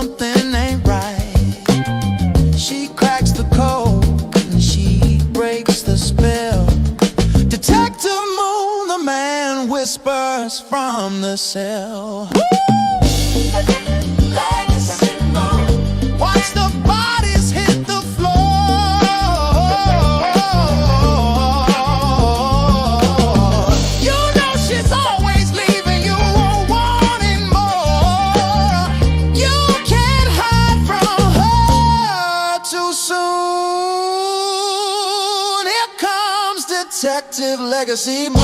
something ain't right. She cracks the code and she breaks the spell. Detective Moon, the man whispers from the cell. Watch the bodies hit the floor. You know she's always leaving you wanting more. You can't hide from her too soon. Here comes Detective Legacy Moon.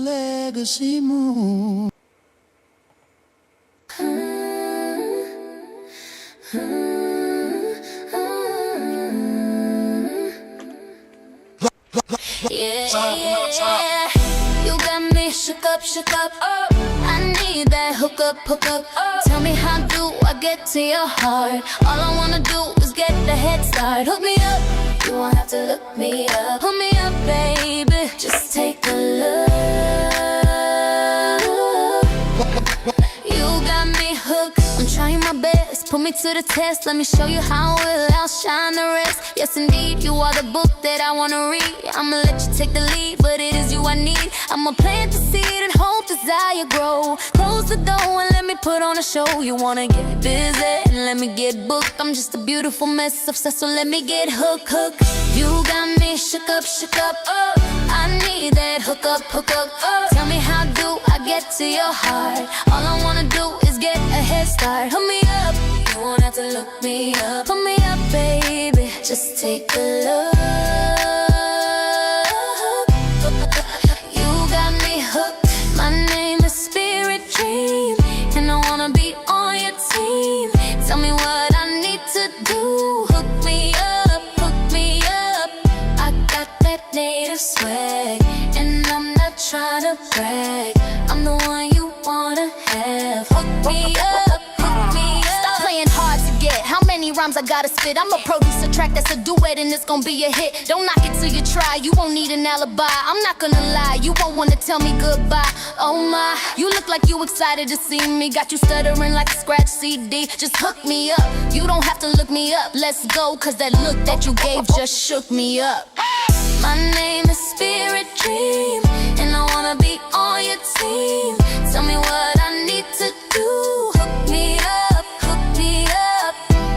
Legacy Moon. Yeah, you got me shook up, oh. I need that hook up, oh. Tell me how do I get to your heart? All I wanna do is get the head start. Hook me up, you won't have to look me up. Hook me up, baby, just take a look. You got me hooked, I'm trying my best. Put me to the test, let me show you how well I'll shine the rest. Yes indeed, you are the book that I wanna read. I'ma let you take the lead, but it is you I need. I'ma plant the seed and hope desire grow. Close the door and let me put on a show. You wanna get busy and let me get booked. I'm just a beautiful mess obsessed, so let me get hooked. You got me shook up, oh. I need that hook up, oh. Tell me how do I get to your heart? All I wanna do is get a head start. Hook me up, you won't have to look me up. Hook me up, baby, just take a look. You got me hooked, my name is Spirit Dream, and I wanna be on your team. Tell me what I need to do. Hook me up, I got that native swag, and I'm not trying to brag. I'm the one you wanna have. Hook me up, Stop playing hard to get. How many rhymes I gotta spit? I'ma produce a track that's a duet and it's gonna be a hit. Don't knock it till you try, you won't need an alibi. I'm not gonna lie, you won't wanna tell me goodbye. Oh my, you look like you excited to see me. Got you stuttering like a scratch CD. Just hook me up, you don't have to look me up. Let's go, cause that look that you gave just shook me up. My name is Spirit Dream, and I wanna be on your team. Tell me what I need to do. Hook me up,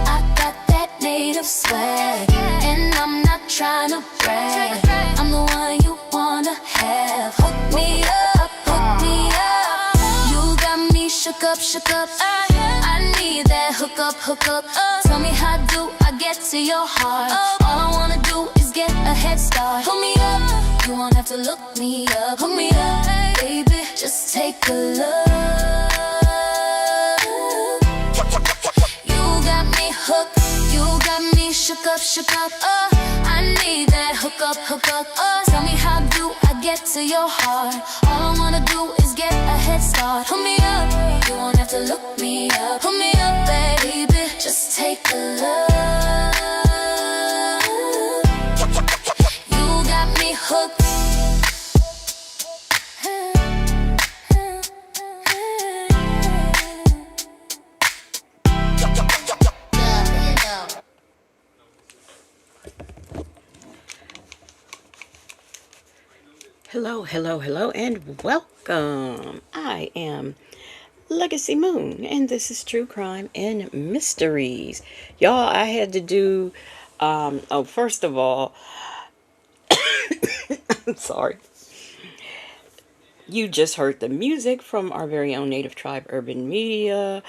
I got that native swag, and I'm not trying to brag. I'm the one you wanna have. Hook me up, you got me shook up, I need that hook up, Tell me how do I get to your heart? All I wanna do is get a head start. Hook me up, you won't have to look me up. Hook me up, baby, just take a look. You got me hooked, you got me shook up, I need that hook up, Tell me how do I get to your heart? All I wanna do is get a head start. Hook me up, you won't have to look me up. Hook me up, baby, just take a look. You got me hooked. Hello, and welcome. I am Legacy Moon, and this is True Crime and Mysteries. Y'all, I had to do, first of all, I'm sorry. You just heard the music from our very own Native Tribe Urban Media,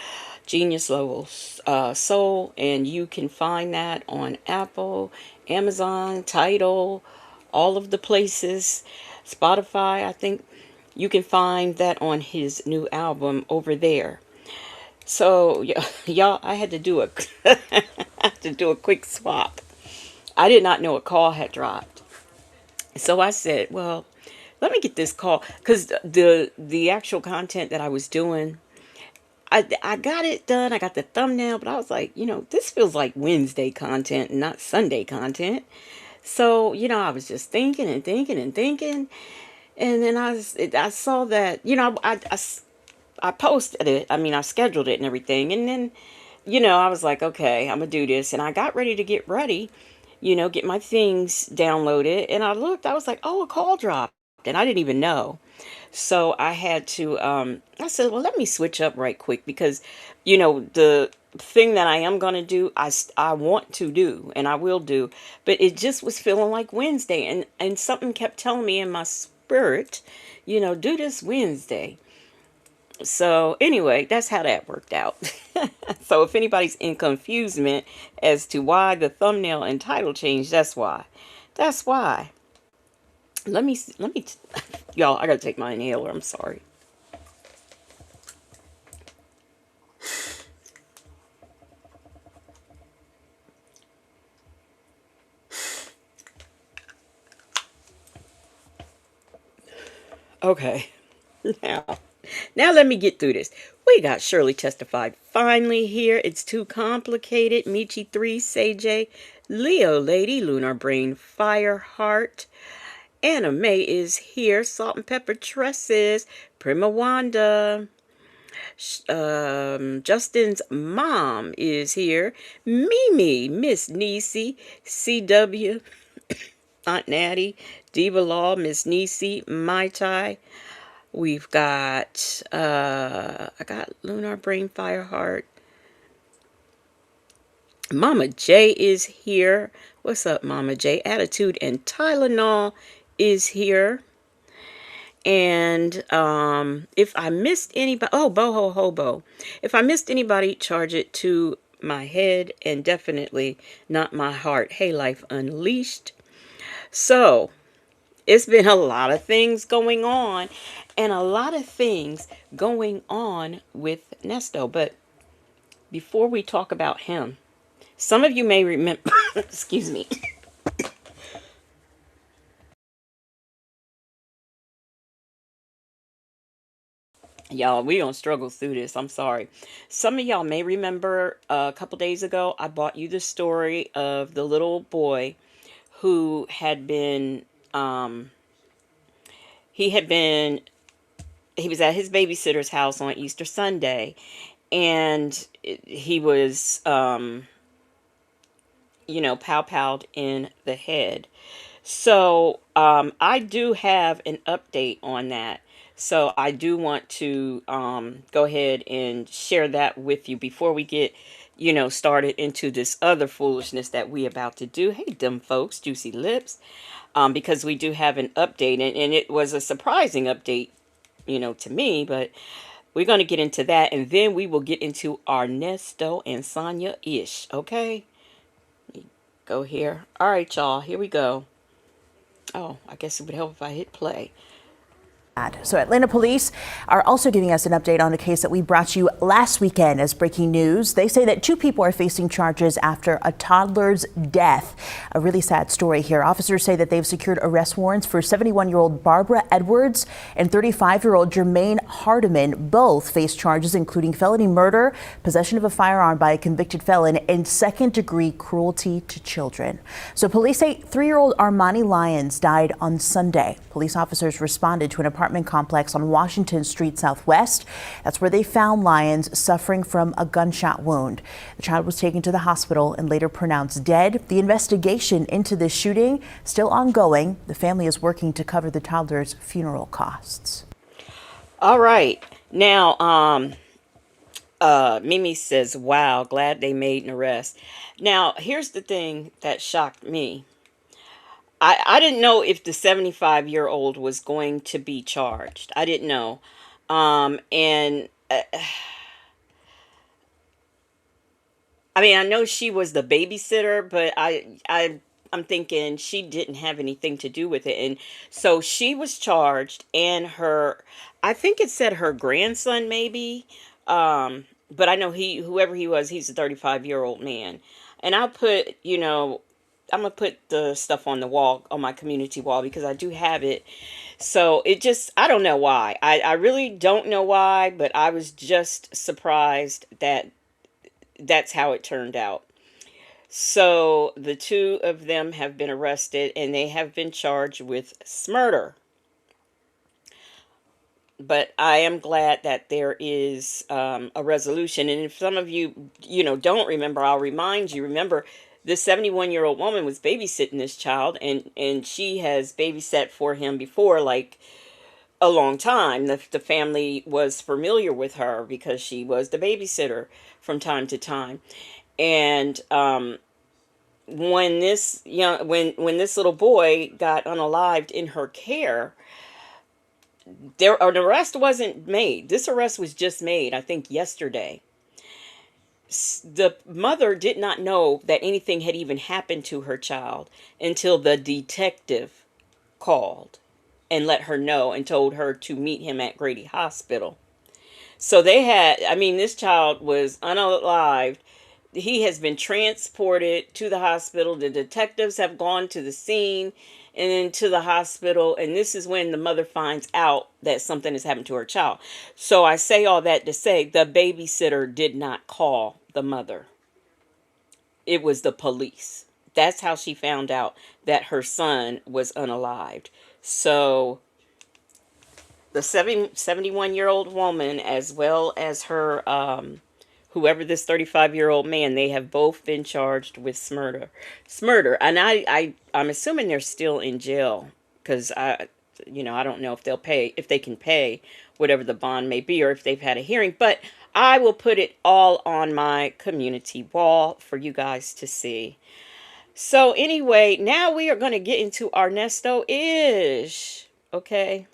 Genius Level Soul, and you can find that on Apple, Amazon, Tidal, all of the places. Spotify, I think you can find that on his new album over there. So y'all, I had to do a quick swap. I did not know a call had dropped, so I said, well, let me get this call, because the actual content that I was doing, I got it done. I got the thumbnail, but I was like, this feels like Wednesday content, not Sunday content. So, I was just thinking and thinking and thinking. And then I saw that, I posted it. I mean, I scheduled it and everything. And then, I was like, okay, I'm going to do this. And I got ready to get ready, get my things downloaded. And I looked, I was like, oh, a call dropped. And I didn't even know. So I had to, I said, well, let me switch up right quick because, the thing that I am going to do, I want to do and I will do, but it just was feeling like Wednesday and something kept telling me in my spirit, do this Wednesday. So anyway, that's how that worked out. So if anybody's in confusement as to why the thumbnail and title changed, that's why. That's why. Let me, y'all, I gotta take my inhaler. I'm sorry. Okay. Now, now let me get through this. We got Shirley Testified finally here. It's too complicated. Michi 3, Sage, Leo Lady, Lunar Brain, Fireheart. Anna Mae is here. Salt and Pepper Tresses, Prima Wanda. Justin's mom is here. Mimi, Miss Niecy, CW, Aunt Natty, Diva Law, Miss Niecy, Mai Tai. We've got, I got Lunar Brain Fireheart. Mama J is here. What's up, Mama J? Attitude and Tylenol is here. And if I missed anybody, oh, Boho Hobo. If I missed anybody, charge it to my head and definitely not my heart. Hey, Life Unleashed. So, it's been a lot of things going on and a lot of things going on with Nesto. But before we talk about him, some of you may remember, excuse me. Y'all, we don't struggle through this. I'm sorry. Some of y'all may remember a couple days ago, I bought you the story of the little boy who had been, he had been he was at his babysitter's house on Easter Sunday, and he was, pow-powed in the head. So I do have an update on that. So I do want to go ahead and share that with you before we get, started into this other foolishness that we about to do. Hey, dumb folks, Juicy Lips. Because we do have an update, and it was a surprising update, to me, but we're going to get into that, and then we will get into our Nesto and Sonya-ish, okay? Go here. All right, y'all, here we go. Oh, I guess it would help if I hit play. So Atlanta police are also giving us an update on a case that we brought you last weekend as breaking news. They say that two people are facing charges after a toddler's death. A really sad story here. Officers say that they've secured arrest warrants for 71-year-old Barbara Edwards and 35-year-old Jermaine Hardiman. Both face charges including felony murder, possession of a firearm by a convicted felon, and second-degree cruelty to children. So police say 3-year-old Armani Lyons died on Sunday. Police officers responded to an apartment complex on Washington Street Southwest. That's where they found Lyons suffering from a gunshot wound. The child was taken to the hospital and later pronounced dead. The investigation into this shooting still ongoing. The family is working to cover the toddler's funeral costs. All right. Now, Mimi says, wow, glad they made an arrest. Now, here's the thing that shocked me. I didn't know if the 75-year-old was going to be charged. I didn't know. And I mean, I know she was the babysitter, but I'm thinking she didn't have anything to do with it. And so she was charged, and I think it said her grandson maybe. But I know whoever he was, he's a 35-year-old man. And I'll put, I'm going to put the stuff on the wall, on my community wall, because I do have it. So it just, I don't know why. I really don't know why, but I was just surprised that that's how it turned out. So the two of them have been arrested and they have been charged with murder. But I am glad that there is a resolution. And if some of you, don't remember, I'll remind you. Remember, this 71-year-old woman was babysitting this child, and she has babysat for him before, like a long time. The family was familiar with her because she was the babysitter from time to time. And when when this little boy got unalived in her care, an arrest wasn't made. This arrest was just made, I think, yesterday. The mother did not know that anything had even happened to her child until the detective called and let her know and told her to meet him at Grady Hospital. So this child was unalived. He has been transported to the hospital. The detectives have gone to the scene and then to the hospital. And this is when the mother finds out that something has happened to her child. So I say all that to say the babysitter did not call the mother. It was the police. That's how she found out that her son was unalived. So the 71-year-old woman, as well as her whoever this 35-year-old man, they have both been charged with murder. And I'm assuming they're still in jail because I don't know if they can pay whatever the bond may be, or if they've had a hearing. But I will put it all on my community wall for you guys to see. So anyway, now we are going to get into our Nesto-ish. Okay.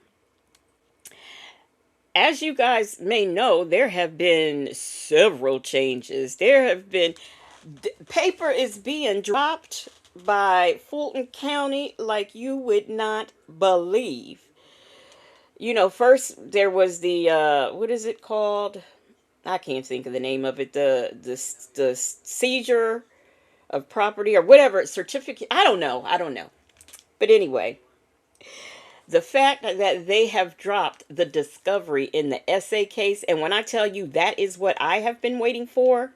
As you guys may know, there have been several changes. Paper is being dropped by Fulton County like you would not believe. First there was the, what is it called? I can't think of the name of it. The seizure of property or whatever, certificate. I don't know. But anyway, the fact that they have dropped the discovery in the SA case, and when I tell you that is what I have been waiting for,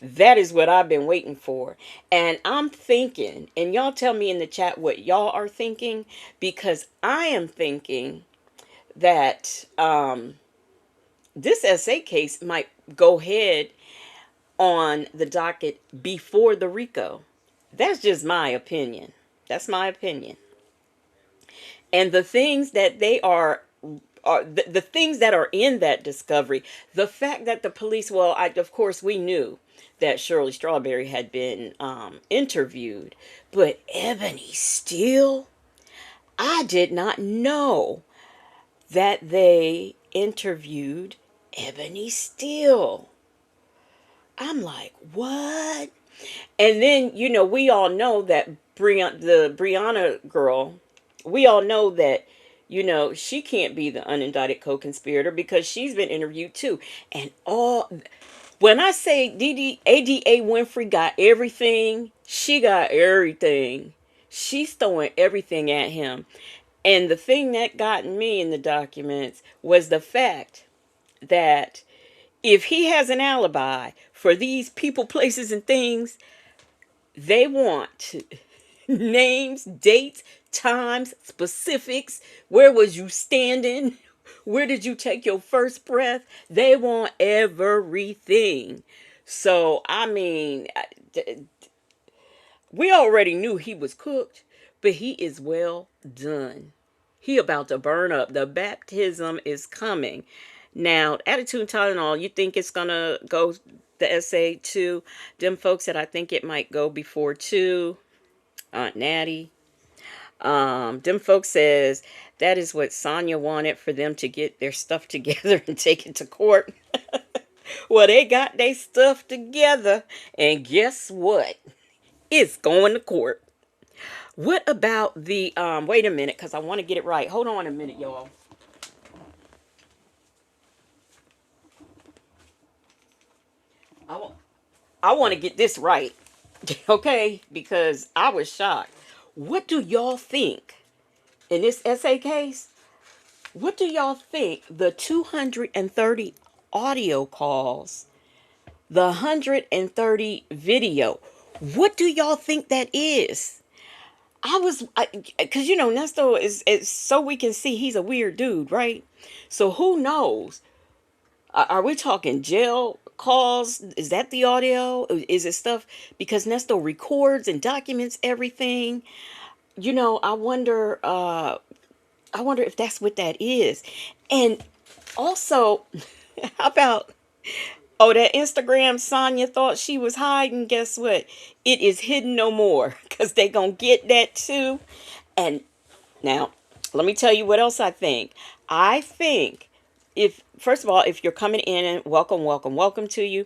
that is what I've been waiting for. And I'm thinking, and y'all tell me in the chat what y'all are thinking, because I am thinking that this SA case might go ahead on the docket before the RICO. That's just my opinion. That's my opinion. And the things that the things that are in that discovery, the fact that the police, of course we knew that Shirley Strawberry had been interviewed, but Ebony Steele, I did not know that they interviewed Ebony Steele. I'm like, what? And then, we all know that the Brianna girl, we all know that, she can't be the unindicted co-conspirator because she's been interviewed too. And when I say ADA Winfrey got everything, she got everything. She's throwing everything at him. And the thing that got me in the documents was the fact that if he has an alibi for these people, places, and things, they want names, dates, times, specifics. Where was you standing? Where did you take your first breath? They want everything. So, we already knew he was cooked, but he is well done. He about to burn up. The baptism is coming. Now, Attitude Tylenol, you think it's going to go the SA too? Them folks said I think it might go before too. Aunt Natty. Them folks says that is what Sonya wanted, for them to get their stuff together and take it to court. Well, they got their stuff together, and guess what? It's going to court. What about the, wait a minute, because I want to get it right. Hold on a minute, y'all. I want to get this right, okay? Because I was shocked. What do y'all think in this SA case? What do y'all think the 230 audio calls, the 130 video? What do y'all think that is? Because Nesto is so we can see he's a weird dude, right? So who knows? Are we talking jail calls? Is that the audio? Is it stuff? Because Nesto records and documents everything. I wonder. I wonder if that's what that is. And also, how about, oh, that Instagram Sonya thought she was hiding? Guess what? It is hidden no more because they gonna get that too. And now, let me tell you what else I think. I think if, first of all, if you're coming in, and welcome, welcome, welcome to you.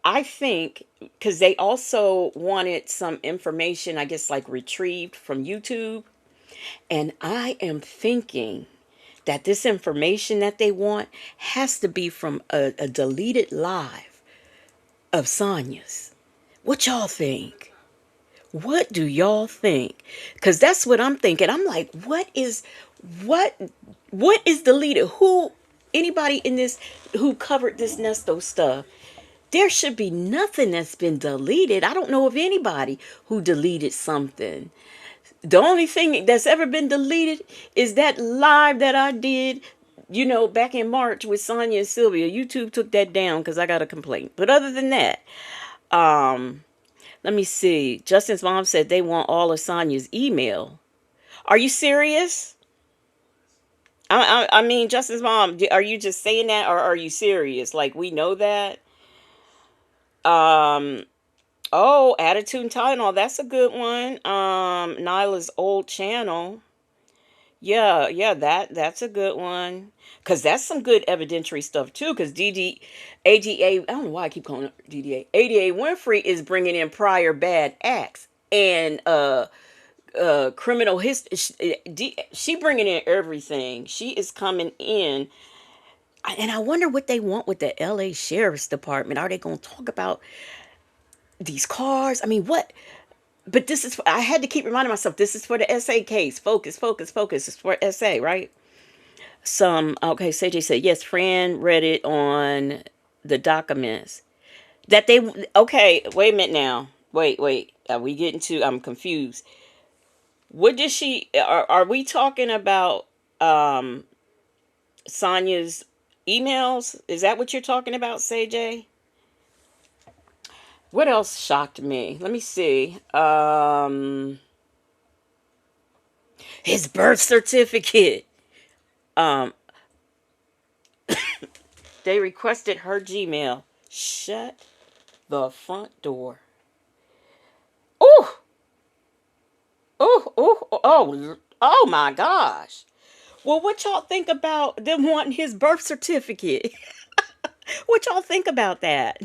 I think because they also wanted some information, I guess, like retrieved from YouTube. And I am thinking that this information that they want has to be from a deleted live of Sonya's. What y'all think? What do y'all think? Because that's what I'm thinking. I'm like, what what is deleted? Anybody in this who covered this Nesto stuff? There should be nothing that's been deleted. I don't know of anybody who deleted something. The only thing that's ever been deleted is that live that I did, back in March with Sonya and Sylvia. YouTube took that down because I got a complaint. But other than that, let me see. Justin's mom said they want all of Sonya's email. Are you serious? I mean, Justin's mom, are you just saying that or are you serious? Like, we know that? Oh, Attitude and Tylenol, that's a good one. Nyla's old channel. Yeah, that's a good one. Cause that's some good evidentiary stuff too. Cause ADA, I don't know why I keep calling it DDA. ADA Winfrey is bringing in prior bad acts and criminal history. She bringing in everything. She is coming in, and I wonder what they want with the LA Sheriff's Department. Are they going to talk about these cars? I mean, what? But this is, I had to keep reminding myself, this is for the SA case. Focus, focus, focus. It's for SA, right? Okay, CJ said, yes, Fran read it on the documents. Okay, wait a minute now. Wait. Are we getting to, I'm confused. What did are we talking about Sonya's emails? Is that what you're talking about, CJ? What else shocked me? Let me see. His birth certificate. They requested her Gmail. Shut the front door. Oh, oh my gosh. Well, what y'all think about them wanting his birth certificate? What y'all think about that?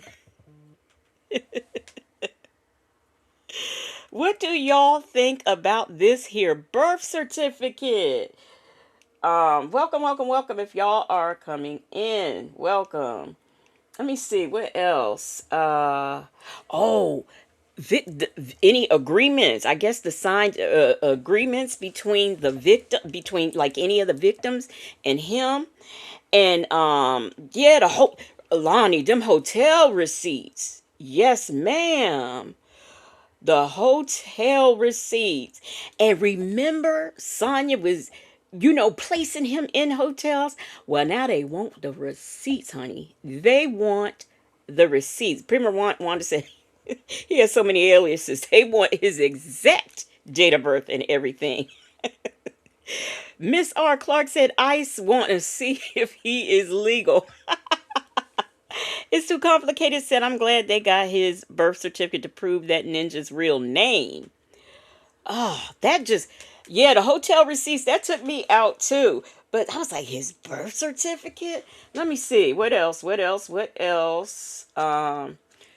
What do y'all think about this here birth certificate? Welcome, welcome, welcome. If y'all are coming in, welcome. Let me see what else. Any agreements? I guess the signed agreements between the victim, between like any of the victims and him, and yeah, the whole Lonnie, them hotel receipts. Yes, ma'am. The hotel receipts. And remember, Sonya was, placing him in hotels. Well, now they want the receipts, honey. They want the receipts. Premier Wanda said he has so many aliases. They want his exact date of birth and everything. Miss R. Clark said ICE want to see if he is legal. It's too complicated, said I'm glad they got his birth certificate to prove that ninja's real name. Oh, yeah, the hotel receipts, that took me out too. But I was like, his birth certificate? Let me see. What else?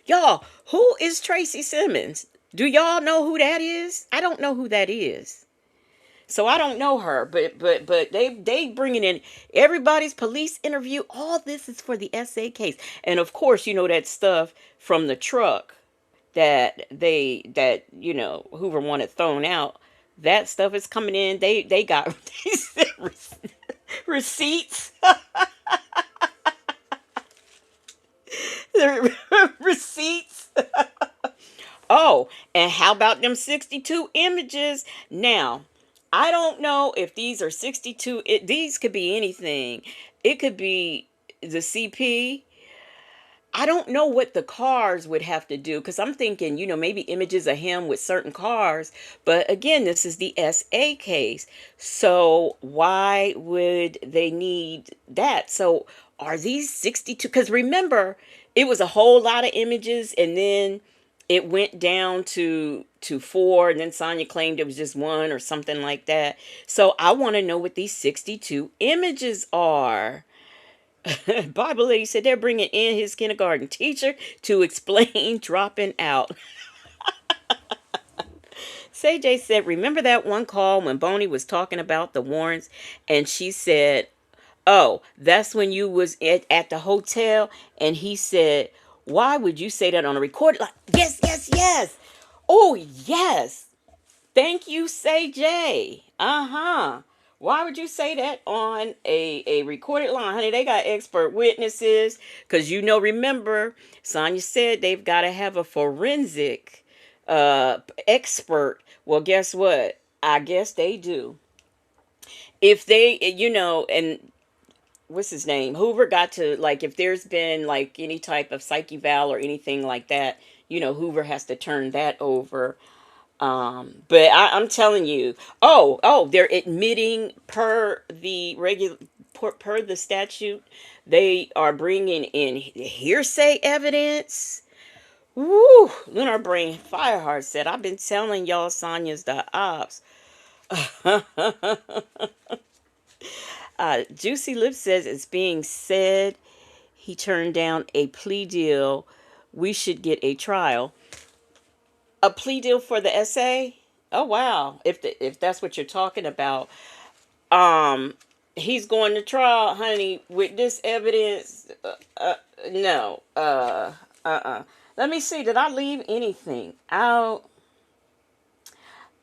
Y'all, who is Tracy Simmons? Do y'all know who that is? I don't know who that is. So I don't know her, but they bringing in everybody's police interview. All this is for the SA case, and of course, that stuff from the truck that Hoover wanted thrown out. That stuff is coming in. They got receipts. Receipts. Oh, and how about them 62 images? Now, I don't know if these are 62. These could be anything. It could be the CP. I don't know what the cars would have to do because I'm thinking, maybe images of him with certain cars. But again, this is the SA case. So why would they need that? So are these 62? Because remember, it was a whole lot of images and then it went down to four, and then Sonya claimed it was just one or something like that. So I want to know what these 62 images are. Bible lady said they're bringing in his kindergarten teacher to explain dropping out. CJ said, remember that one call when Boney was talking about the warrants and she said, oh, that's when you was at the hotel, and he said, why would you say that on a record? Like, yes, yes, yes. Oh, yes. Thank you, Say J. Uh-huh. Why would you say that on a recorded line? Honey, they got expert witnesses. Because, remember, Sonya said they've got to have a forensic expert. Well, guess what? I guess they do. If they, and what's his name? Hoover got to, like, if there's been, like, any type of psych eval or anything like that, Hoover has to turn that over. But I'm telling you, they're admitting per the per the statute, they are bringing in hearsay evidence. Woo! Lunar Brain Fireheart said, I've been telling y'all Sonya's the ops. Juicy Lips says it's being said he turned down a plea deal. We should get a trial. A plea deal for the SA? Oh wow! If that's what you're talking about, he's going to trial, honey, with this evidence. No. Let me see. Did I leave anything out?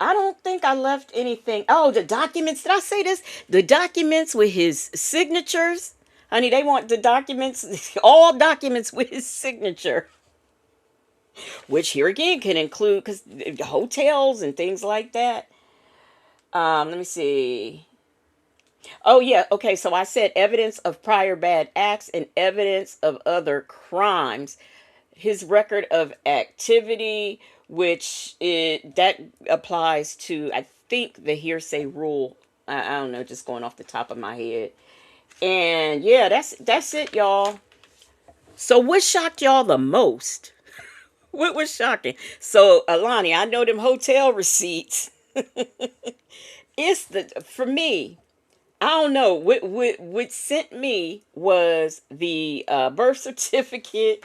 I don't think I left anything. Oh, the documents. Did I say this? The documents with his signatures. Honey, they want the documents, all documents with his signature. Which here again can include, because hotels and things like that. Let me see. Oh, yeah. Okay. So I said evidence of prior bad acts and evidence of other crimes. His record of activity, that applies to, I think, the hearsay rule. I don't know, just going off the top of my head. And yeah, that's it, y'all. So what shocked y'all the most? What was shocking? So Alani, I know them hotel receipts. For me, I don't know. What sent me was the birth certificate,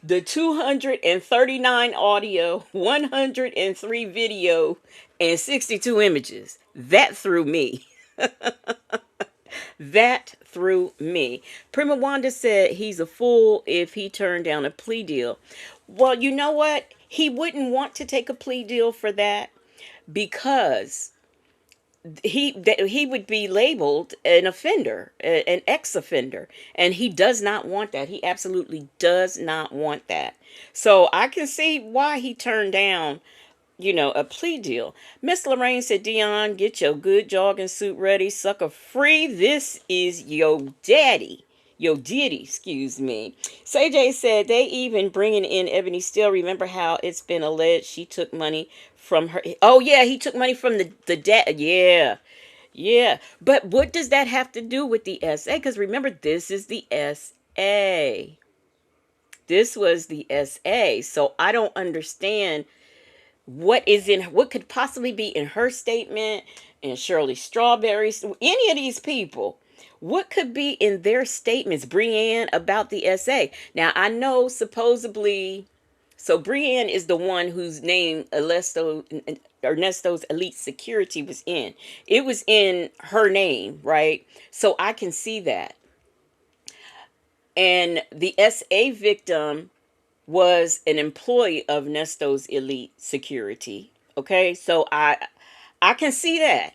the 239 audio, 103 video, and 62 images. That threw me. That threw me. Prima Wanda said he's a fool if he turned down a plea deal. Well, you know what? He wouldn't want to take a plea deal for that because he would be labeled an offender, an ex-offender, and he does not want that. He absolutely does not want that. So I can see why he turned down a plea deal. Miss Lorraine said, Dion, get your good jogging suit ready. Sucker free. This is your daddy. Yo Diddy, excuse me. CJ said they even bringing in Ebony Still. Remember how it's been alleged she took money from her. Oh yeah, he took money from the dad. Yeah. Yeah. But what does that have to do with the SA? Because remember, this is the SA. This was the SA. So I don't understand what could possibly be in her statement, and Shirley Strawberry's, any of these people. What could be in their statements, Brienne, about the SA? Now, I know supposedly, so Brienne is the one whose name Ernesto's Elite Security was in. It was in her name, right? So I can see that. And the SA victim was an employee of NESTO'S Elite Security. Okay, so I can see that.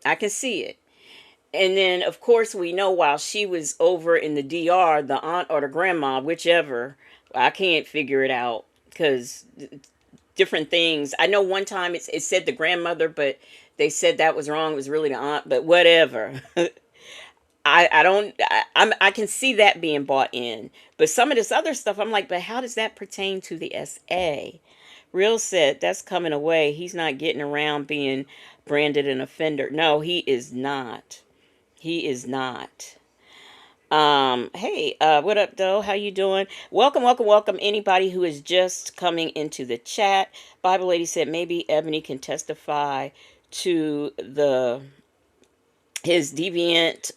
I can see it. And then, of course, we know while she was over in the DR, the aunt or the grandma, whichever, I can't figure it out because different things. I know one time it said the grandmother, but they said that was wrong. It was really the aunt, but whatever. I don't I can see that being bought in, but some of this other stuff I'm like, but how does that pertain to the SA? Real said that's coming away. He's not getting around being branded an offender. No, he is not. He is not. Hey, what up, though? How you doing? Welcome, welcome, welcome. Anybody who is just coming into the chat. Bible Lady said maybe Ebony can testify to his deviant,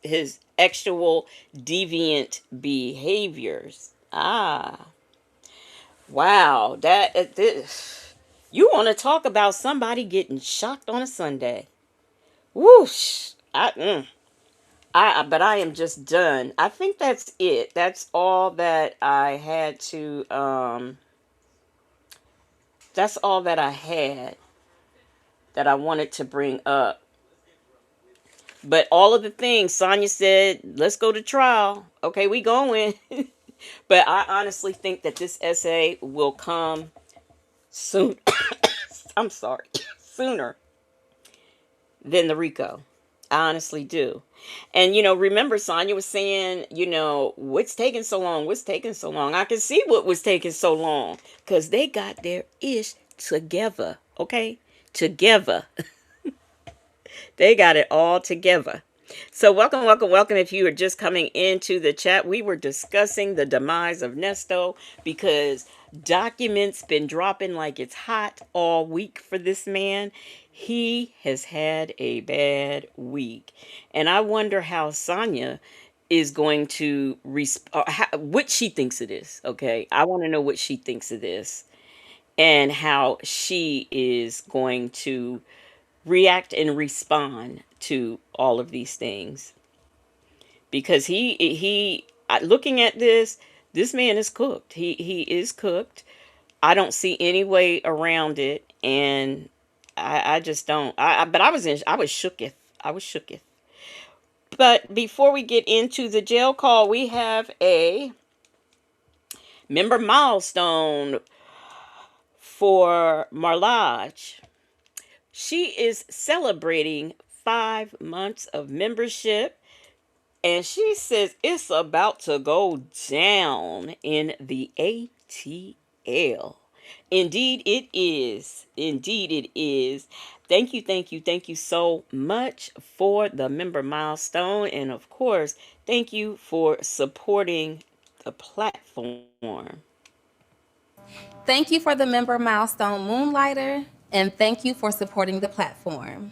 his actual deviant behaviors. Ah, wow. This. You want to talk about somebody getting shocked on a Sunday? Whoosh. But I am just done. I think that's it. That's all that I had to, that's all that I had that I wanted to bring up. But all of the things Sonya said, let's go to trial. Okay, we going. But I honestly think that this essay will come soon. I'm sorry, sooner than the RICO. I honestly do. And, remember Sonya was saying, what's taking so long? What's taking so long? I can see what was taking so long because they got their ish together. Okay? Together. They got it all together. So welcome, welcome, welcome. If you are just coming into the chat, we were discussing the demise of Nesto because documents been dropping like it's hot all week for this man. He has had a bad week. And I wonder how Sonya is going to, what she thinks it is. Okay. I want to know what she thinks of this and how she is going to react and respond to all of these things, because looking at this man is cooked. He is cooked. I don't see any way around it, and I just don't. But I was shooketh. I was shooketh. But before we get into the jail call, we have a member milestone for Marlage. She is celebrating 5 months of membership, and she says it's about to go down in the ATL. Indeed it is. Indeed it is. Thank you, thank you, thank you so much for the member milestone. And of course, thank you for supporting the platform. Thank you for the member milestone, Moonlighter, and thank you for supporting the platform.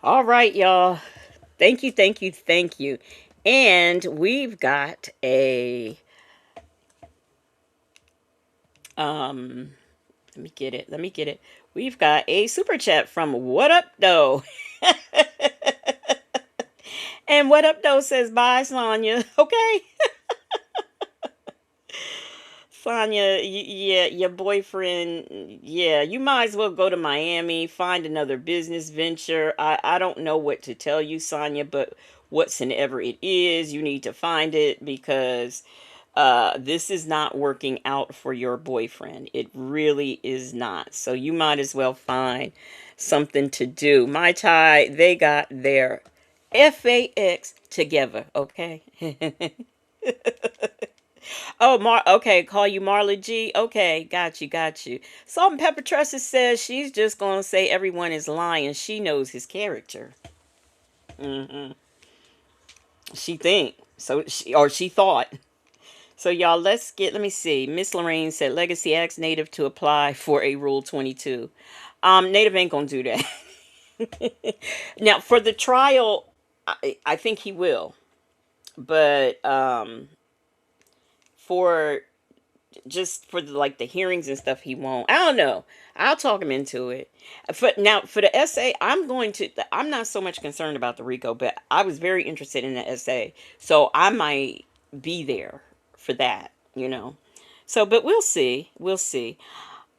All right, y'all. Thank you, thank you, thank you. And we've got a let me get it. We've got a super chat from What Up Though. And What Up Though says bye, Sonya. Okay. Sonya, yeah, your boyfriend, yeah, you might as well go to Miami, find another business venture. I don't know what to tell you, Sonya, but whatsoever it is, you need to find it, because this is not working out for your boyfriend. It really is not. So you might as well find something to do. My Thai, they got their FAX together, okay? Oh, okay, call you Marla G. Okay, got you, got you. Salt and Pepper Trusted says she's just gonna say everyone is lying. She knows his character. She think so, she thought. So y'all, let me see. Miss Lorraine said Legacy asked Native to apply for a Rule 22. Native ain't gonna do that. Now for the trial, I think he will, but for the hearings and stuff, he won't. I don't know. I'll talk him into it. For the essay, I'm not so much concerned about the RICO, but I was very interested in the essay, so I might be there for that, So, but we'll see. We'll see.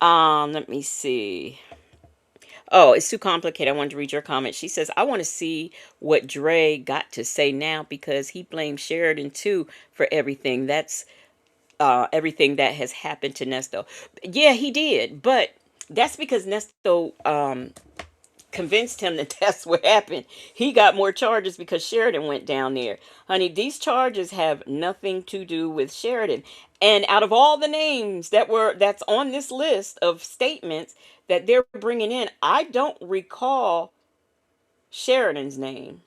Let me see. Oh, it's too complicated. I wanted to read your comment. She says, I want to see what Dre got to say now, because he blamed Sheridan too for everything. That's everything that has happened to Nesto. Yeah, he did, but that's because Nesto convinced him that that's what happened. He got more charges because Sheridan went down there. Honey, these charges have nothing to do with Sheridan. And out of all the names that's on this list of statements that they're bringing in, I don't recall Sheridan's name.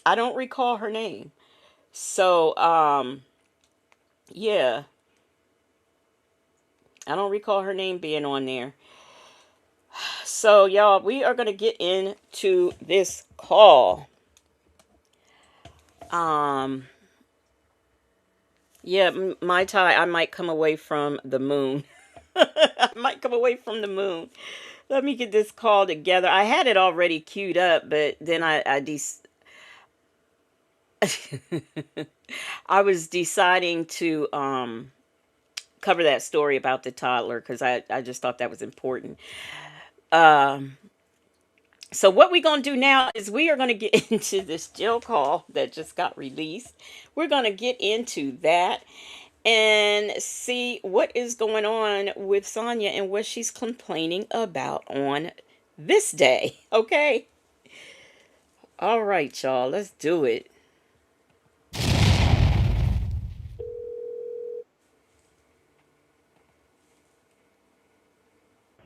I don't recall her name. So, yeah, I don't recall her name being on there. So, y'all, we are going to get into this call. Yeah, my tie, I might come away from the moon. I might come away from the moon. Let me get this call together. I had it already queued up, but then I was deciding to cover that story about the toddler because I just thought that was important. So what we're going to do now is we are going to get into this jail call that just got released. We're going to get into that and see what is going on with Sonya and what she's complaining about on this day. Okay? All right, y'all. Let's do it.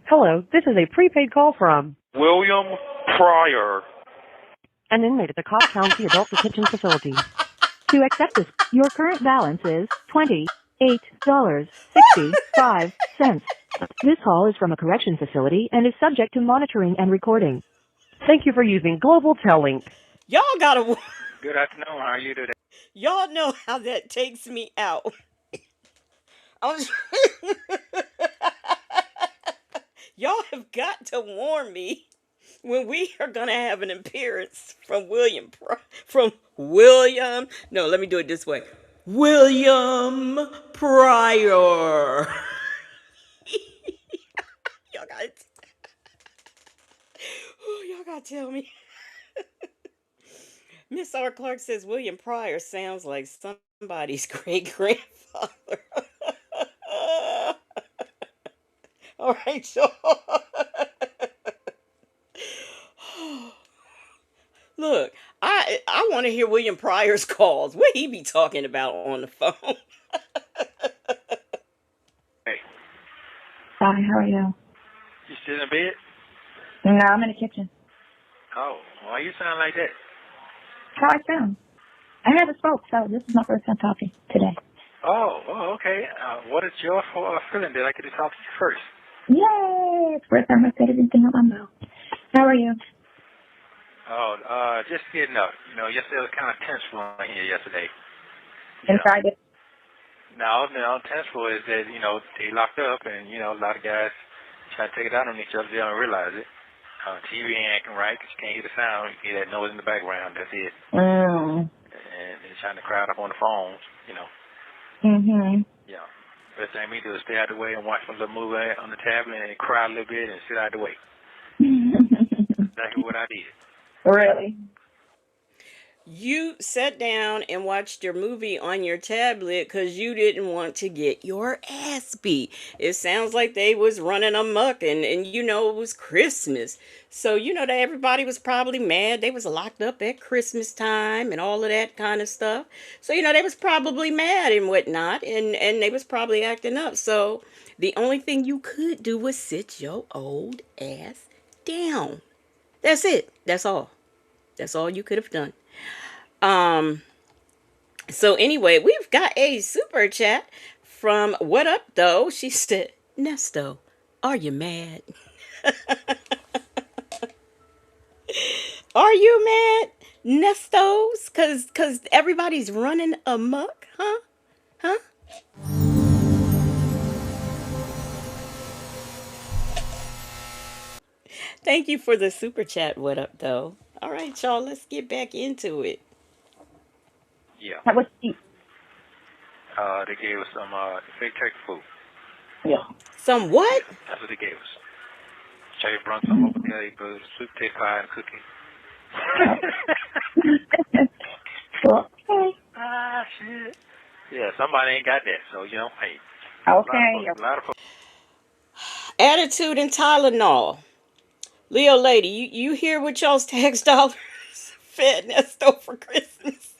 Hello, this is a prepaid call from William Pryor. an inmate at the Cobb County Adult Detention Facility. To accept this, your current balance is $28.65. This call is from a correction facility and is subject to monitoring and recording. Thank you for using Global Tellink. Y'all gotta... Good afternoon. How are you today? Y'all know how that takes me out. I was... Y'all have got to warn me when we are gonna have an appearance from William. No, let me do it this way. William Pryor. y'all got. Y'all gotta tell me. Miss R. Clark says William Pryor sounds like somebody's great grandfather. All right, y'all. Look, I want to hear William Pryor's calls. What he be talking about on the phone? Hey, Hi, how are you? you still in bed? No, I'm in the kitchen. Oh, why you sound like that? How I sound? I never spoke, so this is my first time talking today. Oh, okay. What is your feeling that I could talk to you first? Yay! It's the first time I said everything out my mouth. How are you? Oh, just getting up. You know, yesterday was kind of tense for me here yesterday. In private? No, tenseful is that, you know, they locked up and, you know, a lot of guys try to take it out on each other. They don't realize it. TV ain't acting right because you can't hear the sound. You hear that noise in the background. That's it. And they're trying to crowd up on the phones, you know. Yeah. Best thing we do is stay out of the way and watch a little movie on the tablet and cry a little bit and sit out of the way. Exactly what I did. Really? You sat down and watched your movie on your tablet because you didn't want to get your ass beat. It sounds like they was running amok and you know it was Christmas. So you know that everybody was probably mad. They was locked up at Christmas time and all of that kind of stuff. So you know they was probably mad and whatnot and they was probably acting up. So the only thing you could do was sit your old ass down. That's it. That's all. That's all you could have done. So anyway, we've got a super chat from What Up Though. She said, Nesto, are you mad? Are you mad, Nestos? Cause everybody's running amok, huh? Huh? Thank you for the super chat, What Up Though. All right, y'all, let's get back into it. Yeah. That was cheap. They gave us some fake turkey food. Yeah. Some what? That's what they gave us. Cherry brought some over there. They put sweet potato pie and cookie. Well, okay. Shit. Yeah, somebody ain't got that. So, you know, hey. Okay. A lot of folks. Attitude and Tylenol. Leo lady, you hear what y'all's tax dollars fed Nesto for Christmas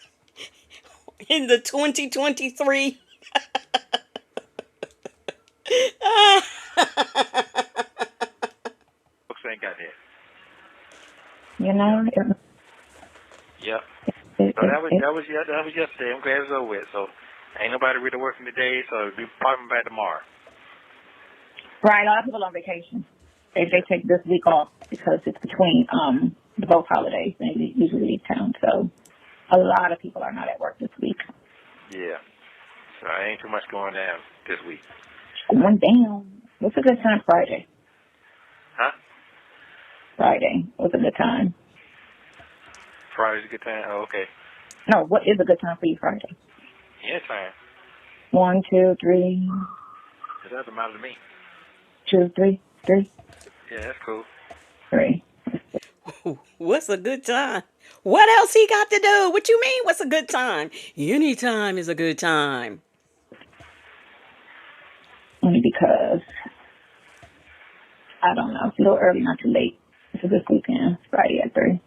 in the 2023? Folks ain't got that. You know, Yep. it, So that was yesterday. I'm glad it's over with. So ain't nobody really working today, so we probably back tomorrow. right. A lot of people on vacation. They take this week off because it's between the both holidays. They usually leave town, so a lot of people are not at work this week. Yeah. So ain't too much going down this week. Going down. What's a good time? Friday. Huh? Friday. What's a good time? Friday's a good time. Oh, okay. No, what is a good time for you Friday? Anytime. 1, 2, 3. It doesn't matter to me. 2, 3, 3, Yeah, that's cool. 3. What's a good time? What else he got to do? What you mean, what's a good time? Any time is a good time. Only because I don't know. It's a little early, not too late. It's a good weekend. Friday at 3.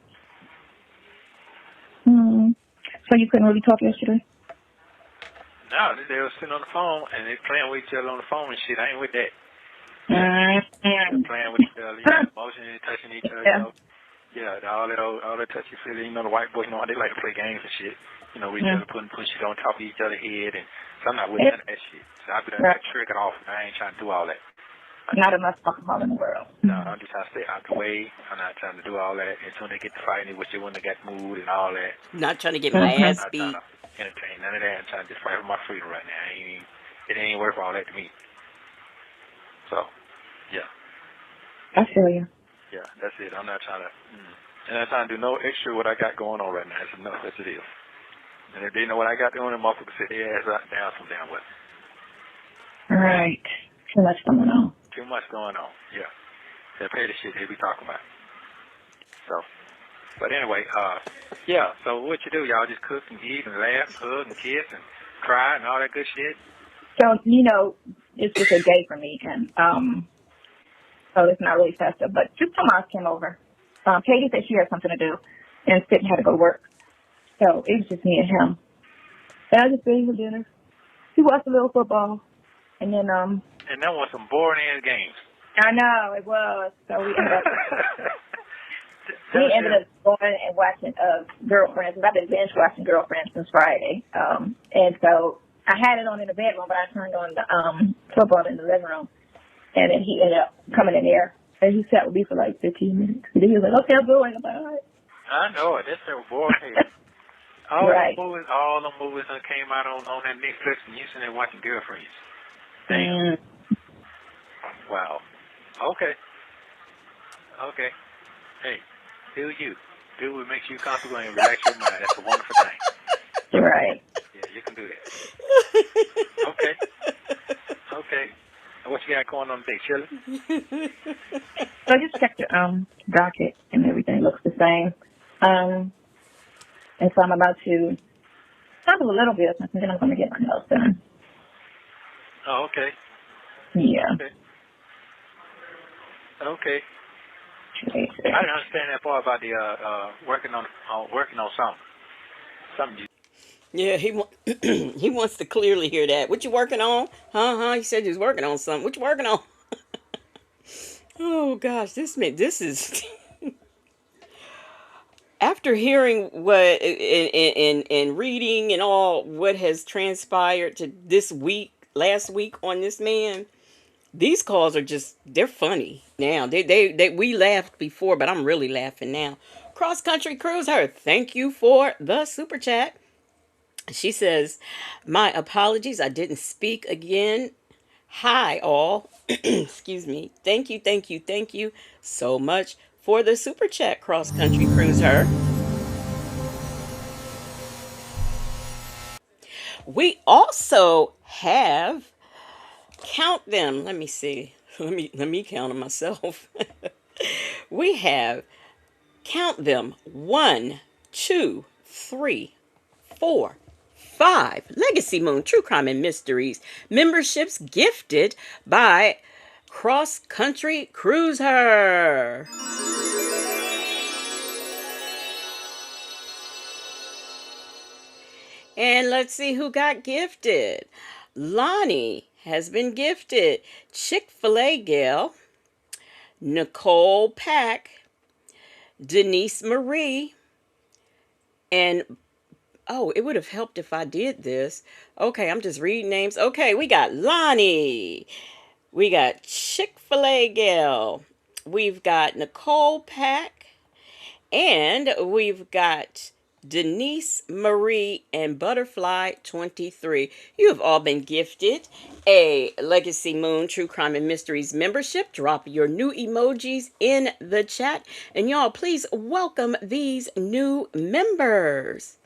So you couldn't really talk yesterday? No, they were sitting on the phone and they playing with each other on the phone and shit. I ain't with that. Mm-hmm. Playing with each other, you know, emotionally touching each other, Yeah. you know. Yeah, all that touchy feely. You know, the white boys, you know, they like to play games and shit. You know, we just putting shit on top of each other's head, and so I'm not with none of that shit. So I be done triggered off. I ain't trying to do all that. Not enough alcohol in the world. No, I'm just trying to stay out the way. I'm not trying to do all that. And soon they get to fighting, which they wouldn't have got moved and all that. Not trying to get my I'm ass not beat. trying to entertain none of that. I'm trying to just fight for my freedom right now. It ain't worth all that to me. So, yeah. I feel you. Yeah, that's it. I'm not trying to, and I'm trying to do no extra what I got going on right now. It's enough as it is. And if they know what I got doing, them motherfuckers sit their ass down some damn way. Right. Too much going on. Too much going on. Yeah. They pay the shit they be talking about. So, but anyway, yeah. So what you do? Y'all just cook and eat and laugh and hug and kiss and cry and all that good shit. So, you know, it's just a day for me, and so it's not really festive. But just Tomas came over. Katie said she had something to do, and Sid had to go to work. So it was just me and him. And I just stayed for dinner. He watched a little football, and then And that was some boring ass games. I know it was. So we ended up going and watching Girlfriends. I've been binge watching Girlfriends since Friday. And so I had it on in the bedroom, but I turned on the football in the living room. And then he ended up coming in there. And he sat with me for like 15 minutes. And then he was like, okay, I'm going. I'm like, all right. I know it. That's so boring. All Right. the movies that came out on that Netflix, and you sitting there watching Girlfriends. Damn. Wow. Okay. Hey, do you. Do what makes you comfortable and relax your mind. That's a wonderful thing. Right. Yeah, you can do that. Okay. What you got going on today, chillin'? So I just checked the docket, and everything looks the same. And so I'm about to stop a little business, and then I'm going to get my nails done. Oh, okay. Yeah. Okay. I didn't understand that part about the working on something. Something. Yeah, he wants to clearly hear that. What you working on? He said he was working on something. What you working on? Oh gosh, this is after hearing what and reading and all what has transpired to last week on this man. These calls are they're funny now. We laughed before, but I'm really laughing now. Cross Country Cruiser, thank you for the super chat. She says, my apologies, I didn't speak again. Hi, all. Excuse me. Thank you so much for the super chat, Cross Country Cruiser. We also have, count them. Let me see. Let me count them myself. We have, count them, 1, 2, 3, 4, 5 Legacy Moon True Crime and Mysteries memberships gifted by Cross Country Cruiser. And let's see who got gifted. Lonnie has been gifted Chick-fil-A Gal, Nicole Pack, Denise Marie, and oh, it would have helped if I did this. Okay, I'm just reading names. Okay, we got Lonnie. We got Chick-fil-A Gal. We've got Nicole Pack. And we've got Denise Marie and Butterfly 23. You have all been gifted a Legacy Moon True Crime and Mysteries membership. Drop your new emojis in the chat. And y'all, please welcome these new members.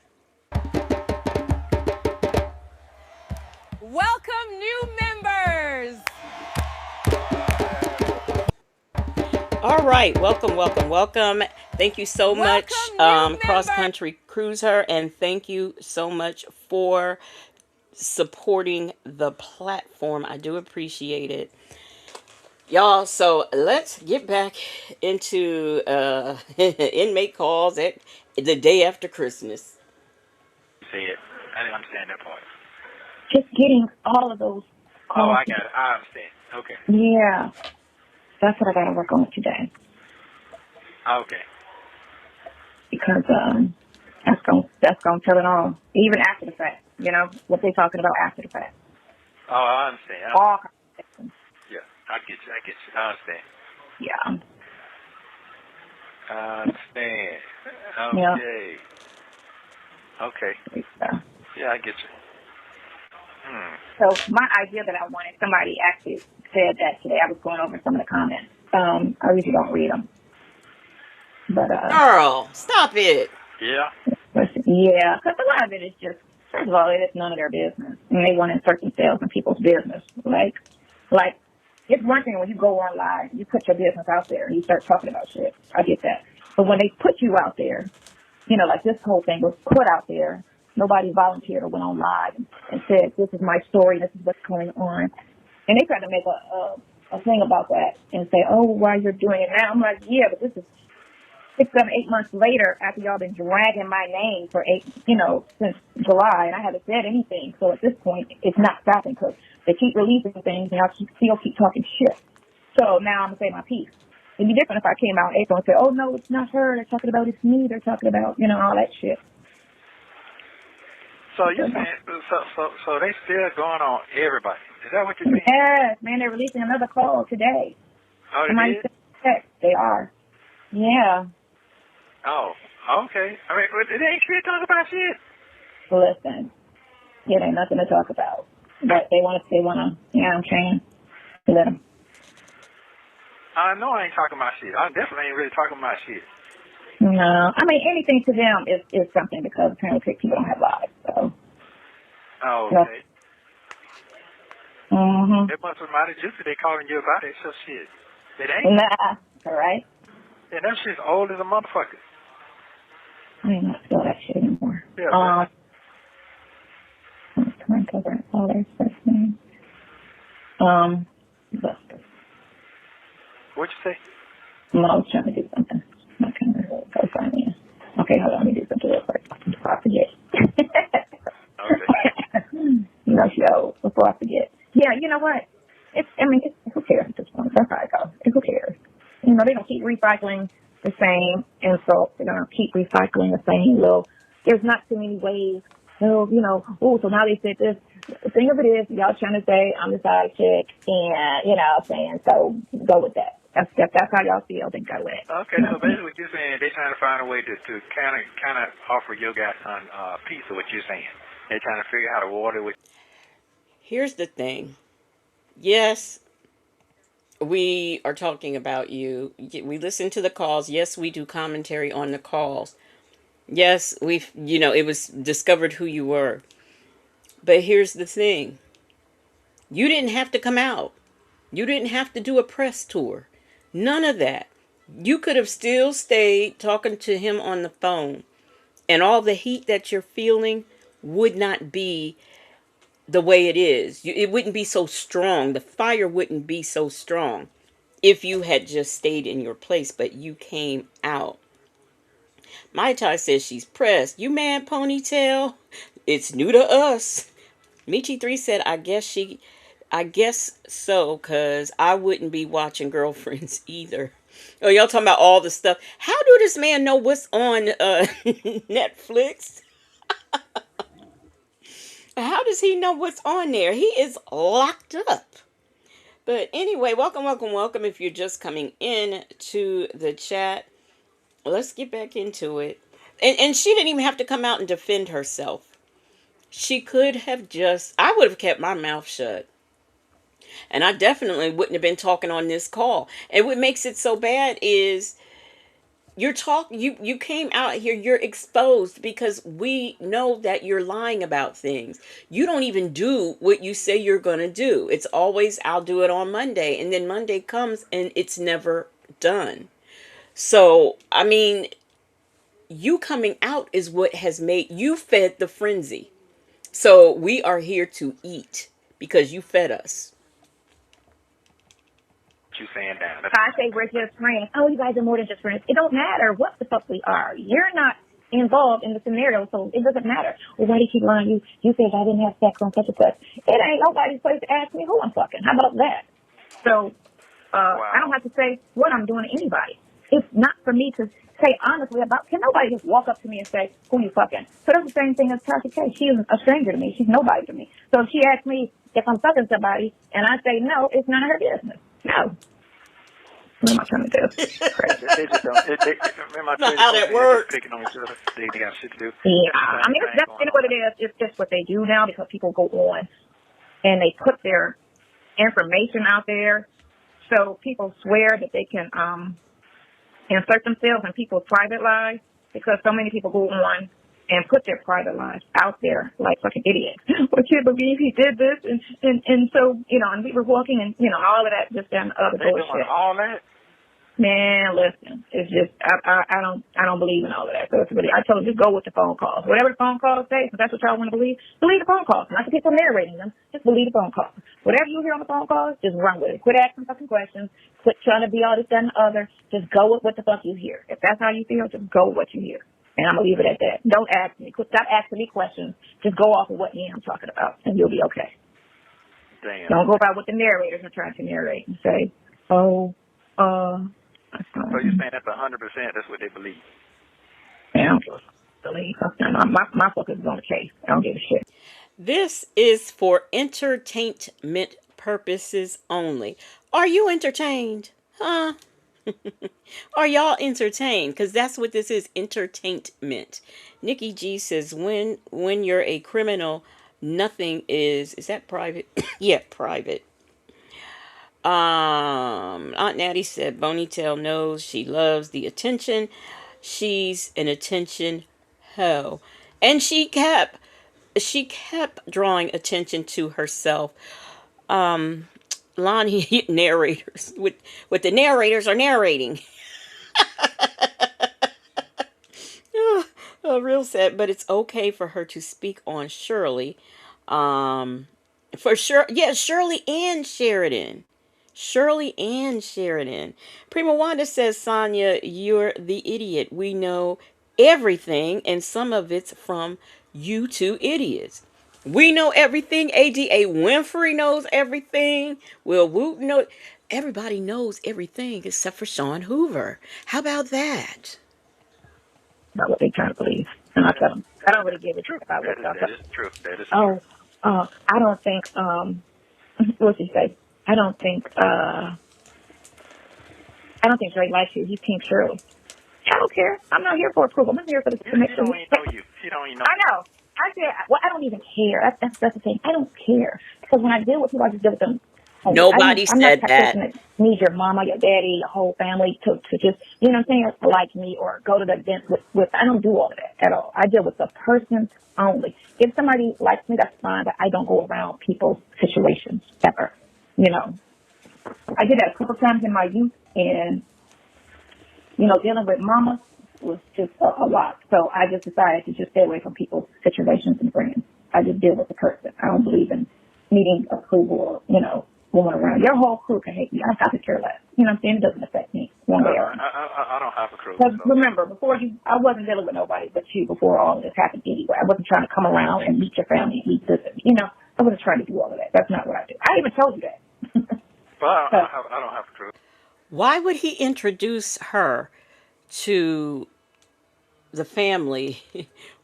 Welcome new members. All right, welcome. Thank you so much, Cross Country Cruiser, and thank you so much for supporting the platform. I do appreciate it. Y'all, so let's get back into inmate calls at the day after Christmas. Say it. I didn't understand that part. Just getting all of those calls. Oh, I got it. I understand. Okay. Yeah. That's what I got to work on today. Okay. Because that's gonna tell it all. Even after the fact, you know what they're talking about after the fact. Oh, I understand. All Yeah, I get you. I understand. yeah. I understand. Okay. Yeah. Okay. Yeah, I get you. So my idea that I wanted, somebody actually said that today. I was going over some of the comments. I usually don't read them. But Girl, stop it. Yeah. Yeah, because a lot of it is just, first of all, it's none of their business, and they want to insert themselves in people's business. Like it's one thing when you go on live, you put your business out there, and you start talking about shit. I get that, but when they put you out there, you know, like this whole thing was put out there. Nobody volunteered or went on live and said, "This is my story. This is what's going on," and they tried to make a thing about that and say, "Oh, why you're doing it now?" I'm like, "Yeah, but this is 6, 7, 8 months later after y'all been dragging my name for since July, and I haven't said anything. So at this point, it's not stopping because they keep releasing things and y'all still keep talking shit. So now I'm going to say my piece. It'd be different if I came out in April and said, oh, no, it's not her. They're talking about it's me. They're talking about, all that shit. So you're saying, so they still going on everybody. Is that what you're saying? Yes, man, they're releasing another call today. Oh, Somebody they did? said they are. Yeah. Oh, okay. I mean, they ain't shit talking about shit. Listen, it ain't nothing to talk about. But they want to, you know what I'm saying? Let them. I know I ain't talking about shit. I definitely ain't really talking about shit. No, I mean, anything to them is something because apparently people don't have lives, so. Oh, okay. Mm-hmm. It must have mighty juicy they calling you about it, so shit. It ain't. Nah, all right. And that shit's old as a motherfucker. I ain't not spell that shit anymore. Yeah, Turn cover and all their first name. Buster. What'd you say? I was trying to do something. I can't remember. Go find me. Okay, hold on. Let me do something real quick before I forget. Okay. Show before I forget. Yeah, you know what? Who cares at this point? That's how I go. Who cares? They're going to keep recycling the same insults. They're going to keep recycling the same there's not too many ways. So now they said this. The thing of it is, y'all trying to say I'm the side chick, and, saying, so go with that. That's how y'all feel, then go with it. Okay, so basically what you're saying, they're trying to find a way to kind of offer your guys some piece of what you're saying. They're trying to figure out how to water with. Here's the thing. Yes, we are talking about you. We listen to the calls. Yes, we do commentary on the calls. Yes, it was discovered who you were. But here's the thing. You didn't have to come out. You didn't have to do a press tour. None of that. You could have still stayed talking to him on the phone. And all the heat that you're feeling would not be the way it is. It wouldn't be so strong. The fire wouldn't be so strong if you had just stayed in your place, but you came out. Mai Tai says she's pressed. You mad, Ponytail? It's new to us. Michi3 said, I guess so, because I wouldn't be watching Girlfriends either. Oh, y'all talking about all the stuff. How do this man know what's on Netflix? How does he know what's on there? He is locked up. But anyway, welcome. If you're just coming in to the chat, let's get back into it. And she didn't even have to come out and defend herself. She could have I would have kept my mouth shut. And I definitely wouldn't have been talking on this call. And what makes it so bad is you came out here, you're exposed because we know that you're lying about things. You don't even do what you say you're going to do. It's always, I'll do it on Monday. And then Monday comes and it's never done. So, I mean, you coming out is what has made you fed the frenzy. So we are here to eat because you fed us. You saying that? I say we're just friends. Oh, you guys are more than just friends. It don't matter what the fuck we are. You're not involved in the scenario, so it doesn't matter. Well, why do you keep lying? You said I didn't have sex on such and such. It ain't nobody's place to ask me who I'm fucking. How about that? So I don't have to say what I'm doing to anybody. It's not for me to say honestly about. Can nobody just walk up to me and say who you fucking? So that's the same thing as Tasha K. She is a stranger to me. She's nobody to me. So if she asks me if I'm fucking somebody and I say no, it's none of her business. No. What am I trying to do? They just don't. Not how that works. Picking on each other. They got shit to do. Yeah. I mean, that's what it is. It's just what they do now because people go on and they put their information out there. So people swear that they can insert themselves in people's private lives because so many people go on and put their private lives out there like fucking idiots. I can't believe he did this. And so, and we were walking and, all of that, just down the other bullshit. All that? Man, listen, it's just, I don't believe in all of that. So it's really, I told them, just go with the phone calls. Whatever the phone calls say, if that's what y'all want to believe the phone calls. Not the people narrating them, just believe the phone calls. Whatever you hear on the phone calls, just run with it. Quit asking fucking questions. Quit trying to be all this, that, and the other. Just go with what the fuck you hear. If that's how you feel, just go with what you hear. And I'm going to leave it at that. Don't ask me. Stop asking me questions. Just go off of what I'm talking about, and you'll be okay. Damn. Don't go by what the narrators are trying to narrate and say, So you're saying that's 100%, that's what they believe? Yeah, I don't believe. My focus is on the case. I don't give a shit. This is for entertainment purposes only. Are you entertained? Huh? Are y'all entertained? Because that's what this is, entertainment. Nikki G says, when you're a criminal, nothing is that private? Yeah, private. Aunt Natty said, Bonitail knows she loves the attention. She's an attention hoe. And she kept drawing attention to herself. Lonnie narrators what the narrators are narrating. Real sad, but it's okay for her to speak on Shirley. For sure, yeah, Shirley and Sheridan. Prima Wanda says, Sonya, you're the idiot. We know everything, and some of it's from you two idiots. We know everything. ADA Winfrey knows everything. Will Wooten knows. Everybody knows everything except for Sean Hoover. How about that? About what they trying to believe. And I tell them, I don't really give a shit about what y'all That is true. That is true. I don't think, what's he say? I don't think Drake likes you. He's Pink Shirley. I don't care. I'm not here for approval. I'm here for the She don't even know you. She don't even know I know. I said, well, I don't even care. That's the thing. I don't care. Because when I deal with people, I just deal with them. Nobody said that. I'm not need your mama, your daddy, your whole family to just, you know what I'm saying, like me or go to the event with. I don't do all of that at all. I deal with the person only. If somebody likes me, that's fine, but I don't go around people's situations ever. You know, I did that a couple times in my youth, and, you know, dealing with mama, was just a lot. So I just decided to just stay away from people's situations and friends. I just deal with the person. I don't believe in needing approval or, going around. Your whole crew can hate me. I could care less. You know what I'm saying? It doesn't affect me one way or another. I don't have a crew. Because So. remember, I wasn't dealing with nobody but you before all of this happened anyway. I wasn't trying to come around and meet your family and meet this. I wasn't trying to do all of that. That's not what I do. I even told you that. But I don't have a crew. Why would he introduce her to the family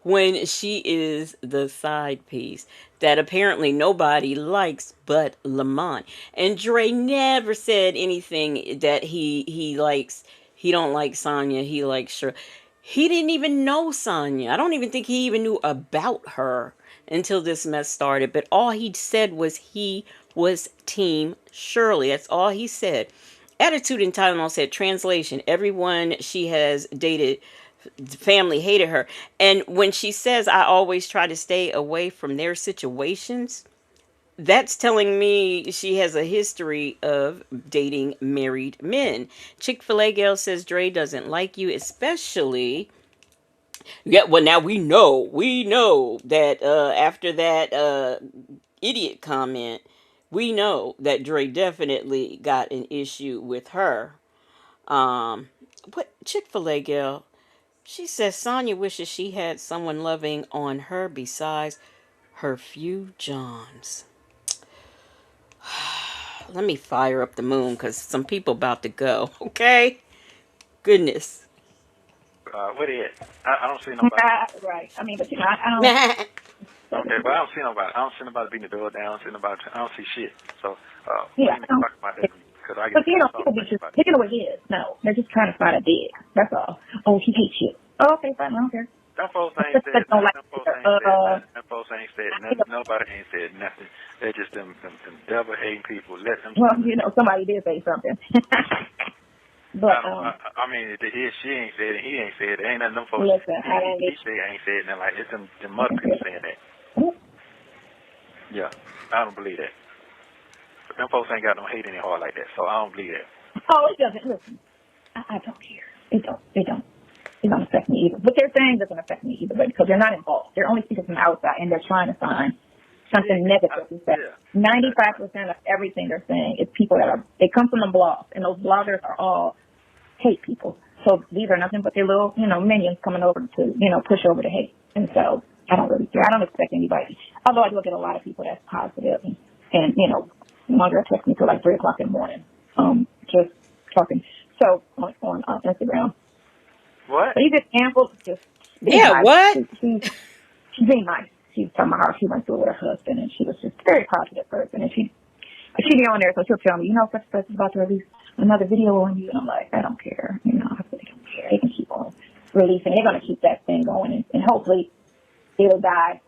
when she is the side piece that apparently nobody likes but Lamont? And Dre never said anything that he likes. He don't like Sonya. He likes Shirley. He didn't even know Sonya. I don't even think he even knew about her until this mess started. But all he said was he was Team Shirley. That's all he said. Attitude in Tylenol said, translation, everyone she has dated, family hated her. And when she says, I always try to stay away from their situations, that's telling me she has a history of dating married men. Chick-fil-A Gal says, Dre doesn't like you, especially... Yeah, well, now we know that after that idiot comment, we know that Dre definitely got an issue with her. What Chick-fil-A Gal, she says Sonya wishes she had someone loving on her besides her few Johns. Let me fire up the moon because some people about to go. Okay? Goodness. What is it? I don't see nobody. Right. I mean, but I don't. Okay, but I don't see nobody. I don't see nobody beating the door down. I don't see shit. So, Yeah. we need to talk about that because I But get people be just picking away his. No, they're just trying to find a dig. That's all. Oh, he hates you. Oh, okay, fine. I don't care. Them folks ain't said nothing. Them folks ain't said nothing. Nobody ain't said nothing. They're just them devil hating people. Let them. Well, somebody did say something. But I mean, she ain't said it. He ain't said it. Ain't nothing. Them folks. Listen, he ain't said nothing. Like it's them mother people saying that. Yeah, I don't believe that. But them folks ain't got no hate in their heart like that, so I don't believe that. Oh, it doesn't. Listen, I don't care. It don't affect me either. What they're saying doesn't affect me either, but because they're not involved. They're only speaking from the outside, and they're trying to find something negative to say. 95% of everything they're saying is people they come from the blogs, and those bloggers are all hate people. So these are nothing but their little, minions coming over to, push over the hate. And so I don't really care. I don't expect anybody. Although I do get a lot of people that's positive and one girl texts me till like 3 o'clock in the morning, just talking. So on Instagram. What? So you get ample, just yeah, nice. what? She's being nice. She's talking about how she went through with her husband, and she was just a very positive person. And she be on there, so she'll tell me, such a person is about to release another video on you, and I'm like, I don't care. I really don't care. They can keep on releasing. They're going to keep that thing going, and hopefully it'll die,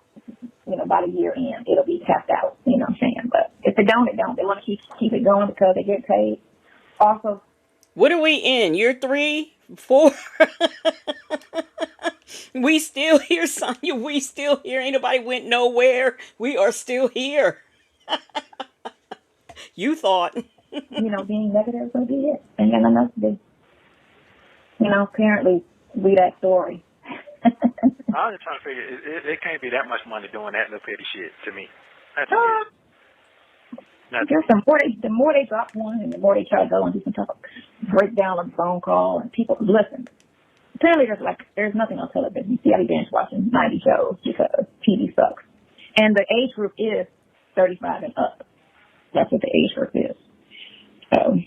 by the year end. It'll be tapped out, you know what I'm saying? But if it don't, it don't. They want to keep it going because they get paid. Also, what are we in? Year 3, 4? We still here, Sonya. We still here. Ain't nobody went nowhere. We are still here. You thought. being negative is going to be it. And then enough to do. Apparently, we that story. I was just trying to figure, it can't be that much money doing that little petty shit to me. That's There's the more they drop one and the more they try to go and do some type of breakdown on the phone call and people listen. Apparently there's nothing on television. You see how they binge watching 90 shows because TV sucks. And the age group is 35 and up. That's what the age group is. So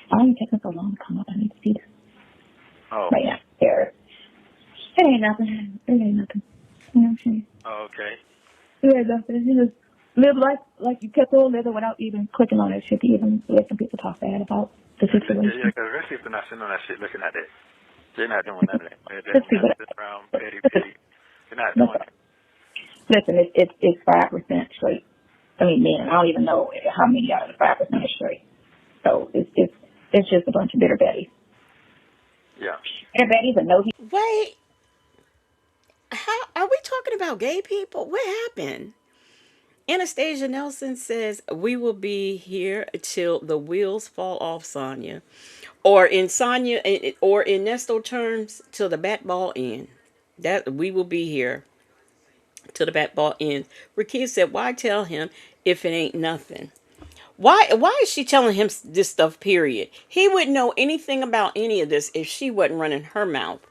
why are you taking so long to come up? I need to see this. Oh. Right now. It ain't nothing. You know what I'm saying? Oh, okay. It ain't nothing. You just live life like you kept on living without even clicking on that shit to even let some people talk bad about the situation. Yeah, because the rest of people not sitting on that shit looking at that. They're not doing none of that. They're just around petty. They're not doing it. Listen, it's 5% straight. I mean, men. I don't even know how many out of the 5% is straight. So it's just a bunch of bitter Betties. Yeah. Bitter Betties and no. Wait. How are we talking about gay people? What happened? Anastasia Nelson says, we will be here till the wheels fall off, Sonya. Or in Sonya, or in Nesto terms, till the bat ball end. That we will be here till the bat ball ends. Rakia said, "Why tell him if it ain't nothing? Why is she telling him this stuff? Period. He wouldn't know anything about any of this if she wasn't running her mouth."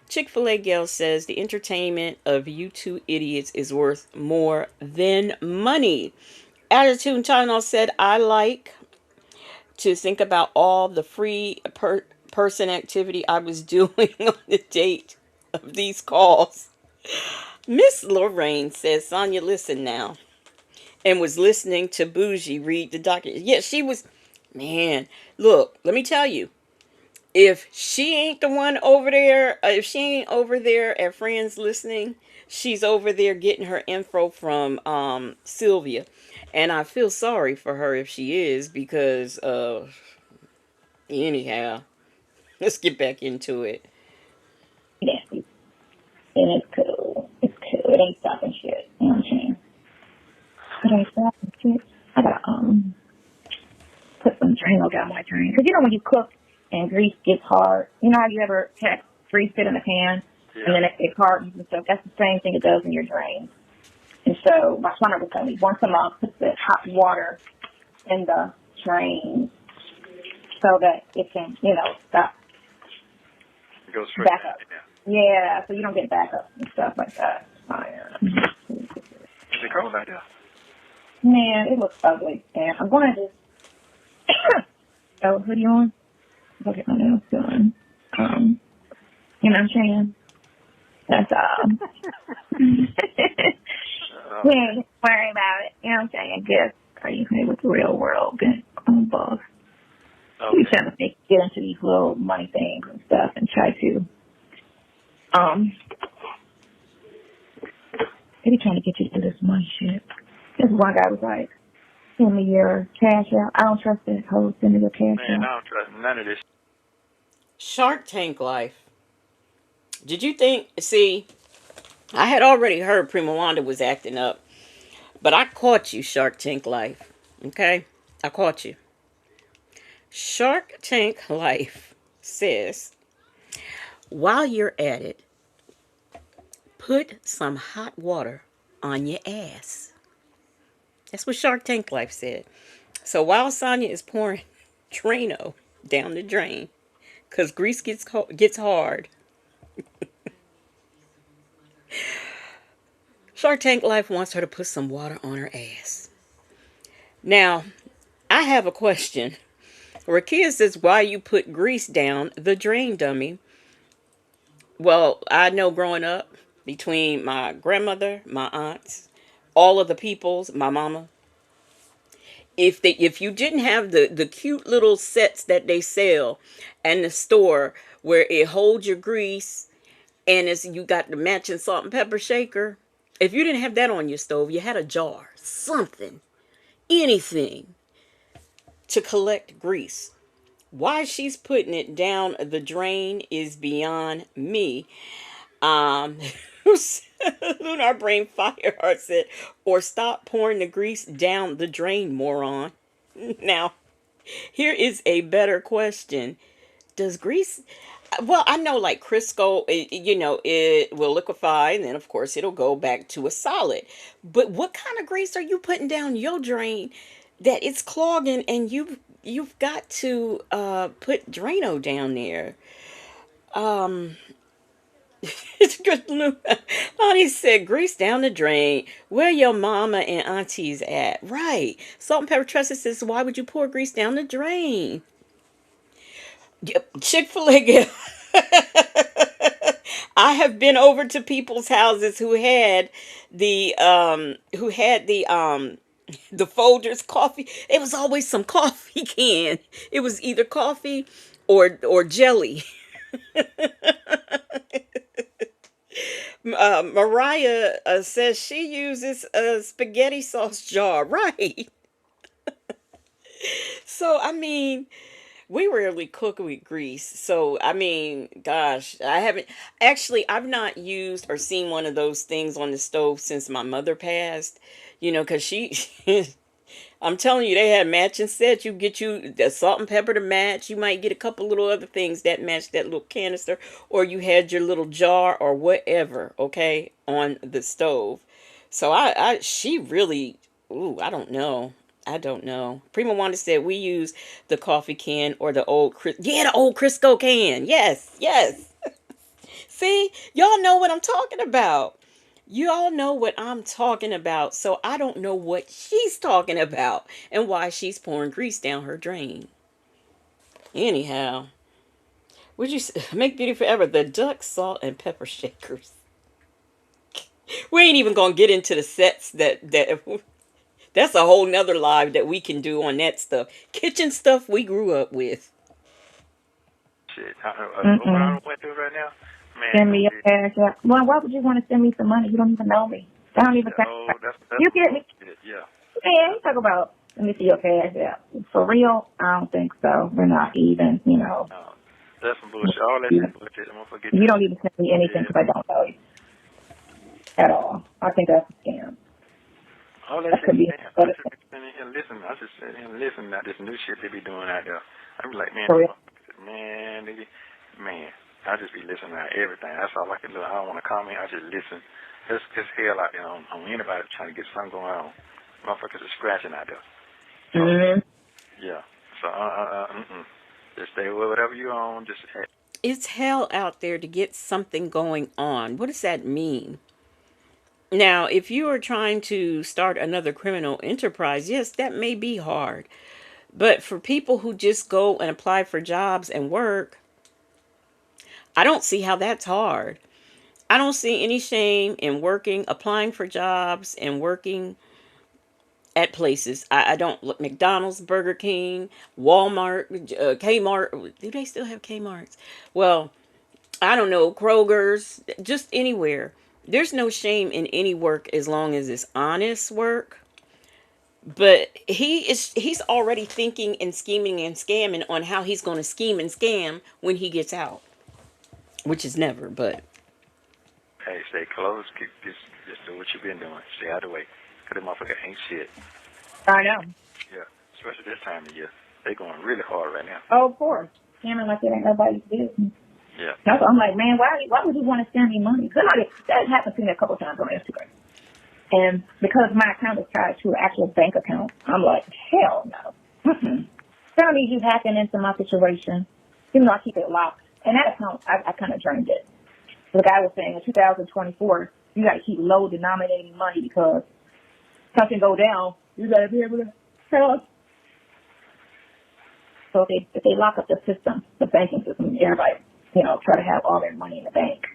Chick-fil-A Gal says the entertainment of you two idiots is worth more than money. Attitude and Tylenol said, "I like to think about all the free person activity I was doing on the date of these calls." Miss Lorraine says, "Sonya, listen now," and was listening to Bougie read the document. Yeah, she was. Man, look, let me tell you. If she ain't the one over there, if she ain't over there at Friends listening, she's over there getting her info from Sylvia. And I feel sorry for her if she is, because anyhow, let's get back into it. Nasty. And it's cool. It's cool. It ain't stopping shit. You know what I'm saying? It ain't stopping shit. I gotta put some Drano down my drain. Because you know when you cook and grease gets hard, you know how you ever had grease sit in the pan and then it hardens and stuff? That's the same thing it does in your drain. And so my plumber was telling me once a month, put the hot water in the drain so that it can, you know, stop. It goes straight back up. Yeah, so you don't get backups and stuff like that. Is it cold out there? Man, it looks ugly. And I'm going to just throw a hoodie on. Go get my nails done. You know what I'm saying? That's we ain't worry about it. You know what I'm saying? Guess are you here with the real world? Good boss. We trying to get into these little money things and stuff and try to they be trying to get you to do this money shit. This one guy was like, "Send me your cash out." I don't trust that whole send me your cash out. Man, I don't trust none of this. Shark Tank life. Did you think? See, I had already heard Prima Wanda was acting up, but I caught you, Shark Tank life. Okay, I caught you. Shark Tank life says, while you're at it, put some hot water on your ass. That's what Shark Tank life said. So while Sonya is pouring Drano down the drain, because grease gets hard, Shark Tank life wants her to put some water on her ass. Now, I have a question. Rakia says, "Why you put grease down the drain, dummy?" Well, I know growing up, between my grandmother, my aunts, all of the peoples, my mama, if you didn't have the cute little sets that they sell in the store where it holds your grease and you got the matching salt and pepper shaker, if you didn't have that on your stove, you had a jar, something, anything to collect grease. Why she's putting it down the drain is beyond me. Lunar Brain Fireheart said, "Or stop pouring the grease down the drain, moron." Now, here is a better question. Does grease... Well, I know like Crisco, it will liquefy and then of course it'll go back to a solid. But what kind of grease are you putting down your drain that it's clogging and you've got to put Drano down there? It's good. Lonnie said, "Grease down the drain. Where your mama and aunties at?" Right. Salt and Pepper Trusted says, "Why would you pour grease down the drain?" Chick-fil-A. I have been over to people's houses who had the the Folgers coffee. It was always some coffee can. It was either coffee or jelly. Mariah says she uses a spaghetti sauce jar. Right. So, I mean, we rarely cook with grease. So, I mean, gosh, I've not used or seen one of those things on the stove since my mother passed, because I'm telling you, they had matching sets. You get you the salt and pepper to match. You might get a couple little other things that match that little canister, or you had your little jar or whatever, okay, on the stove. So she really, ooh, I don't know. I don't know. Prima Wanda said we use the coffee can or the old, the old Crisco can. Yes, yes. See, y'all know what I'm talking about. You all know what I'm talking about. So I don't know what she's talking about and why she's pouring grease down her drain. Anyhow, would you make beauty forever? The duck, salt, and pepper shakers. We ain't even gonna get into the sets that that's a whole nother live that we can do on that stuff. Kitchen stuff we grew up with. Shit, what I went through right now, man. Send me your cash app. Well, why would you want to send me some money? You don't even know me. I don't even. That's You get me? Yeah. Yeah, you talk about. Let me see your cash app. For real, I don't think so. We're not even. You know. That's some bullshit. All that shit bullshit. I'm gonna forget. You don't even send me anything because I don't know you at all. I think that's a scam. All that shit. I just sit here and listen. I just sit here and listen to this new shit they be doing out there. I be like, man, man. I just be listening to everything. That's all I can do. I don't want to comment. I just listen. There's hell out there on anybody trying to get something going on. Motherfuckers are scratching out there. So, yeah. So, just stay with whatever you own. Just. It's hell out there to get something going on. What does that mean? Now, if you are trying to start another criminal enterprise, yes, that may be hard. But for people who just go and apply for jobs and work, I don't see how that's hard. I don't see any shame in working, applying for jobs and working at places. I don't look McDonald's, Burger King, Walmart, Kmart. Do they still have Kmarts? Well, I don't know, Kroger's, just anywhere. There's no shame in any work as long as it's honest work. But he's already thinking and scheming and scamming on how he's going to scheme and scam when he gets out, which is never. But hey, stay close. Just do what you've been doing. Stay out of the way. Cause the motherfucker ain't shit. I know. Yeah, especially this time of year. They going really hard right now. Oh, of course. Scamming like it ain't nobody's business. Yeah. That's what I'm like, man, why would you want to send me money? That happened to me a couple of times on Instagram. And because my account is tied to an actual bank account, I'm like, hell no. Tell me you hacking into my situation. Even though I keep it locked. And that account, I kind of drained it. The guy was saying in 2024, you got to keep low denominating money because something go down, you got to be able to tell us. So if they lock up the system, the banking system, everybody, try to have all their money in the bank.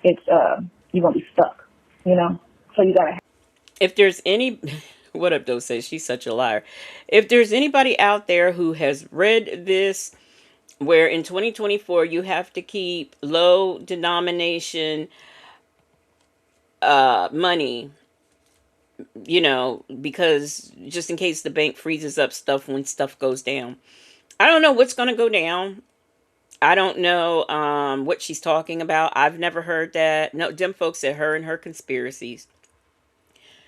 It's you're gonna be stuck, So you gotta. If there's any, what up, though? Says she's such a liar. If there's anybody out there who has read this, where in 2024 you have to keep low denomination money, because just in case the bank freezes up stuff when stuff goes down. I don't know what's gonna go down. I don't know what she's talking about. I've never heard that. No, them folks said her and her conspiracies.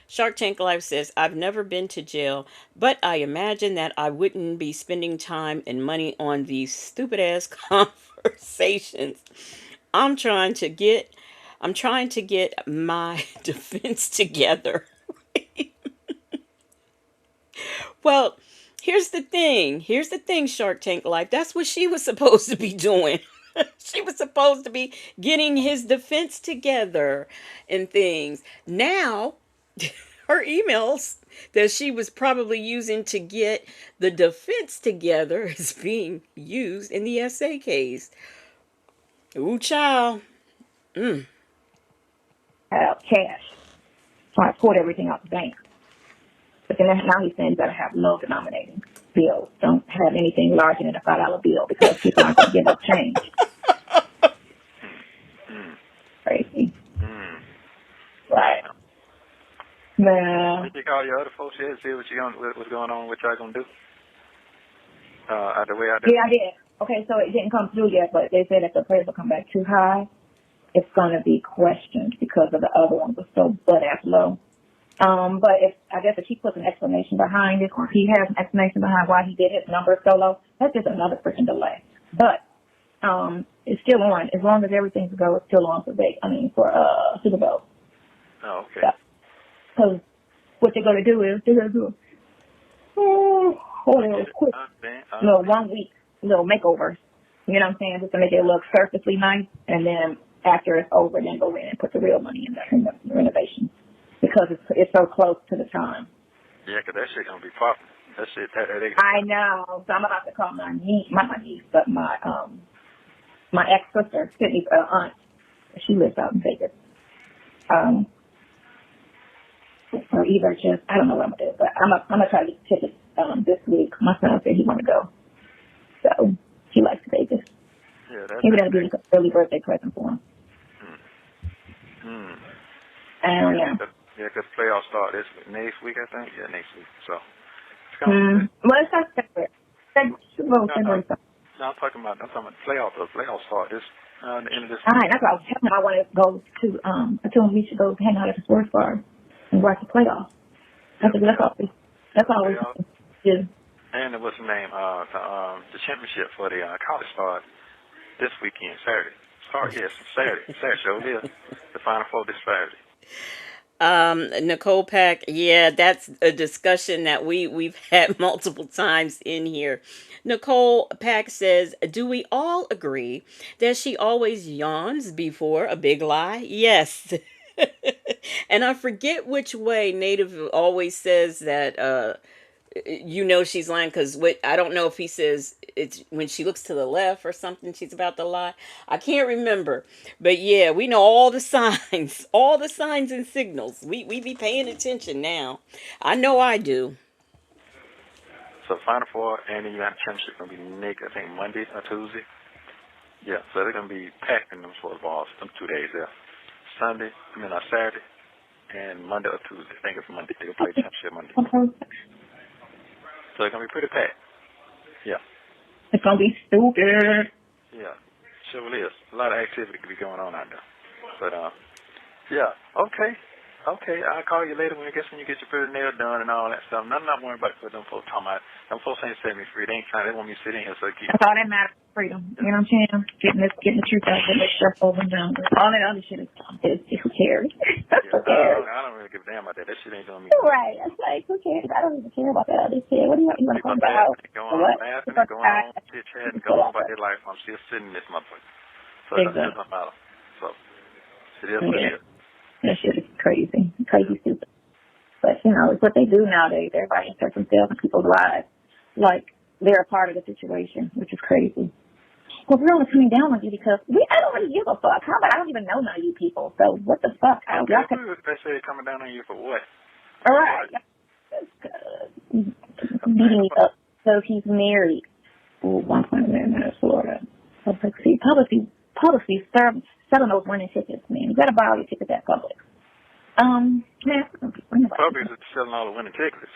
Shark Tank Live says, I've never been to jail, but I imagine that I wouldn't be spending time and money on these stupid ass conversations. I'm trying to get my defense together. Well, here's the thing, Shark Tank Life. That's what she was supposed to be doing. She was supposed to be getting his defense together and things. Now, her emails that she was probably using to get the defense together is being used in the SA case. Ooh, child. Have cash. So I pulled everything out the bank. But then now he's saying you got to have low denominating bills. Don't have anything larger than a $5 bill because people aren't going to give up change. Crazy. Right. Man. Did you call your other folks yet? See what's going on, what y'all going to do? The way I did. Yeah, I did. Okay, so it didn't come through yet, but they said that the price will come back too high. it's going to be questioned because of the other one was so butt-ass low. But I guess if he puts an explanation behind it, or he has an explanation behind why he did his numbers so low, that's just another freaking delay. But it's still on. As long as everything's go, it's still on for Super Bowl. Oh, okay. Because what they're going to do is they're going to do quick, 1 week, little makeovers. You know what I'm saying? Just to make it look surfacely nice, and then after it's over, then go in and put the real money in the renovation because it's so close to the time. Yeah, because that shit gonna be popping. That shit, I know. So I'm about to call my niece, not my niece, but my ex-sister, Sydney's aunt. She lives out in Vegas. Or either just, I don't know what I'm gonna do, but I'm gonna try to get tickets this week. My son said he want to go, so he likes Vegas. Yeah, that's maybe that'll be like an early birthday present for him. I don't know. Yeah, because playoffs start next week, I think. Yeah, next week. So it's coming. Well, it's not separate. No, I'm talking about playoffs. The playoffs start the end of this. All right, that's what I was telling him. I want to go to. I told him we should go hang out at the sports bar and watch the playoffs. That's all we do. And what's the name? The championship for the college start this weekend, Saturday. Saturday show is the Final Four this Saturday. Nicole Pack, yeah, that's a discussion that we've had multiple times in here. Nicole Pack says, do we all agree that she always yawns before a big lie? Yes. And I forget which way Native always says that she's lying, because I don't know if he says it's when she looks to the left or something, she's about to lie. I can't remember. But yeah, we know all the signs and signals. We be paying attention now. I know I do. So Final Four and the United Championship going to be next, I think, Monday or Tuesday. Yeah, so they're going to be packed in them sports balls them 2 days there. Saturday, and Monday or Tuesday. I think it's Monday. They'll play championship Monday. So it's going to be pretty packed. Yeah. It's going to be stupid. Yeah, sure is. A lot of activity could be going on out there. But, yeah, okay. I'll call you later when you get your pretty nail done and all that stuff. I'm not worrying about what them folks talking about. Them folks ain't setting me free. They want me to sit in here so they keep. That's all that matters, freedom. You know what I'm saying? Getting the truth out, getting this stuff over and done. All that other shit is who cares? Who cares? I don't really give a damn about that. That shit ain't doing me. Right. It's like, who cares? I don't even care about that other shit. What do you want to talk about? Going on, chit-chatting, going on about their life. I'm still sitting in this motherfucker. So exactly. It doesn't matter. So it is what it is. That shit is crazy stupid. But, it's what they do nowadays. Everybody inserts themselves in people's lives like they're a part of the situation, which is crazy. Well, we're only coming down on you because I don't really give a fuck. How about I don't even know none of you people, so what the fuck? They say they're coming down on you for what? All right. Beating me up. So he's married. 1.1 million in Florida. Policy selling those winning tickets, man. You gotta buy all your tickets at Publix. Publix is selling all the winning tickets.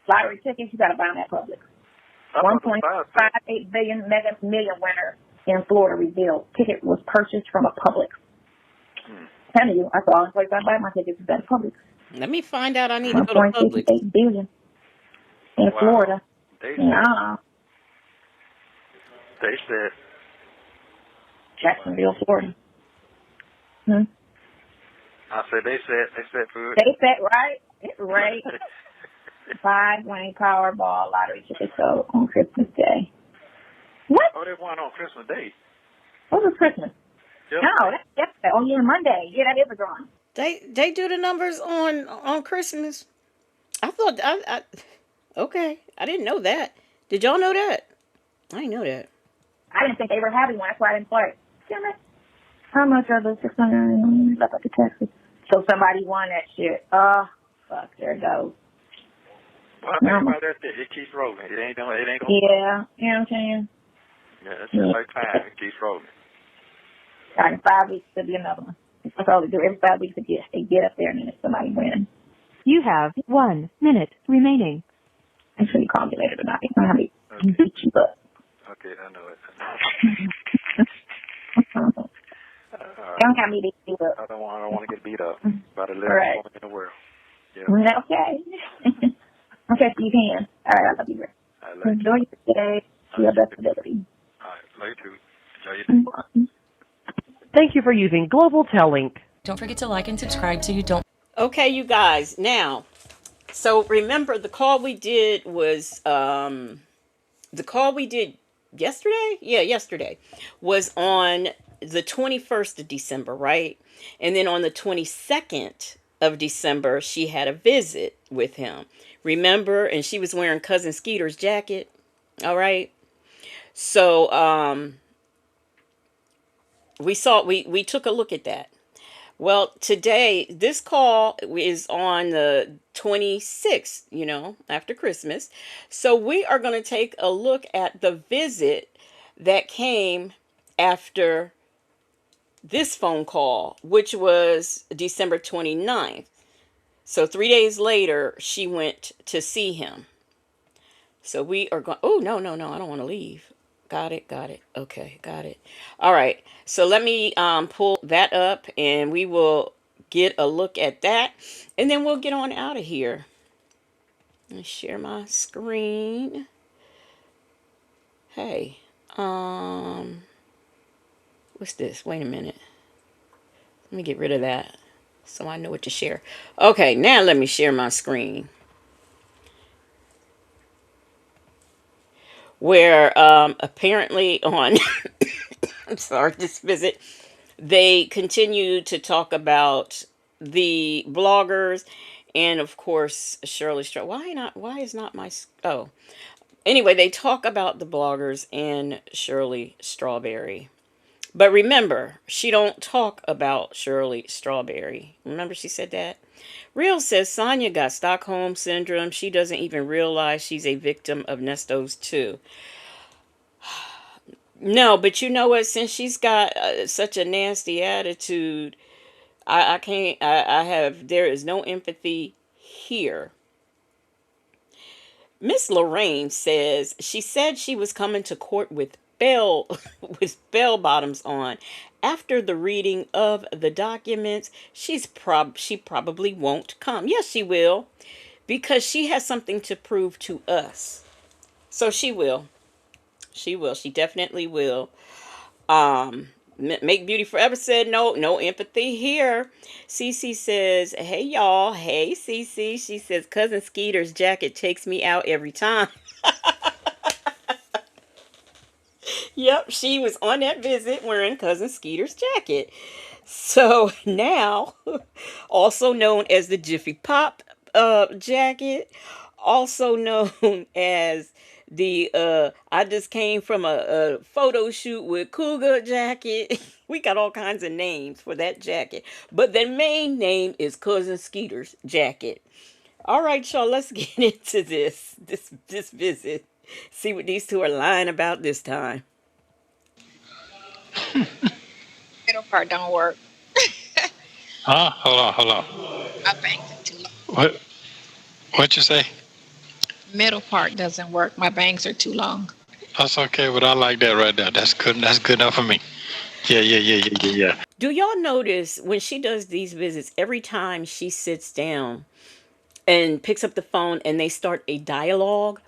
Lottery tickets, you gotta buy them at Publix. 1.58 billion million winner in Florida revealed. Ticket was purchased from a Publix. Telling you, that's the only place I buy my tickets is at Publix. Let me find out. I need to go to Publix. 1.58 billion in Florida. They said Jacksonville, Florida. I said they said food. They said right. 5 winning Powerball lottery tickets sold on Christmas Day. What? Oh, they won on Christmas Day. What was Christmas? Yep. No, that's yesterday. Oh yeah, Monday. Yeah, that is a drawing. They do the numbers on Christmas. I thought I okay. I didn't know that. Did y'all know that? I didn't know that. I didn't think they were having one. That's why I didn't play. Damn it. How much are those 600 left at the taxes? So somebody won that shit. Oh, fuck. There it goes. Well, I think about that. It keeps rolling. It ain't going. Yeah. You know what I'm saying? Yeah, it's just like time. It keeps rolling. All right, in 5 weeks there'll be another one. That's all they do. Every 5 weeks they get up there and then somebody wins. You have 1 minute remaining. I'm sure you call me later tonight. I don't have to beat you up. Okay, I know it. don't have me beat up. I don't want to get beat up by the little Right. woman in the world. Yeah. Okay. Okay, so you can. All right, I love you. I love you. Enjoy your day to your best ability. All right. Love you too. Enjoy your day. Thank you for using Global Tellink. Don't forget to like and subscribe so you don't. Okay, you guys. Now, so remember the call we did was the call we did yesterday? Yeah, yesterday was on the 21st of December, right? And then on the 22nd of December, she had a visit with him. Remember? And she was wearing Cousin Skeeter's jacket. All right. So we took a look at that. Well, today, this call is on the 26th, after Christmas. So we are going to take a look at the visit that came after this phone call, which was December 29th. So 3 days later, she went to see him. So we are going, oh, no, I don't want to leave. Got it. Okay, got it. All right. So let me pull that up and we will get a look at that. And then we'll get on out of here. Let me share my screen. Hey, what's this? Wait a minute. Let me get rid of that so I know what to share. Okay, now let me share my screen. Where apparently on I'm sorry, this visit, they continue to talk about the bloggers and of course Shirley why is not my anyway, they talk about the bloggers and Shirley Strawberry. But remember, she don't talk about Shirley Strawberry. Remember she said that? Real says Sonya got Stockholm Syndrome. She doesn't even realize she's a victim of NESTO'S too. No, but you know what? Since she's got such a nasty attitude, I can't, there is no empathy here. Miss Lorraine says she said she was coming to court with bell bottoms on. After the reading of the documents, she probably won't come. Yes, she will, because she has something to prove to us. So she will. She will. She definitely will. Make Beauty Forever said no empathy here. Cece says, hey y'all. Hey Cece. She says Cousin Skeeter's jacket takes me out every time. Yep, she was on that visit wearing Cousin Skeeter's jacket. So now, also known as the Jiffy Pop jacket, also known as the I just came from a photo shoot with Cougar jacket. We got all kinds of names for that jacket, but the main name is Cousin Skeeter's jacket. All right, y'all, let's get into this visit. See what these two are lying about this time. Middle part don't work. Huh? Hold on. My bangs are too long. What you say? Middle part doesn't work. My bangs are too long. That's okay, but I like that right there. That's good enough for me. Yeah. Do y'all notice when she does these visits, every time she sits down and picks up the phone and they start a dialogue,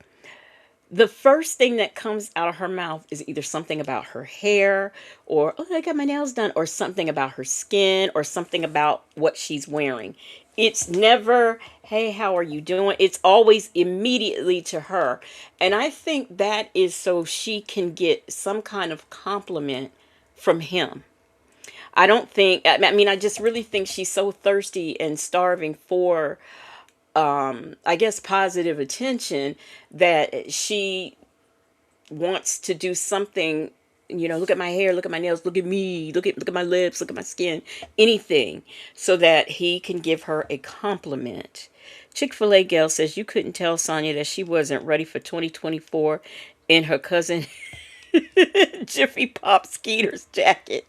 the first thing that comes out of her mouth is either something about her hair or, oh, I got my nails done, or something about her skin or something about what she's wearing. It's never, hey, how are you doing? It's always immediately to her. And I think that is so she can get some kind of compliment from him. I just really think she's so thirsty and starving for I guess positive attention that she wants to do something, look at my hair, look at my nails, look at me, look at my lips, look at my skin, anything, so that he can give her a compliment. Chick-fil-A Gal says you couldn't tell Sonya that she wasn't ready for 2024 in her cousin Jiffy Pop Skeeter's jacket.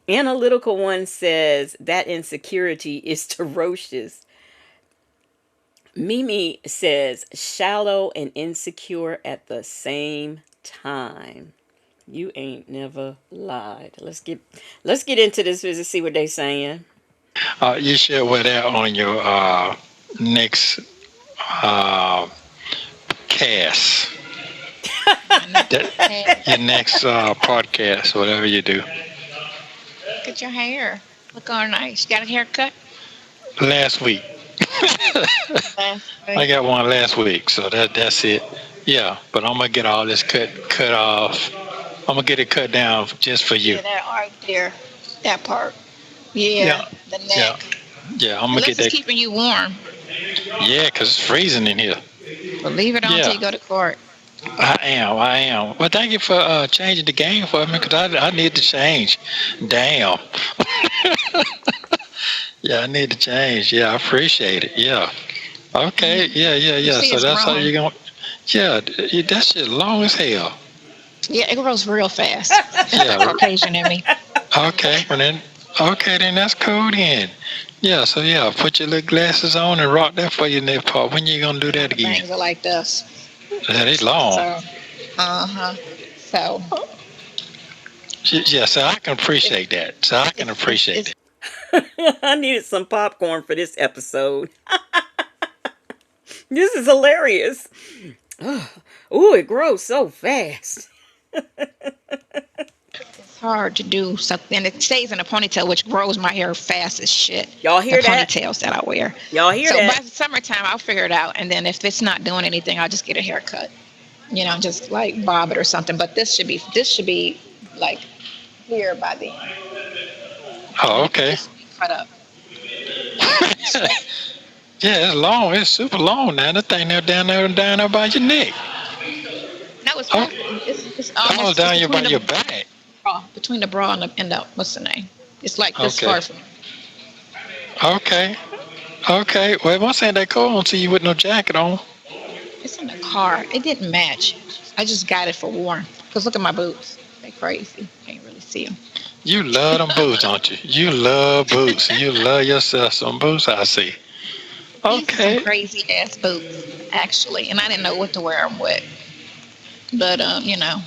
Analytical One says that insecurity is ferocious. Mimi says shallow and insecure at the same time. You ain't never lied. Let's get into this visit, see what they saying. You should wear that on your next uh, cast. Your next podcast, whatever you do. Look at your hair. Look all nice. Got a haircut? Last week. I got one last week, so that's it. Yeah, but I'm gonna get all this cut off. I'm gonna get it cut down just for you. Yeah, that right there. That part. Yeah. The neck. Yeah, I'm gonna Unless get it's that. keeping you warm. Yeah, 'cause it's freezing in here. But leave it on till you go to court. I am. Well, thank you for changing the game for me, 'cause I need to change. Damn. Yeah, I need to change. Yeah, I appreciate it. Yeah. Okay. Yeah. So that's how you're going. Yeah, that shit long as hell. Yeah, it grows real fast. Yeah. Caucasian in me. Okay, then that's cool then. Yeah, so yeah, put your little glasses on and rock that for your neck part. When you gonna do that again? Things are like this. That is long. So, So. Yeah, so I can appreciate that. I needed some popcorn for this episode. This is hilarious. Oh, it grows so fast. It's hard to do something. And it stays in a ponytail, which grows my hair fast as shit. Y'all hear that? Ponytails that I wear. Y'all hear so that? So by the summertime, I'll figure it out. And then if it's not doing anything, I'll just get a haircut. You know, just like bob it or something. But this should be like here by then. Oh, okay. Cut up. Yeah, it's long. It's super long now. That thing down there by your neck. No, it's almost down by your back. Between the bra and the what's the name? It's like this far from. Okay. Well, it wasn't that cold until you with no jacket on. It's in the car. It didn't match. I just got it for warm. Cause look at my boots. They're crazy. Can't really see them. You love them boots, don't you? You love boots. You love yourself some boots, I see. Okay. These are some crazy ass boots, actually, and I didn't know what to wear them with. But you know,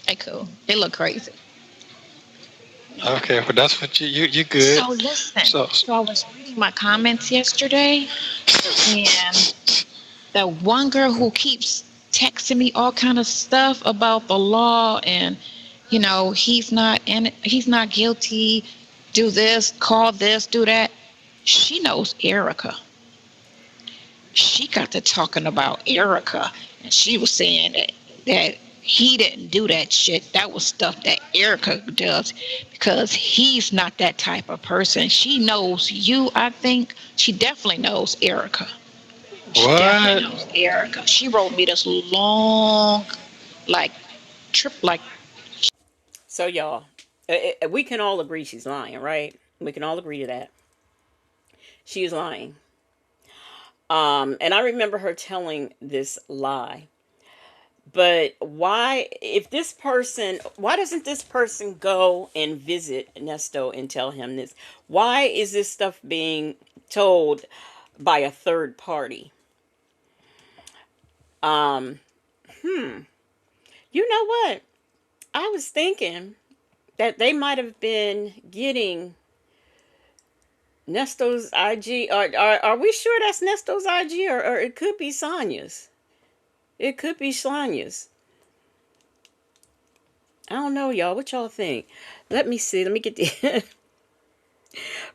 they cool. They look crazy. Okay, but that's what you good. So listen. So I was reading my comments yesterday, and the one girl who keeps texting me all kind of stuff about the law and. You know, he's not guilty, do this, call this, do that. She knows Erica. She got to talking about Erica, and she was saying that he didn't do that shit. That was stuff that Erica does because he's not that type of person. She knows you, I think. She definitely knows Erica. She definitely knows Erica. She wrote me this long, trip. So y'all, we can all agree she's lying, right? We can all agree to that. She is lying. And I remember her telling this lie. But why doesn't this person go and visit Nesto and tell him this? Why is this stuff being told by a third party? You know what? I was thinking that they might have been getting Nesto's IG. Are we sure that's Nesto's IG? Or it could be Sonya's. It could be Sonya's. I don't know, y'all. What y'all think? Let me see. Let me get the...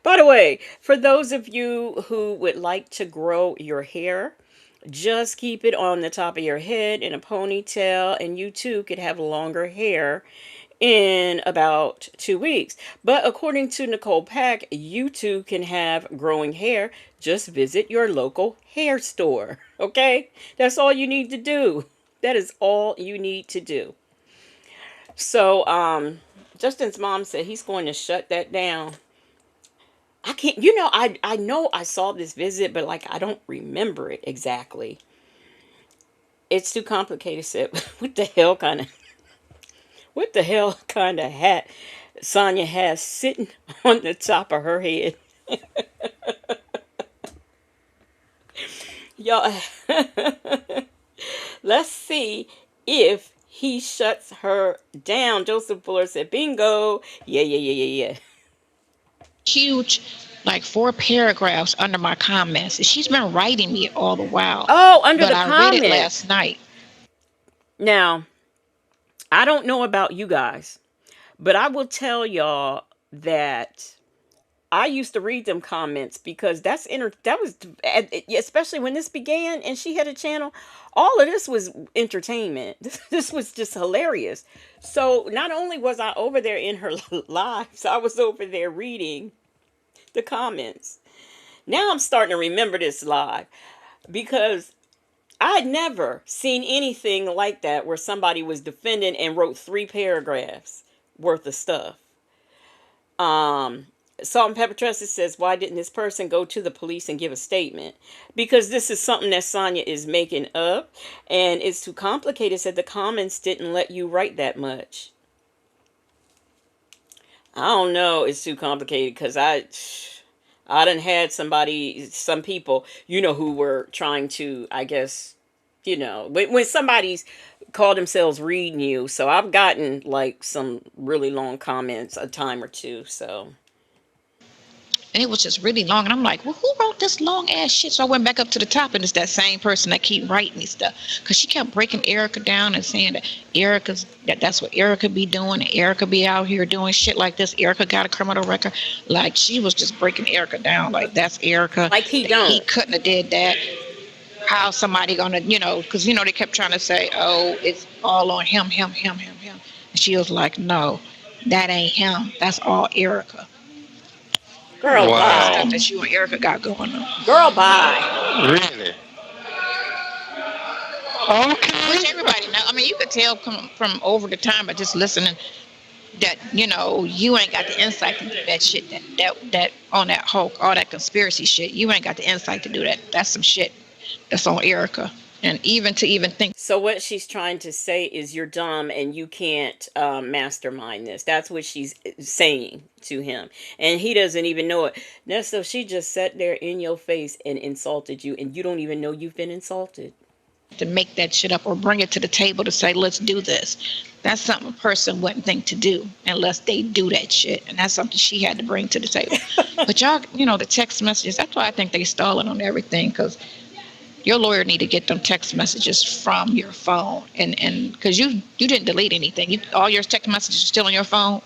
By the way, for those of you who would like to grow your hair, just keep it on the top of your head in a ponytail, and you too could have longer hair in about 2 weeks. But according to Nicole Pack, you too can have growing hair. Just visit your local hair store. Okay? That's all you need to do. That is all you need to do. So, Justin's mom said he's going to shut that down. I can't, I know I saw this visit, but I don't remember it exactly. It's too complicated. Said, what the hell kind of hat Sonya has sitting on the top of her head? Y'all, let's see if he shuts her down. Joseph Fuller said, bingo. Yeah. Huge, like 4 paragraphs under my comments. She's been writing me all the while, Oh, under but the I read it comments. last night. Now, I don't know about you guys, but I will tell y'all that I used to read them comments because that was, especially when this began and she had a channel, all of this was entertainment. This was just hilarious. So not only was I over there in her lives, I was over there reading the comments. Now I'm starting to remember this live because I'd never seen anything like that where somebody was defending and wrote 3 paragraphs worth of stuff. Salt and Pepper Trusted says, why didn't this person go to the police and give a statement? Because this is something that Sonya is making up and it's too complicated. Said the comments didn't let you write that much. I don't know. It's too complicated because I done had some people, who were trying to, I guess, when somebody's called themselves reading you. So I've gotten like some really long comments a time or two. So. And it was just really long. And I'm like, well, who wrote this long ass shit? So I went back up to the top, and it's that same person that keep writing me stuff. Because she kept breaking Erica down and saying that that's what Erica be doing. And Erica be out here doing shit like this. Erica got a criminal record. Like, she was just breaking Erica down. Like, that's Erica. Like he don't. He couldn't have did that. How somebody gonna, because, they kept trying to say, oh, it's all on him. And she was like, no, that ain't him. That's all Erica. Girl, wow. Stuff that you and Erica got going on. Girl, bye. Really? Okay. Which everybody know. I mean, you could tell from over the time by just listening that, you ain't got the insight to do that shit, that on that Hulk, all that conspiracy shit. You ain't got the insight to do that. That's some shit that's on Erica. And even think. So what she's trying to say is you're dumb and you can't mastermind this. That's what she's saying to him. And he doesn't even know it. Nesto, she just sat there in your face and insulted you. And you don't even know you've been insulted. To make that shit up or bring it to the table to say, let's do this. That's something a person wouldn't think to do unless they do that shit. And that's something she had to bring to the table. But y'all, the text messages, that's why I think they stalling on everything, because your lawyer need to get them text messages from your phone, and because you didn't delete anything. All your text messages are still on your phone.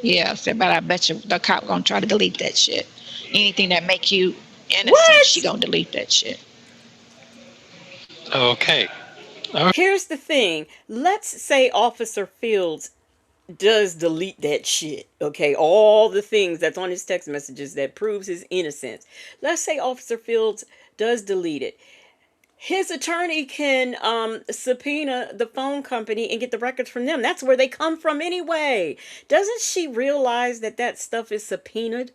Yeah, so, but I bet you the cop gonna try to delete that shit. Anything that make you innocent, she gonna delete that shit. Okay. Here's the thing. Let's say Officer Fields does delete that shit. Okay, all the things that's on his text messages that proves his innocence. Let's say Officer Fields does delete it. His attorney can subpoena the phone company and get the records from them. That's where they come from anyway. Doesn't she realize that stuff is subpoenaed?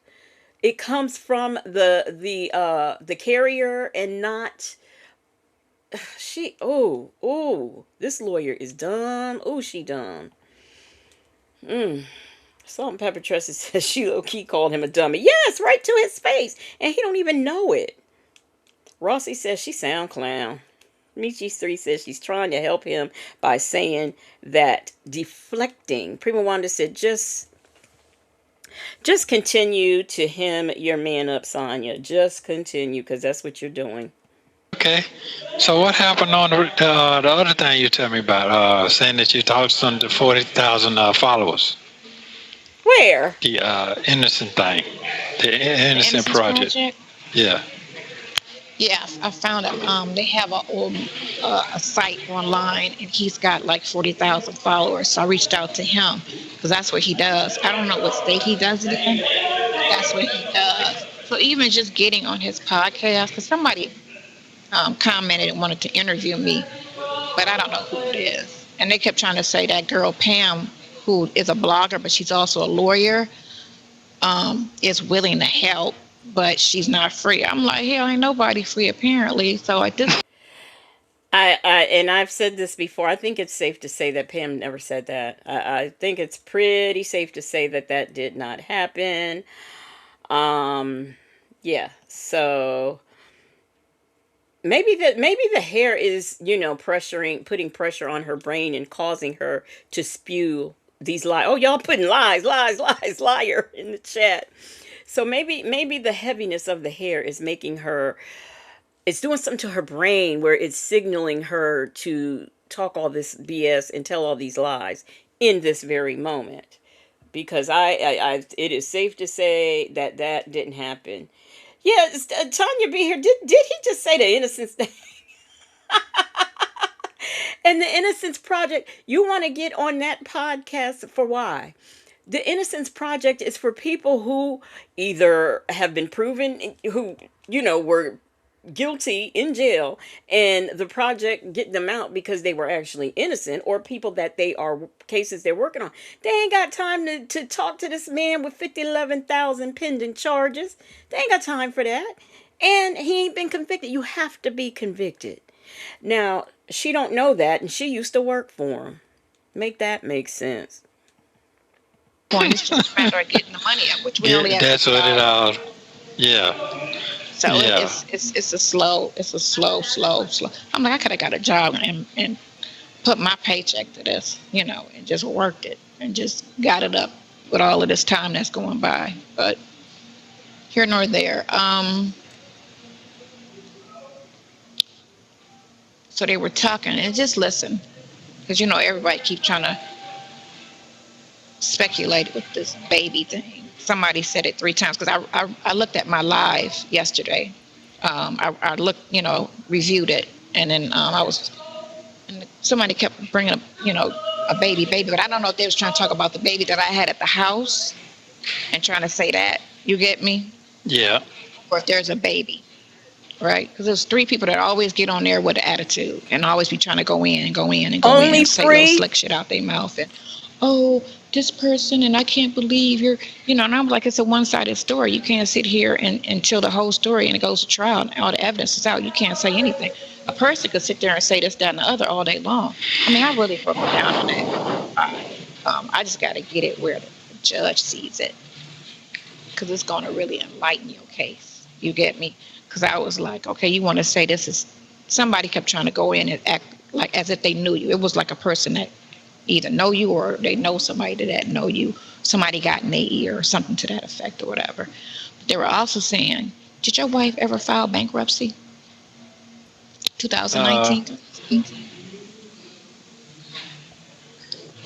It comes from the carrier and not she. This lawyer is dumb. She dumb. Salt and Pepper Trusted says she low-key called him a dummy. Yes, right to his face. And he don't even know it. Rossi says she sound clown. Michi3 says she's trying to help him by saying that deflecting. Prima Wanda said just continue to hem your man up, Sonya. Just continue, because that's what you're doing. Okay. So what happened on the other thing you tell me about, saying that you talked under 40,000 followers? Where? The innocent thing. The innocent project. Yeah. Yeah, I found it. They have a site online, and he's got like 40,000 followers. So I reached out to him because that's what he does. I don't know what state he does it in. That's what he does. So even just getting on his podcast, because somebody commented and wanted to interview me, but I don't know who it is. And they kept trying to say that girl Pam, who is a blogger, but she's also a lawyer, is willing to help, but she's not free. I'm like, hell, ain't nobody free apparently. So at this, and I've said this before. I think it's safe to say that Pam never said that. I think it's pretty safe to say that did not happen. Yeah. So maybe the hair is, putting pressure on her brain and causing her to spew these lies. Oh, y'all putting lies, lies, lies, liar in the chat. So maybe the heaviness of the hair is making her, it's doing something to her brain where it's signaling her to talk all this BS and tell all these lies in this very moment. Because it is safe to say that that didn't happen. Yeah, Tanya be here. Did he just say the innocence thing? And the Innocence Project, you want to get on that podcast for why? The Innocence Project is for people who either have been proven, who, were guilty in jail, and the project get them out because they were actually innocent, or people that they are cases they're working on. They ain't got time to talk to this man with 11,000 pending charges. They ain't got time for that. And he ain't been convicted. You have to be convicted. Now, she don't know that, and she used to work for him. Make that make sense. Point is just a matter of getting the money up, which we only have. That's what it all. Yeah. So it's a slow. I'm like, I could have got a job and put my paycheck to this, and just worked it and just got it up with all of this time that's going by. But here nor there. So they were talking, and just listen, because everybody keep trying to speculate with this baby thing. Somebody said it 3 times, because I looked at my live yesterday. I looked, reviewed it, and then and somebody kept bringing up, a baby, but I don't know if they was trying to talk about the baby that I had at the house and trying to say that, you get me? Yeah. Or if there's a baby, right? Because there's 3 people that always get on there with an attitude and always be trying to go in and say little slick shit out their mouth and, oh, this person, and I can't believe you're, and I'm like, it's a one-sided story. You can't sit here and tell the whole story and it goes to trial and all the evidence is out. You can't say anything. A person could sit there and say this, that, and the other all day long. I mean, I really broke it down on that. I just got to get it where the judge sees it, because it's going to really enlighten your case. You get me? Because I was like, okay, you want to say this is, somebody kept trying to go in and act like as if they knew you. It was like a person that either know you or they know somebody that know you. Somebody got in their ear or something to that effect or whatever. But they were also saying, did your wife ever file bankruptcy? 2019?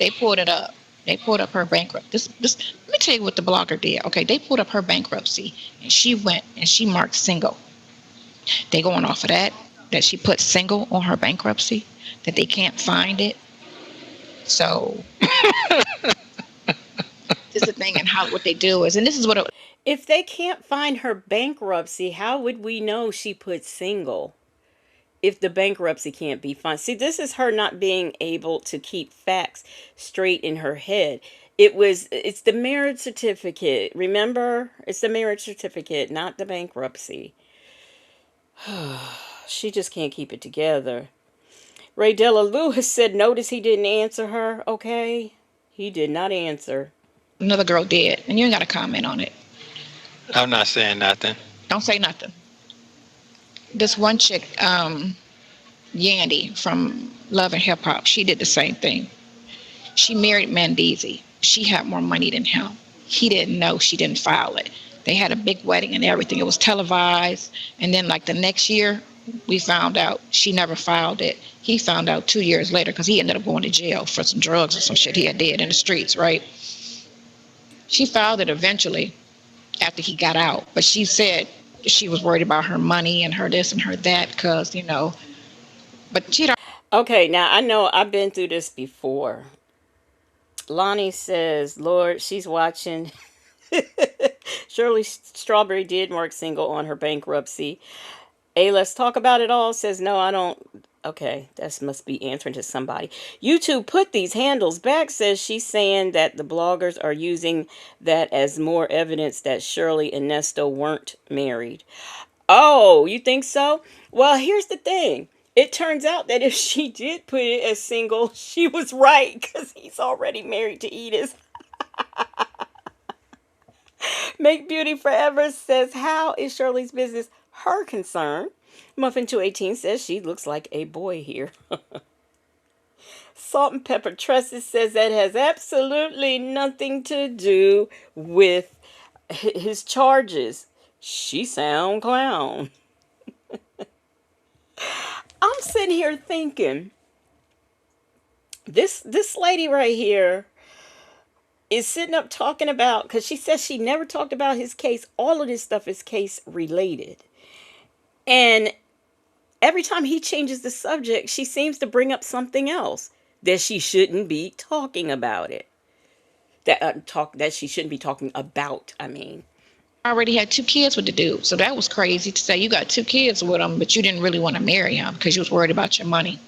They pulled it up. They pulled up her bankrupt. This. Let me tell you what the blogger did. Okay, they pulled up her bankruptcy, and she went and she marked single. They going off of that she put single on her bankruptcy, that they can't find it. So this is the thing, and what they do is, and this is what if they can't find her bankruptcy, how would we know she put single? If the bankruptcy can't be found. See, this is her not being able to keep facts straight in her head. It's the marriage certificate. Remember? It's the marriage certificate, not the bankruptcy. She just can't keep it together. Ray Della Lewis said, notice he didn't answer her. Okay. He did not answer. Another girl did, and you ain't got to comment on it. I'm not saying nothing. Don't say nothing. This one chick, Yandy from Love and Hip Hop, she did the same thing. She married Mandeezy. She had more money than him. He didn't know. She didn't file it. They had a big wedding and everything. It was televised. And then like the next year, we found out she never filed it. He found out 2 years later because he ended up going to jail for some drugs or some shit he had did in the streets, right? She filed it eventually after he got out. But she said she was worried about her money and her this and her that because, but she don't. Okay, now I know I've been through this before. Lonnie says, Lord, she's watching. Shirley Strawberry did mark single on her bankruptcy. Let's talk about it all says, no, I don't. Okay, that must be answering to somebody. YouTube put these handles back, says she's saying that the bloggers are using that as more evidence that Shirley and Nesto weren't married. Oh, you think so? Well, here's the thing. It turns out that if she did put it as single, she was right because he's already married to Edith. Make Beauty Forever says, how is Shirley's business her concern? Muffin218 says she looks like a boy here. Salt and Pepper Tresses says that has absolutely nothing to do with his charges. She sound clown. I'm sitting here thinking, this lady right here is sitting up talking about, because she says she never talked about his case. All of this stuff is case related. And every time he changes the subject, she seems to bring up something else that she shouldn't be talking about it. That she shouldn't be talking about, I mean. I already had 2 kids with the dude, so that was crazy to say you got 2 kids with him, but you didn't really want to marry him because you was worried about your money.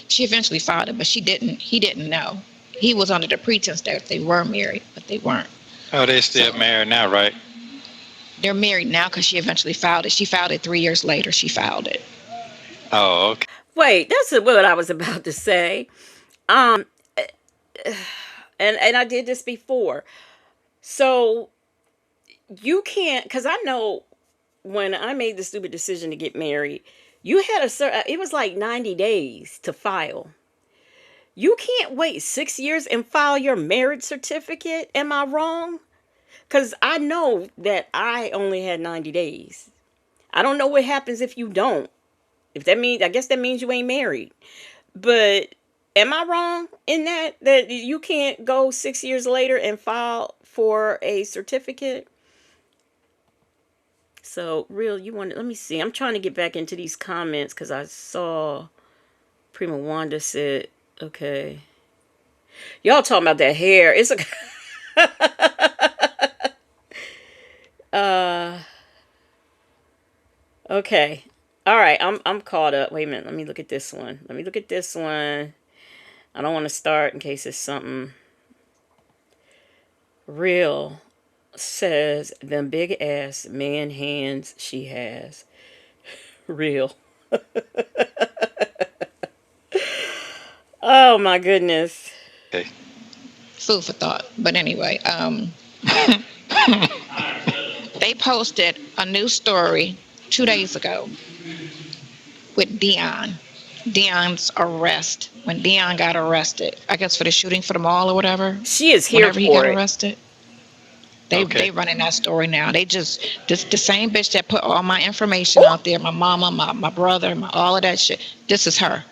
She eventually filed it, but he didn't know. He was under the pretense that they were married, but they weren't. Oh, they still married now, right? They're married now because she eventually filed it. She filed it 3 years later. She filed it. Oh, okay. Wait, that's what I was about to say. And I did this before. So you can't, because I know when I made the stupid decision to get married, you had it was like 90 days to file. You can't wait 6 years and file your marriage certificate. Am I wrong? Because I know that I only had 90 days. I don't know what happens if you don't. If that means, I guess that means you ain't married. But am I wrong in that you can't go 6 years later and file for a certificate? So, let me see. I'm trying to get back into these comments because I saw Prima Wanda said, okay. Y'all talking about that hair. It's okay. All right, I'm caught up. Wait a minute. Let me look at this one. I don't want to start in case it's something real. Says them big ass man hands she has. Real. Oh my goodness. Okay. Food for thought. But anyway, they posted a new story 2 days ago with Dion's arrest. When Dion got arrested, I guess for the shooting for the mall or whatever. She is here whenever he got arrested. They running that story now. They just the same bitch that put all my information out there, my mama, my brother, all of that shit. This is her,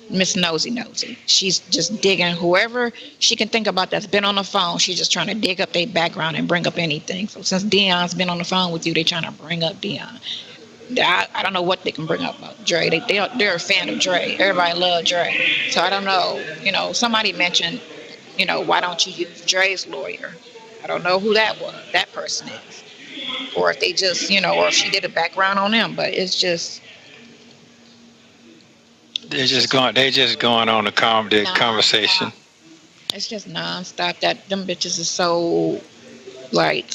Miss Nosy. She's just digging whoever she can think about that's been on the phone. She's just trying to dig up their background and bring up anything. So since Dion's been on the phone with you, they trying to bring up Dion. I don't know what they can bring up about Dre. They're a fan of Dre. Everybody loves Dre. So I don't know. Somebody mentioned, why don't you use Dre's lawyer? I don't know who that person is, or if they just, or if she did a background on them. But it's just They just going on the conversation. It's just nonstop. That them bitches is so like,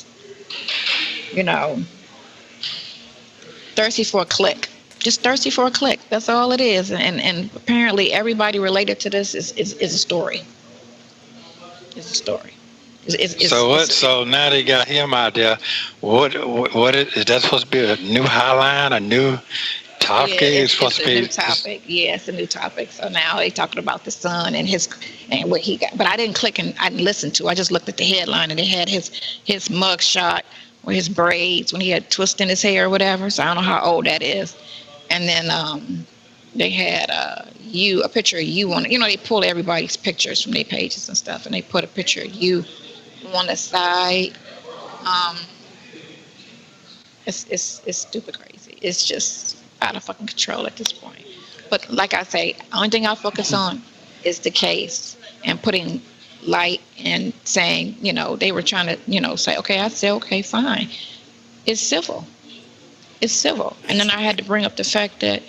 thirsty for a click. Just thirsty for a click. That's all it is. And apparently everybody related to this is a story. It's a story. So now they got him out there. What is that supposed to be a new highline, a new topic? It's a new topic. Yeah, it's a new topic. So now they talking about the son and what he got. But I didn't click and I didn't listen to. I just looked at the headline and it had his mug shot or his braids when he had twist in his hair or whatever. So I don't know how old that is. And then they had a picture of you on. They pull everybody's pictures from their pages and stuff, and they put a picture of you on the side. It's stupid crazy. It's just out of fucking control at this point. But like I say, only thing I focus on is the case and putting light and saying, they were trying to, say, okay, I said, okay, fine. It's civil. And then I had to bring up the fact that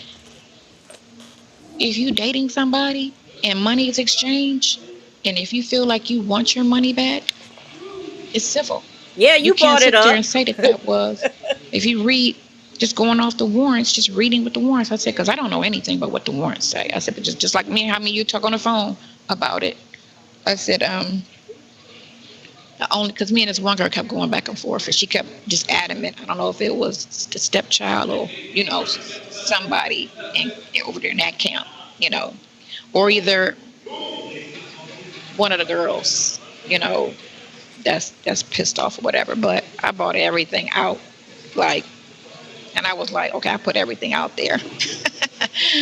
if you dating somebody and money is exchanged, and if you feel like you want your money back, it's civil. Yeah, you brought it up. You can't sit there and say that was. If you read, just going off the warrants, just reading what the warrants, I said, because I don't know anything but what the warrants say. I said, but just like me, how many you talk on the phone about it. I said, Only because me and this one girl kept going back and forth, and she kept just adamant. I don't know if it was the stepchild or, somebody over there in that camp, or either one of the girls, that's pissed off or whatever. But I bought everything out, like, and I was like, okay, I put everything out there.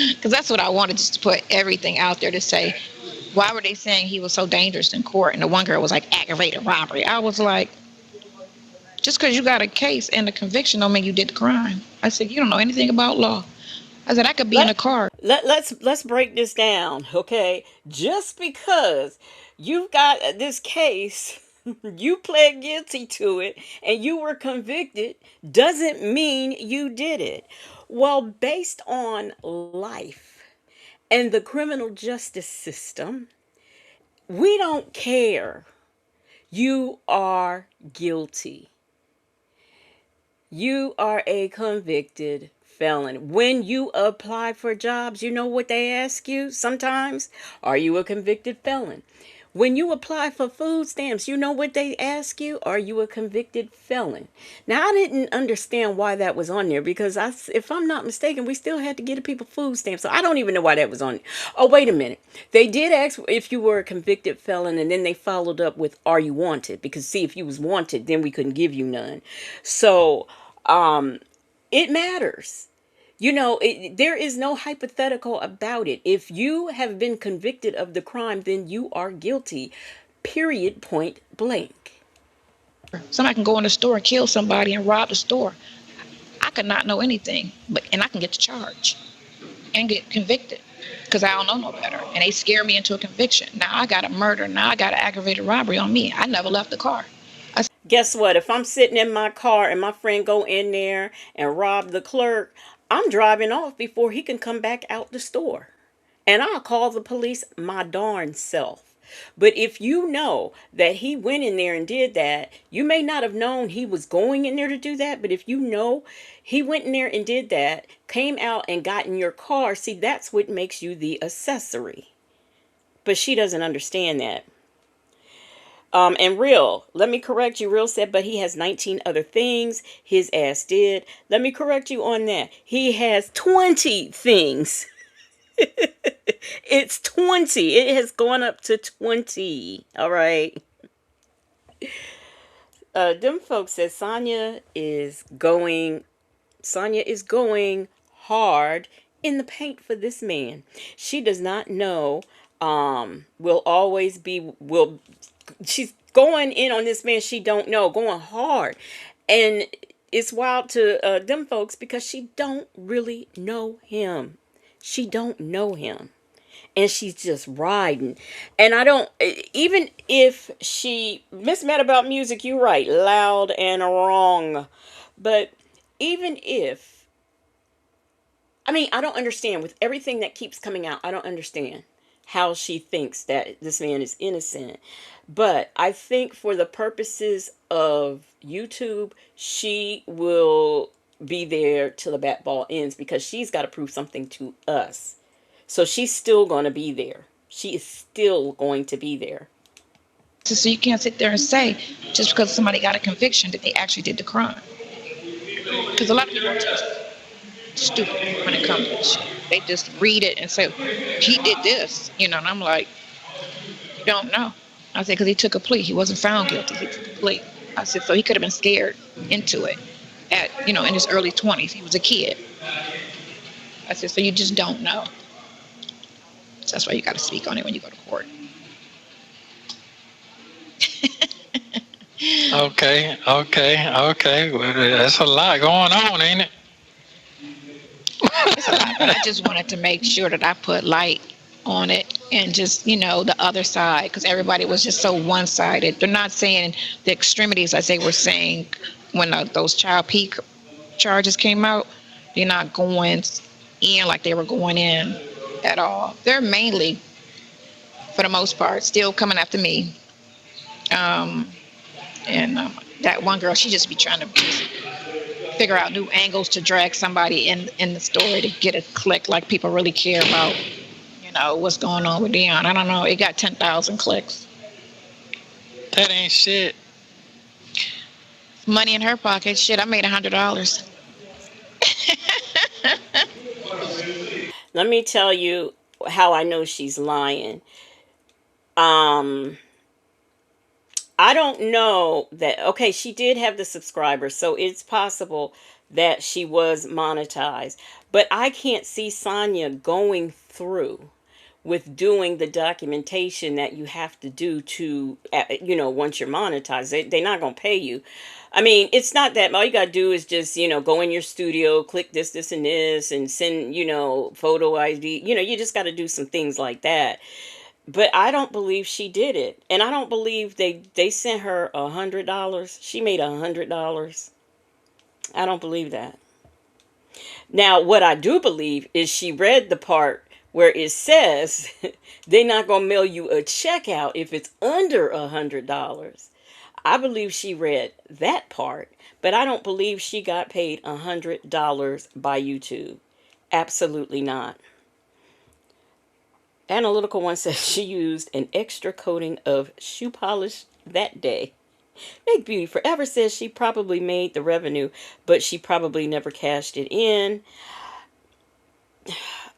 Because that's what I wanted, just to put everything out there to say, why were they saying he was so dangerous in court? And the one girl was like, aggravated robbery. I was like, just because you got a case and a conviction don't mean you did the crime. I said, you don't know anything about law. I said, I could be in a car. Let's break this down, okay? Just because you've got this case, you pled guilty to it, and you were convicted, doesn't mean you did it. Well, based on life and the criminal justice system, we don't care. You are guilty. You are a convicted felon. When you apply for jobs, you know what they ask you sometimes? Are you a convicted felon? When you apply for food stamps, you know what they ask you? Are you a convicted felon? Now, I didn't understand why that was on there because, if I'm not mistaken, we still had to give people food stamps. So I don't even know why that was on. Oh, wait a minute. They did ask if you were a convicted felon, and then they followed up with, are you wanted? Because, see, if you was wanted, then we couldn't give you none. So it matters. There is no hypothetical about it. If you have been convicted of the crime, then you are guilty. Period. Point blank. Somebody can go in the store and kill somebody and rob the store. I could not know anything, and I can get the charge and get convicted because I don't know no better. And they scare me into a conviction. Now I got a murder. Now I got an aggravated robbery on me. I never left the car. Guess what? If I'm sitting in my car and my friend go in there and rob the clerk, I'm driving off before he can come back out the store. And I'll call the police my darn self. But if you know that he went in there and did that, you may not have known he was going in there to do that. But if you know he went in there and did that, came out and got in your car, see, that's what makes you the accessory. But she doesn't understand that. And Real, let me correct you. Real said, but he has 19 other things. His ass did. Let me correct you on that. He has 20 things. It's 20. It has gone up to 20. All right. Them folks said Sonya is going hard in the paint for this man. She does not know. She's going in on this man she don't know, going hard. And it's wild to them folks because she don't really know him. She don't know him. And she's just riding. And I don't, even if she, Miss Mad About Music, you're right, loud and wrong. But even if, I don't understand with everything that keeps coming out. I don't understand how she thinks that this man is innocent. But I think for the purposes of YouTube, she will be there till the bat ball ends because she's got to prove something to us. So she's still going to be there. She is still going to be there. So you can't sit there and say, just because somebody got a conviction, that they actually did the crime. Because a lot of people are just stupid when it comes to this shit. They just read it and say, he did this, and I'm like, you don't know. I said, because he took a plea. He wasn't found guilty. He took a plea. I said, so he could have been scared into it at, in his early 20s. He was a kid. I said, so you just don't know. So that's why you got to speak on it when you go to court. Okay. Well, that's a lot going on, ain't it? It's a lot, but I just wanted to make sure that I put light on it and just, the other side, because everybody was just so one-sided. They're not saying the extremities as they were saying when those child P charges came out. They're not going in like they were going in at all. They're mainly, for the most part, still coming after me. That one girl, she just be trying to figure out new angles to drag somebody in the story to get a click, like people really care about, what's going on with Dion. I don't know. It got 10,000 clicks. That ain't shit. money in her pocket. Shit, I made $100. Let me tell you how I know she's lying. Um, I don't know that. Okay, she did have the subscribers, so it's possible that she was monetized. But I can't see Sonya going through with doing the documentation that you have to do to, once you're monetized. They're not going to pay you. I mean, it's not that all you got to do is just, go in your studio, click this, and this, and send, photo ID. You just got to do some things like that. But I don't believe she did it, and I don't believe they sent her $100. She made $100. I don't believe that. Now, what I do believe is she read the part where it says they're not gonna mail you a check out if it's under $100. I believe she read that part, but I don't believe she got paid $100 by YouTube. Absolutely not. Analytical One says she used an extra coating of shoe polish that day. Make Beauty Forever says she probably made the revenue, but she probably never cashed it in.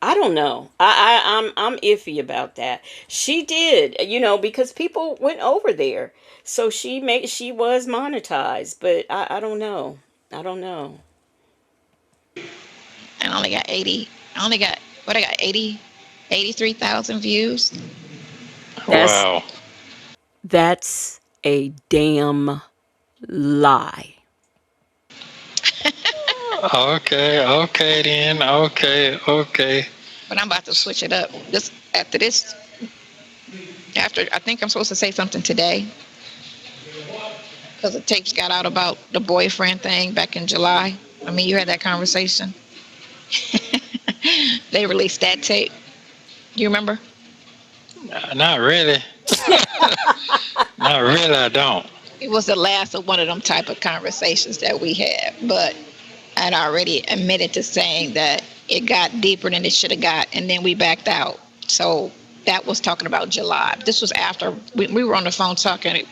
I don't know. I'm iffy about that. She did, because people went over there, so she was monetized, but I don't know. I don't know. I only got 80. I got 83,000 views. Wow. That's a damn lie. Okay then. Okay. But I'm about to switch it up. After I think I'm supposed to say something today. Because the tapes got out about the boyfriend thing back in July. I mean, you had that conversation. They released that tape. You remember? Not really. Not really, I don't. It was the last of one of them type of conversations that we had. But I'd already admitted to saying that it got deeper than it should have got, and then we backed out. So that was talking about July. This was after we were on the phone talking.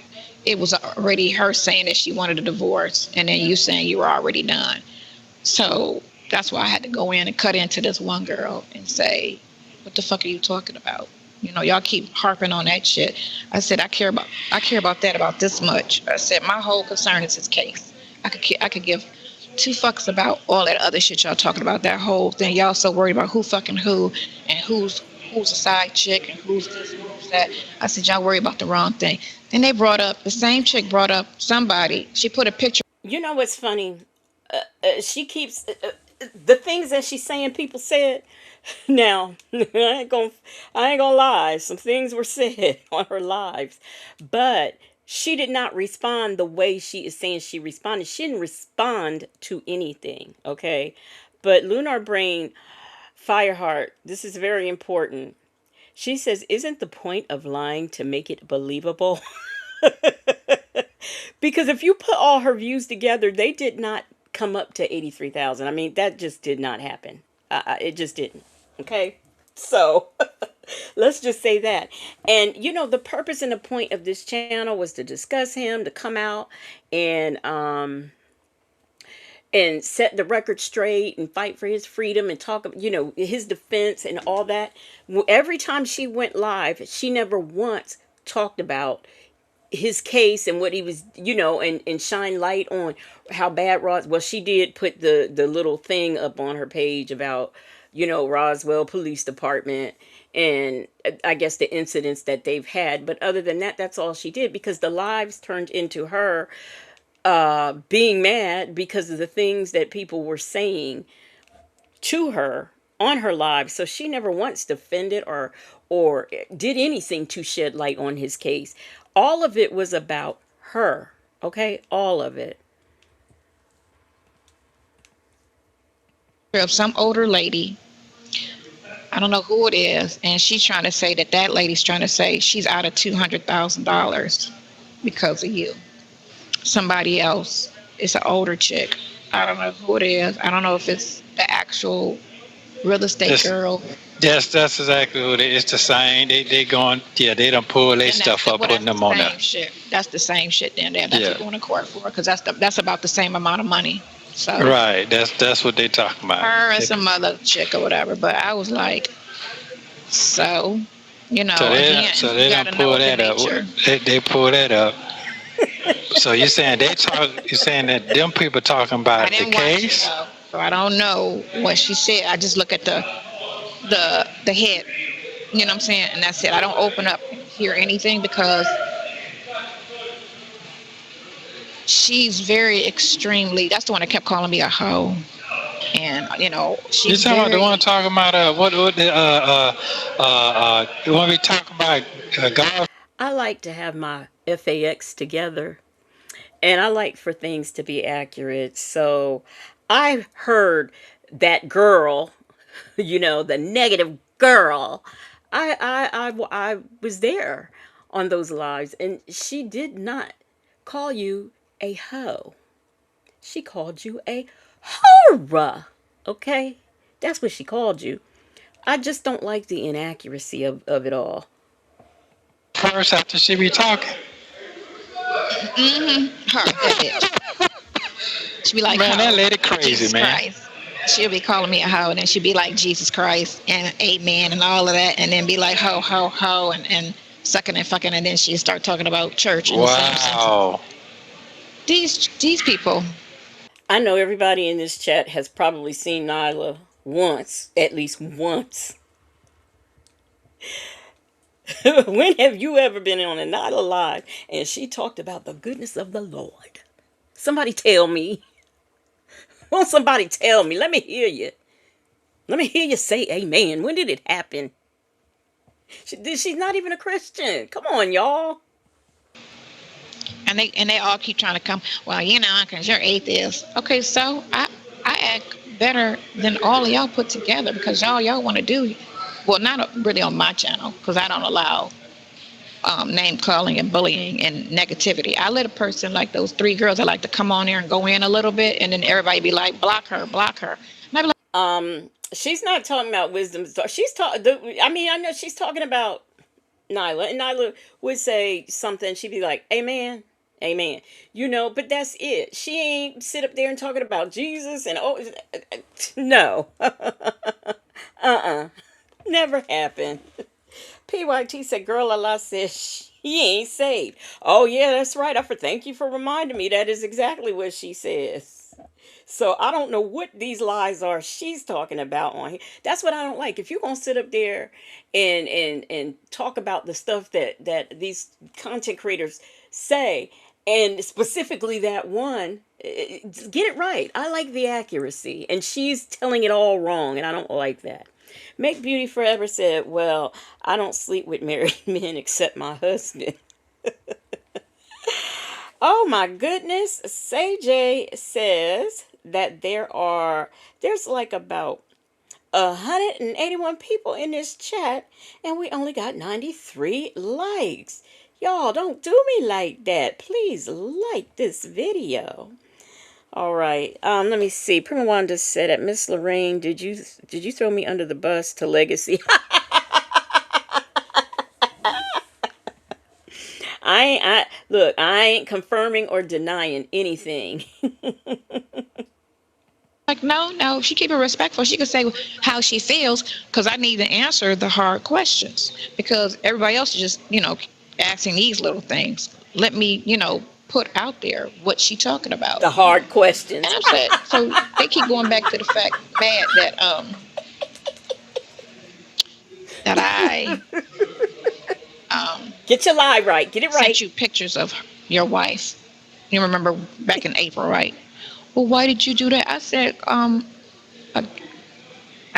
It was already her saying that she wanted a divorce, and then you saying you were already done. So that's why I had to go in and cut into this one girl and say, what the fuck are you talking about? Y'all keep harping on that shit. I said, I care about that about this much. I said, my whole concern is his case. I could give two fucks about all that other shit y'all talking about, that whole thing. Y'all so worried about who fucking who and who's a side chick and who's this and who's that. I said, y'all worry about the wrong thing. Then the same chick brought up somebody. She put a picture. You know what's funny? She keeps the things that she's saying people said. Now, I ain't gonna lie. Some things were said on her lives, but she did not respond the way she is saying she responded. She didn't respond to anything, okay? But Lunar Brain, Fireheart, this is very important. She says, isn't the point of lying to make it believable? Because if you put all her views together, they did not come up to 83,000. I mean, that just did not happen. It just didn't. Okay? So, let's just say that. And, the purpose and the point of this channel was to discuss him, to come out and set the record straight and fight for his freedom and talk, his defense and all that. Every time she went live, she never once talked about his case and what he was, and shine light on how bad she did put the little thing up on her page about, Roswell Police Department and I guess the incidents that they've had. But other than that, that's all she did, because the lives turned into her being mad because of the things that people were saying to her on her live. So she never once defended or did anything to shed light on his case. All of it was about her. Okay? All of it. Of some older lady, I don't know who it is, and she's trying to say that lady's trying to say she's out of $200,000 because of you. Somebody else. It's an older chick. I don't know who it is. I don't know if it's the actual real estate girl. That's exactly what it is. It's the same. They going, they done pull their stuff up, putting them on there. Shit. That's the same shit then. That's what going to court for, because that's about the same amount of money. So right, that's what they talking about. Her and some other chick or whatever. But I was like, so they done pull that up. They pull that up. So you're saying that them people talking about the case? So I don't know what she said. I just look at the head, you know what I'm saying, and that's it. I don't open up and hear anything because she's very extremely. That's the one that kept calling me a hoe, and she's. You talking about the one talking about you want to be talking about golf? I like to have my FAX together, and I like for things to be accurate. So I heard that girl, the negative girl. I was there on those lives, and she did not call you a hoe. She called you a horror. Okay? That's what she called you. I just don't like the inaccuracy of it all. First, after she be talking. Her, that bitch. She be like, man, that lady crazy, Jesus man. Christ. She'll be calling me a hoe, and then she'll be like, Jesus Christ, and amen, and all of that, and then be like, ho, ho, ho, and sucking and fucking, and then she'll start talking about church. Wow. These people. I know everybody in this chat has probably seen Nyla once, at least once. When have you ever been on a Nyla Live and she talked about the goodness of the Lord? Somebody tell me. Won't somebody tell me? Let me hear you. Let me hear you say amen. When did it happen? She's not even a Christian. Come on, y'all. And they all keep trying to come, well, because you're atheist. Okay, so I act better than all of y'all put together, because y'all want to do, well, not really on my channel, because I don't allow name calling and bullying and negativity. I let a person like those 3 girls that like to come on there and go in a little bit, and then everybody be like, block her. And I be like, she's not talking about wisdom. She's I know she's talking about Nyla, and Nyla would say something. She'd be like, amen. Amen. But that's it. She ain't sit up there and talking about Jesus and no. Never happened. PYT said, girl, Allah says she ain't saved. Oh yeah, that's right. Thank you for reminding me. That is exactly what she says. So I don't know what these lies are she's talking about on here. That's what I don't like. If you're gonna sit up there and talk about the stuff that these content creators say, and specifically that one, get it right. I like the accuracy, and she's telling it all wrong, and I don't like that. Make Beauty Forever said, well, I don't sleep with married men except my husband. Oh my goodness. Say says that there's like about 181 people in this chat, and we only got 93 likes. Y'all, don't do me like that. Please like this video. All right. Let me see. Prima Wanda said that Miss Lorraine, did you throw me under the bus to Legacy? Look, I ain't confirming or denying anything. like, no, she keep it respectful. She could say how she feels, because I need to answer the hard questions, because everybody else is just, asking these little things. Let me, put out there what she talking about. The hard questions. And I'm saying, so they keep going back to the fact that I get your lie right. Get it right. Sent you pictures of your wife. You remember back in April, right? Well, why did you do that? I said, I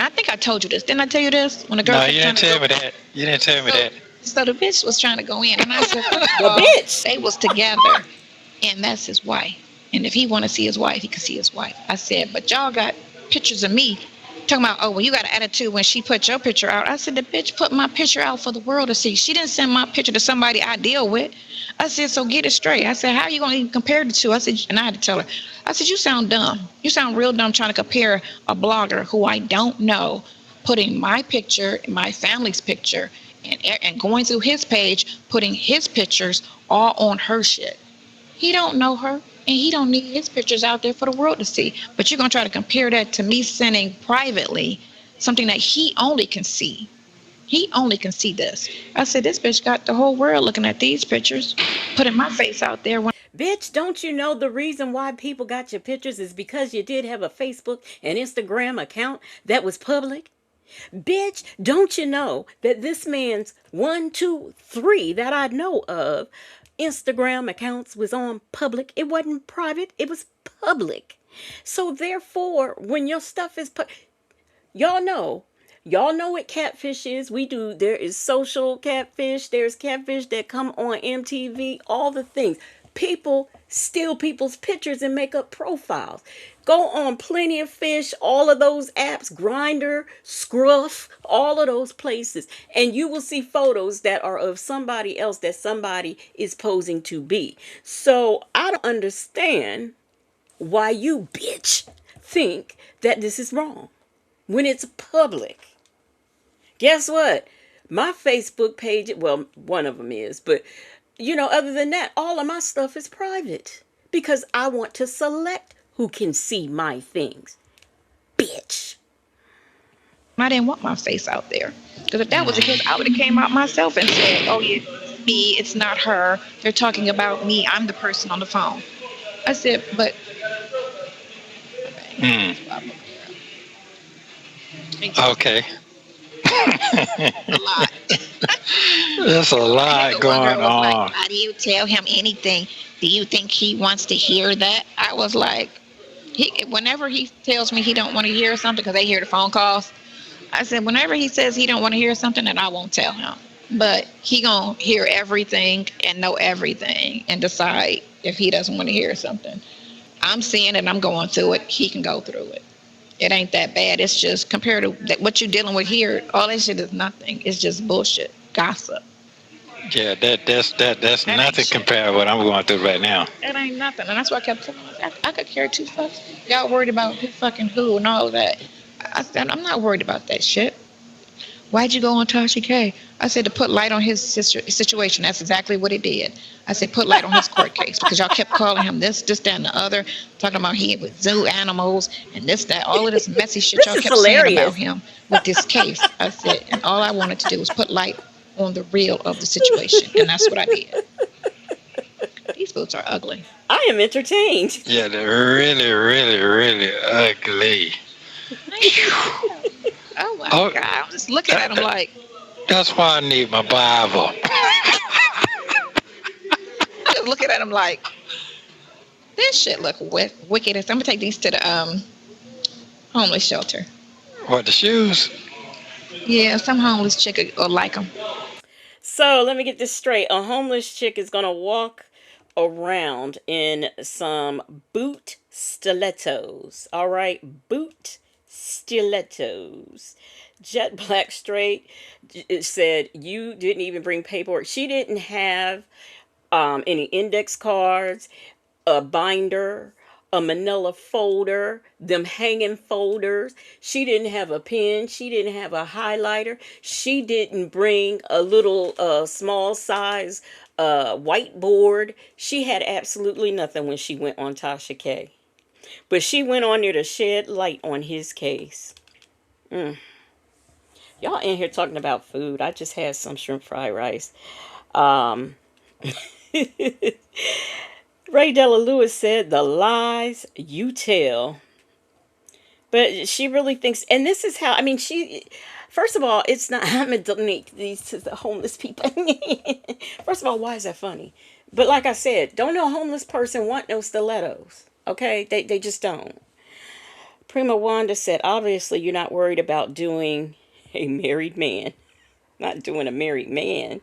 think I told you this. Didn't I tell you this? When the girl no, you didn't tell me that. You didn't tell me that. So the bitch was trying to go in, and I said, bitch. They was together, and that's his wife. And if he want to see his wife, he can see his wife. I said, but y'all got pictures of me talking about, oh, well, you got an attitude when she put your picture out. I said, the bitch put my picture out for the world to see. She didn't send my picture to somebody I deal with. I said, so get it straight. I said, how are you going to even compare the two? I said, and I had to tell her, I said, you sound dumb. You sound real dumb trying to compare a blogger who I don't know, putting my picture, my family's picture, and going through his page, putting his pictures all on her shit. He don't know her, and he don't need his pictures out there for the world to see. But you're going to try to compare that to me sending privately something that he only can see. He only can see this. I said, this bitch got the whole world looking at these pictures, putting my face out there. Bitch, don't you know the reason why people got your pictures is because you did have a Facebook and Instagram account that was public? Bitch, don't you know that this man's 1, 2, 3 that I know of Instagram accounts was on public? It wasn't private, it was public. So therefore, when your stuff is y'all know what catfish is. There is social catfish, there's catfish that come on MTV, all the things. People steal people's pictures and make up profiles. Go on Plenty of Fish, all of those apps, Grindr, Scruff, all of those places, and you will see photos that are of somebody else that somebody is posing to be. So I don't understand why you bitch think that this is wrong when it's public. Guess what? My Facebook page, well, one of them is, but other than that, all of my stuff is private because I want to select who can see my things. Bitch. I didn't want my face out there. Because if that was the case, I would have came out myself and said, oh, yeah, me, it's not her. They're talking about me. I'm the person on the phone. I said, but... Okay. A lot. There's a lot going on. Like, why do you tell him anything? Do you think he wants to hear that? I was like, whenever he tells me he don't want to hear something, because they hear the phone calls, I said, whenever he says he don't want to hear something, then I won't tell him. But he gonna hear everything and know everything and decide if he doesn't want to hear something. I'm seeing it, I'm going through it, he can go through it. It ain't that bad. It's just compared to what you're dealing with here, all that shit is nothing. It's just bullshit, gossip. Yeah, that's nothing compared to what I'm going through right now. It ain't nothing, and that's why I kept telling myself, I could care two fucks. Y'all worried about who fucking who and all that. I said, I'm not worried about that shit. Why'd you go on Tasha K? I said, to put light on his situation. That's exactly what it did. I said, put light on his court case, because y'all kept calling him this, that, and the other, talking about he with zoo animals and this, that, all of this messy shit y'all kept saying about him with this case. I said, and all I wanted to do was put light on the real of the situation, and that's what I did. These foods are ugly. I am entertained. Yeah, they're really, really, really ugly. Oh my God, I'm just looking at them like. That's why I need my Bible. I'm just looking at them like, this shit look wicked. I'm gonna take these to the homeless shelter. What, the shoes? Yeah, some homeless chick will like them. So let me get this straight. A homeless chick is gonna walk around in some boot stilettos. All right, boot stilettos. Jet Black Straight said you didn't even bring paperwork. She didn't have any index cards, a binder, a manila folder, them hanging folders. She didn't have a pen. She didn't have a highlighter. She didn't bring a little small size whiteboard. She had absolutely nothing when she went on Tasha K. But she went on there to shed light on his case. Y'all in here talking about food. I just had some shrimp fried rice. Ray Della Lewis said, the lies you tell. But she really thinks, and this is how, first of all, it's not, I'm going to donate these to the homeless people. First of all, why is that funny? But like I said, don't no homeless person want no stilettos. Okay? They just don't. Prima Wanda said, obviously you're not worried about doing a married man. Not doing a married man.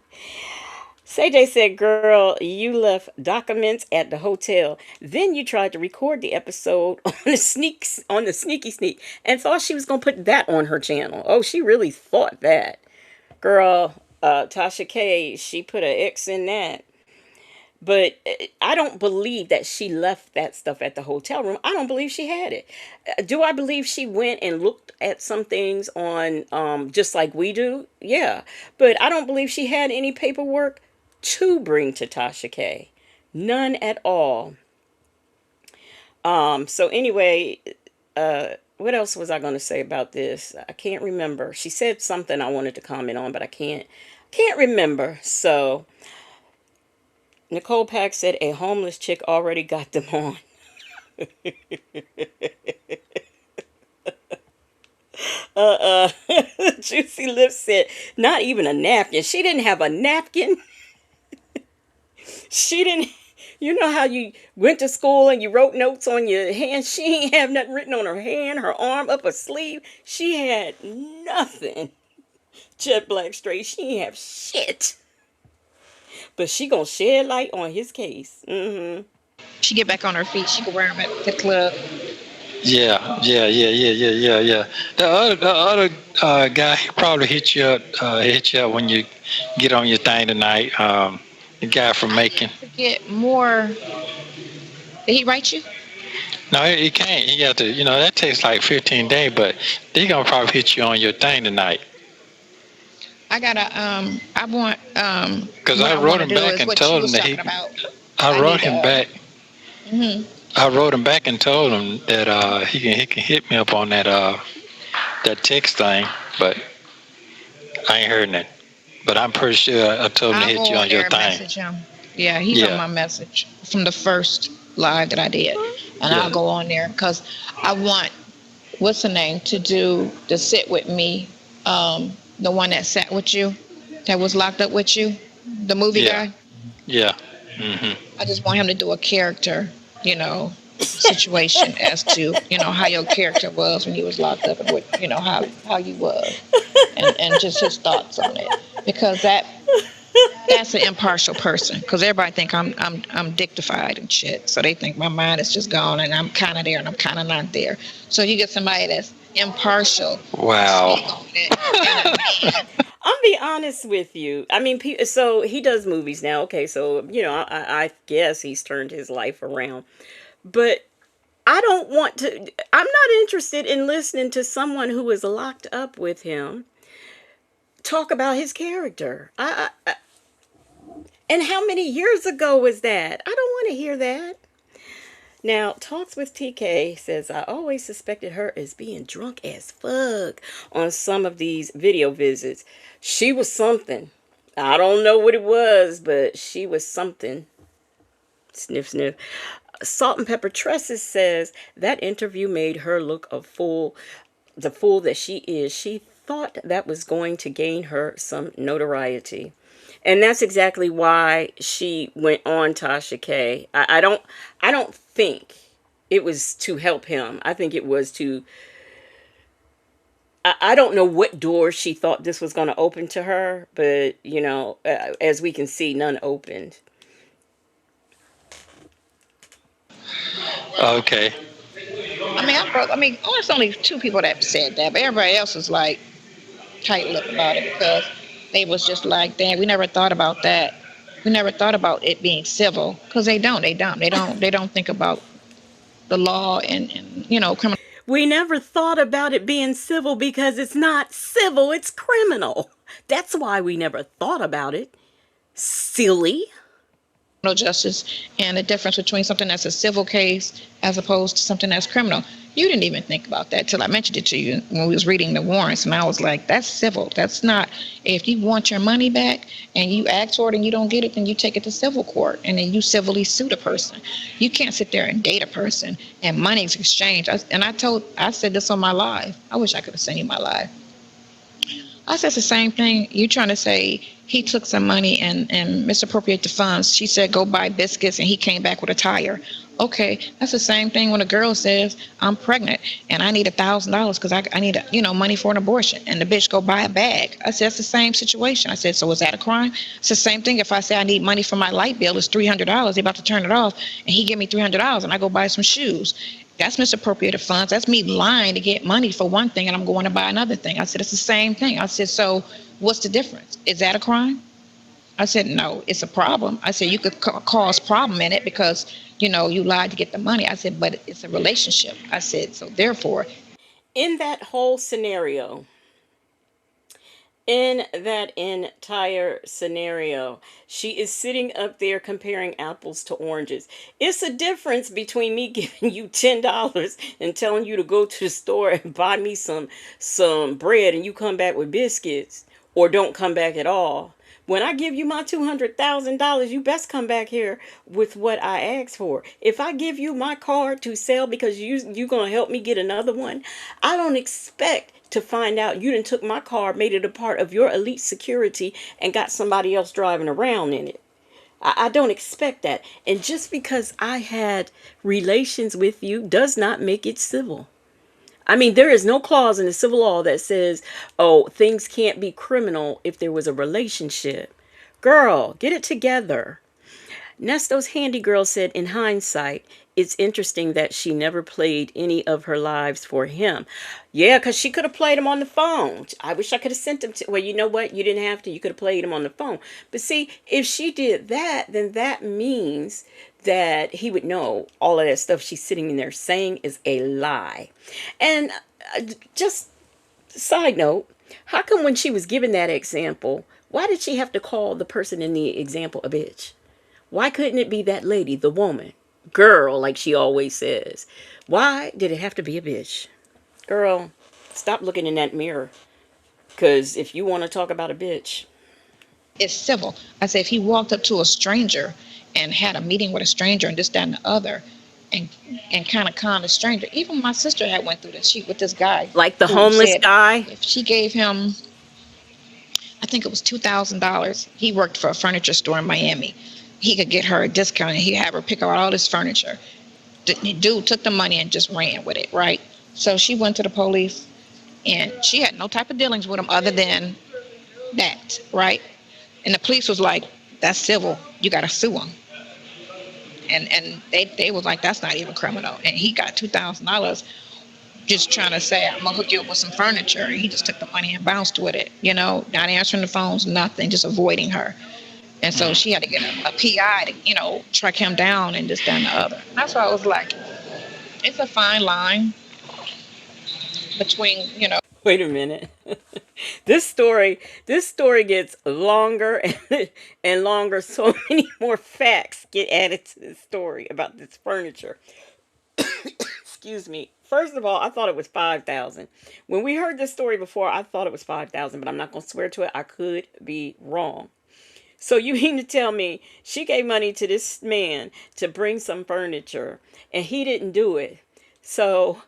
CJ said, girl, you left documents at the hotel. Then you tried to record the episode on the sneaky sneak and thought she was going to put that on her channel. Oh, she really thought that. Girl, Tasha K, she put an X in that. But I don't believe that she left that stuff at the hotel room. I don't believe she had it. Do I believe she went and looked at some things on just like we do? Yeah. But I don't believe she had any paperwork to bring to Tasha K. None at all. So anyway, what else was I going to say about this? I can't remember. She said something I wanted to comment on, but I can't remember. So Nicole Pack said a homeless chick already got them on. Juicy Lips said not even a napkin. She didn't have a napkin. She didn't. You know how you went to school and you wrote notes on your hand? She ain't have nothing written on her hand, her arm, up her sleeve. She had nothing. Jet Black straight. She ain't have shit. But she gonna shed light on his case. Mm-hmm. She get back on her feet. She can wear them at the club. Yeah. The other guy, he probably hit you up when you get on your thing tonight. The guy from Macon. To get more. Did he write you? No, he can't. He got to. That takes like 15 days, but they gonna probably hit you on your thing tonight. I gotta. I want. Because I wrote him back and told him that I wrote him back. Mm-hmm. I wrote him back and told him that he can hit me up on that text thing, but I ain't heard that. But I'm pretty sure I told him to hit you on your thing. Yeah, he's on my message from the first live that I did, and I'll go on there because I want what's her name to sit with me, the one that sat with you, that was locked up with you, the movie guy. Yeah. Mm-hmm. I just want him to do a character, situation as to, how your character was when you was locked up and what, how you was and just his thoughts on it. Because that's an impartial person. Because everybody think I'm dictified and shit. So they think my mind is just gone and I'm kind of there and I'm kind of not there. So you get somebody that's impartial. Wow. I'll be honest with you. I mean, so he does movies now. Okay, so, I guess he's turned his life around. But I don't want to, I'm not interested in listening to someone who is locked up with him talk about his character. And how many years ago was that? I don't want to hear that. Now, Talks with TK says, I always suspected her as being drunk as fuck on some of these video visits. She was something. I don't know what it was, but she was something. Sniff, sniff. Salt and Pepper Tresses says, that interview made her look the fool that she is. She thought that was going to gain her some notoriety. And that's exactly why she went on Tasha K. I don't think it was to help him. I think it was to, I don't know what door she thought this was going to open to her, but, as we can see, none opened. Okay. I mean, there's only two people that said that, but everybody else is like tight-lipped about it because they was just like, damn, we never thought about that. We never thought about it being civil because they don't think about the law and criminal. We never thought about it being civil because it's not civil, it's criminal. That's why we never thought about it. Silly. Justice and the difference between something that's a civil case as opposed to something that's criminal. You didn't even think about that till I mentioned it to you when we was reading the warrants, and I was like, that's civil. That's not. If you want your money back and you ask for it and you don't get it, then you take it to civil court and then you civilly sue the person. You can't sit there and date a person and money's exchanged. I said this on my live. I wish I could have sent you my live. I said the same thing. You trying to say he took some money and misappropriate the funds. She said, go buy biscuits, and he came back with a tire. Okay, that's the same thing when a girl says, I'm pregnant and I need $1,000 because I need money for an abortion, and the bitch go buy a bag. I said, that's the same situation. I said, so is that a crime? It's the same thing if I say I need money for my light bill, it's $300, they about to turn it off, and he give me $300 and I go buy some shoes. That's misappropriated funds. That's me lying to get money for one thing and I'm going to buy another thing. I said, it's the same thing. I said, so what's the difference? Is that a crime? I said, no, it's a problem. I said, you could cause problem in it because, you lied to get the money. I said, but it's a relationship. I said, so therefore. In that whole scenario, in that entire scenario, she is sitting up there comparing apples to oranges. It's a difference between me giving you $10 and telling you to go to the store and buy me some bread and you come back with biscuits, or don't come back at all. When I give you my $200,000, you best come back here with what I asked for. If I give you my card to sell because you're going to help me get another one, I don't expect to find out you done took my car, made it a part of your elite security, and got somebody else driving around in it. I don't expect that. And just because I had relations with you does not make it civil. I mean, there is no clause in the civil law that says, oh, things can't be criminal if there was a relationship. Girl, get it together. Nesto's handy girl said, in hindsight, it's interesting that she never played any of her lives for him. Yeah, because she could have played him on the phone. I wish I could have sent him to, well, you know what? You didn't have to. You could have played him on the phone. But see, if she did that, then that means that he would know all of that stuff she's sitting in there saying is a lie. And just side note, how come when she was given that example, why did she have to call the person in the example a bitch? Why couldn't it be that lady, the woman, girl, like she always says? Why did it have to be a bitch? Girl, stop looking in that mirror. Because if you want to talk about a bitch, It's civil. I said, if he walked up to a stranger and had a meeting with a stranger and this, that, and the other, and kind of conned the stranger. Even my sister had went through this. She with this guy like the who homeless said guy. if she gave him, I think it was $2,000. He worked for a furniture store in Miami. He could get her a discount and he'd have her pick out all this furniture. The dude took the money and just ran with it, right? So she went to the police and she had no type of dealings with him other than that, right? And the police was like, that's civil. You got to sue him. And they was like, that's not even criminal. And he got $2,000 just trying to say, I'm going to hook you up with some furniture. And he just took the money and bounced with it, not answering the phones, nothing, just avoiding her. And so she had to get a PI to, track him down and this, that, and the other. That's why I was like, it's a fine line between. Wait a minute. This story gets longer and longer. So many more facts get added to this story about this furniture. Excuse me. First of all, I thought it was 5,000. When we heard this story before, I thought it was 5,000, but I'm not going to swear to it. I could be wrong. So you mean to tell me she gave money to this man to bring some furniture and he didn't do it? So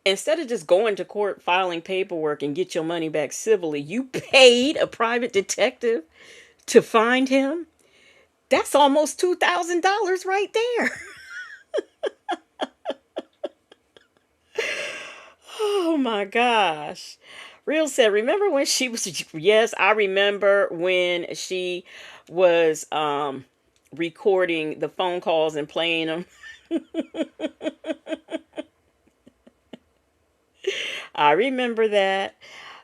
instead of just going to court, filing paperwork and get your money back civilly, you paid a private detective to find him? That's almost $2,000 right there. Oh my gosh. Real said, remember when she was, yes, I remember when she was recording the phone calls and playing them. I remember that.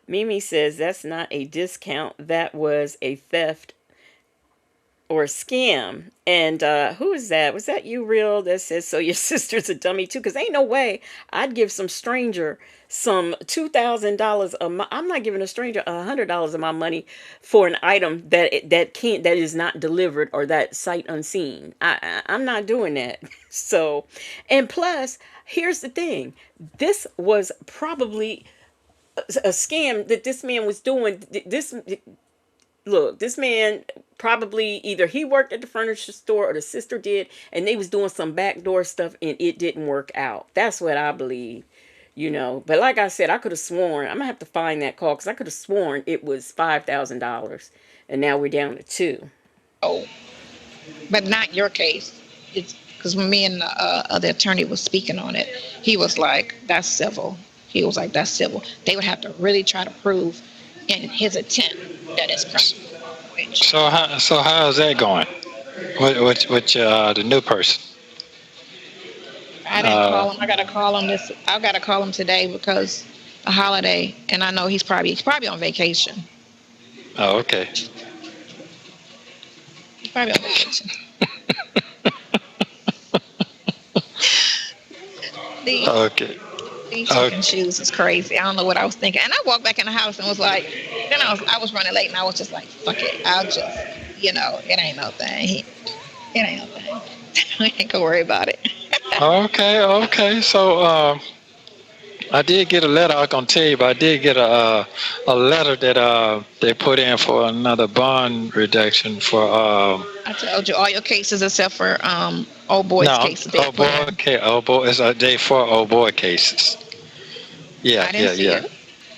Mimi says that's not a discount. That was a theft or a scam. And who is that? Was that you, Real, that says, so your sister's a dummy too? Because ain't no way I'd give some stranger some $2,000 a month. I'm not giving a stranger $100 of my money for an item that is not delivered or that sight unseen. I'm not doing that. So, and plus, here's the thing. This was probably a scam that this man was doing. This man probably either he worked at the furniture store or the sister did, and they was doing some backdoor stuff and it didn't work out. That's what I believe, But like I said, I could have sworn, I'm gonna have to find that call because I could have sworn it was $5,000 and now we're down to two. Oh, but not your case. It's Because when me and the other attorney was speaking on it, he was like, that's civil. He was like, that's civil. They would have to really try to prove in his intent that it's criminal. So how is that going? With the new person? I didn't call him. I gotta call him today because a holiday, and I know he's probably on vacation. Oh, okay. He's probably on vacation. These fucking shoes is crazy. I don't know what I was thinking. And I walked back in the house and was like, then I was running late and I was just like, fuck it. I'll just, it ain't no thing. It ain't no thing. I ain't gonna worry about it. Okay. So I did get a letter. I was gonna tell you, but I did get a letter that they put in for another bond reduction for. I told you all your cases except for old boy's cases. Old boy, it's a day for old boy cases. Yeah, I didn't see it.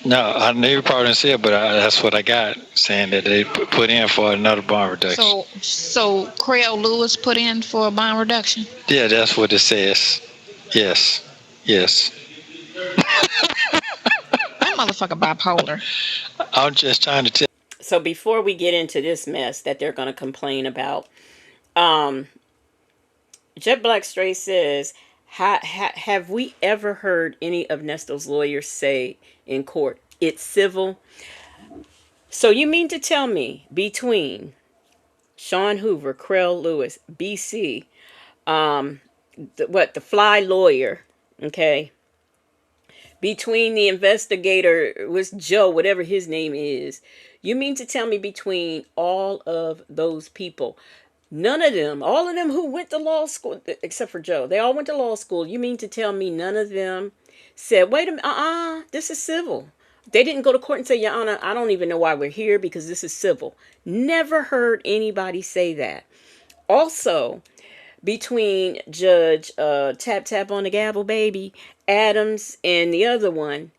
No, I knew you probably didn't see it, but that's what I got, saying that they put in for another bond reduction. So Craig Lewis put in for a bond reduction? Yeah, that's what it says. Yes. That motherfucker bipolar. I'm just trying to tell. So before we get into this mess that they're going to complain about, Jet Black Stray says, have we ever heard any of NESTO'S lawyers say in court, it's civil? So you mean to tell me between Sean Hoover, Krell Lewis, BC, the fly lawyer, okay, between the investigator, was Joe, whatever his name is, you mean to tell me between all of those people, none of them, all of them who went to law school, except for Joe, they all went to law school. You mean to tell me none of them said, wait a minute, this is civil? They didn't go to court and say, Your Honor, I don't even know why we're here because this is civil. Never heard anybody say that. Also, between Judge Tap Tap on the Gavel Baby Adams and the other one,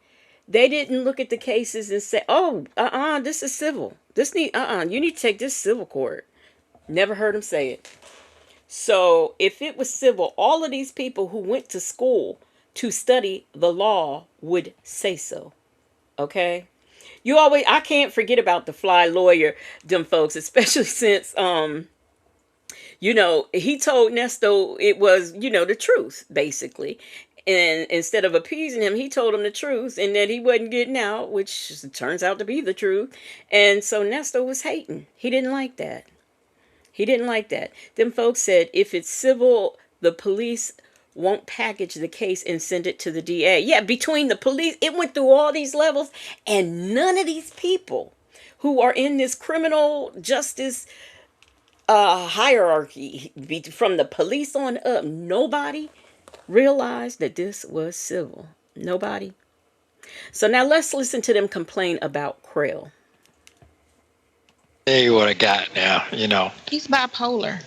they didn't look at the cases and say, oh, this is civil. You need to take this civil court. Never heard them say it. So if it was civil, all of these people who went to school to study the law would say so. Okay? I can't forget about the fly lawyer, them folks, especially since, he told Nesto it was, the truth, basically. And instead of appeasing him, he told him the truth and that he wasn't getting out, which turns out to be the truth. And so Nesto was hating. He didn't like that. Them folks said if it's civil, the police won't package the case and send it to the DA. Yeah, between the police, it went through all these levels, and none of these people who are in this criminal justice hierarchy, from the police on up, nobody realized that this was civil. Nobody. So now let's listen to them complain about Krell. Tell you what I got now, He's bipolar.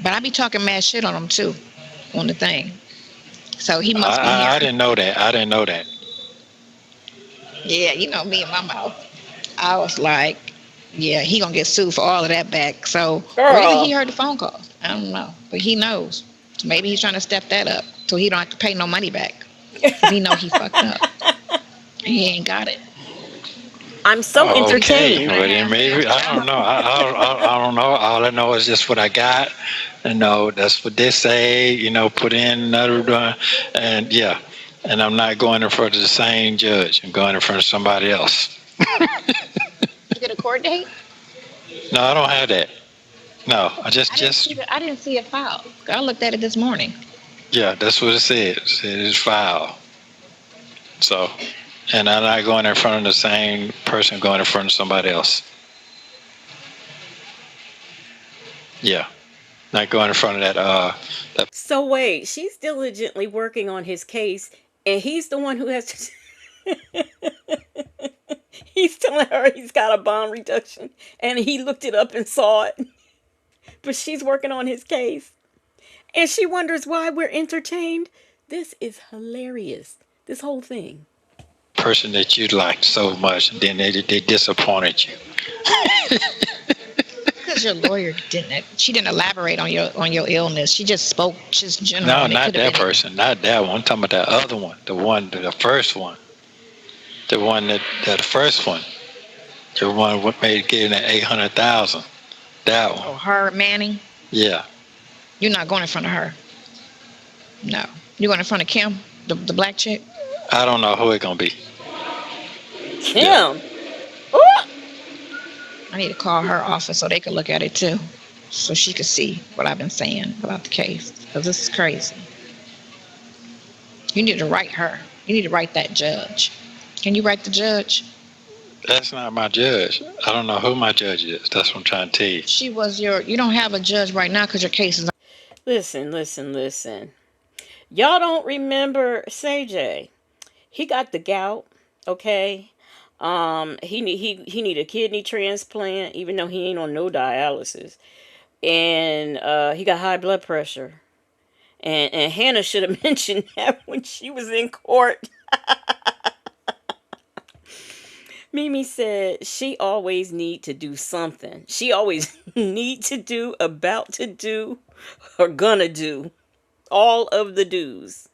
But I be talking mad shit on him too, on the thing. So he must be here. I didn't know that. Yeah, me and my mouth. I was like, yeah, he gonna get sued for all of that back. So really he heard the phone call. I don't know. But he knows. So maybe he's trying to step that up so he don't have to pay no money back. He know he fucked up. He ain't got it. I'm so entertained. Well, then maybe I don't know. I don't know. All I know is just what I got. That's what they say. Put in another one, and yeah. And I'm not going in front of the same judge. I'm going in front of somebody else. You get a court date? No, I don't have that. No, I didn't see a file. I looked at it this morning. Yeah, that's what it said. It said it's file. So. And I'm not going in front of the same person, going in front of somebody else. Yeah. Not going in front of that. So wait, she's diligently working on his case, and he's the one who has to... He's telling her he's got a bond reduction, and he looked it up and saw it. But she's working on his case. And she wonders why we're entertained. This is hilarious. This whole thing. Person that you liked so much, and then they disappointed you. because your lawyer didn't. She didn't elaborate on your illness. She just spoke just general. No, And it not could have that been. person. Not that one. I'm talking about that other one. The first one. The one that the first one. The one what made getting that 800,000. That one. Oh, her Manning. Yeah. You're not going in front of her. No. You're going in front of Kim, the black chick. I don't know who it's gonna be. Kim. Yeah. I need to call her office so they could look at it too, so she could see what I've been saying about the case. Because this is crazy. You need to write her. You need to write that judge. Can you write the judge? That's not my judge. I don't know who my judge is. That's what I'm trying to tell you. She was your. You don't have a judge right now because your case is. Listen. Y'all don't remember CJ? He got the gout. Okay. He need a kidney transplant, even though he ain't on no dialysis, and he got high blood pressure. And Hannah should have mentioned that when she was in court. Mimi said she always need to do something. She always need to do, about to do, or gonna do. All of the do's.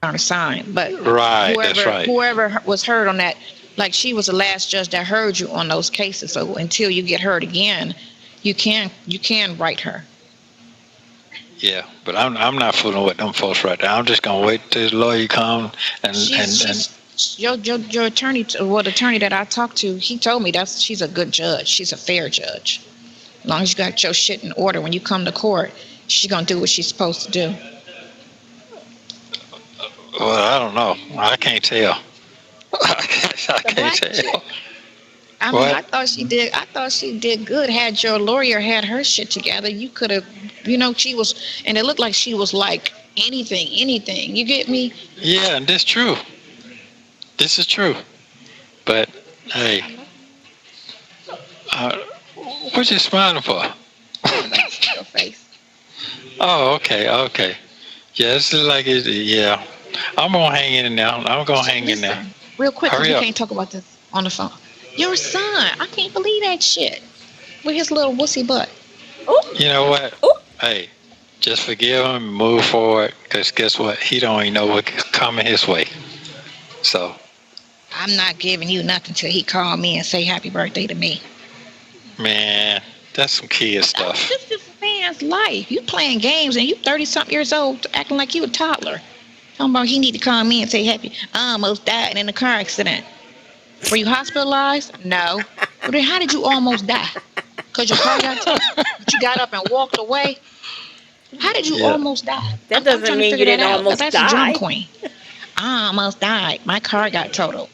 On a sign, but Right, that's right. Whoever was heard on that, like she was the last judge that heard you on those cases. So until you get heard again, you can write her. Yeah, but I'm not fooling with them folks right now. I'm just gonna wait till the lawyer come and your attorney, the attorney that I talked to, he told me she's a good judge. She's a fair judge. As long as you got your shit in order when you come to court, she's gonna do what she's supposed to do. Well, I don't know. I can't tell. I can't tell. I mean, I thought she did good. Had your lawyer had her shit together, you could have, she was, and it looked like she was like anything. You get me? Yeah, and that's true. This is true. But hey, what you smiling for? Your face. Oh, okay. Yeah, this is like it. Yeah, I'm gonna hang in now. Real quick, Hurry up. We can't talk about this on the phone. Your son, I can't believe that shit. With his little wussy butt. You know what? Hey, just forgive him and move forward. Because guess what? He don't even know what's coming his way. So. I'm not giving you nothing till he call me and say happy birthday to me. Man, that's some kid stuff. This is a man's life. You playing games and you 30-something years old acting like you a toddler. Talking about he need to call me and say happy. I almost died in a car accident. Were you hospitalized? No. Well, then how did you almost die? Because your car got totaled? You got up and walked away? How did you almost die? That doesn't mean you didn't almost die. That's a drum queen. I almost died. My car got totaled.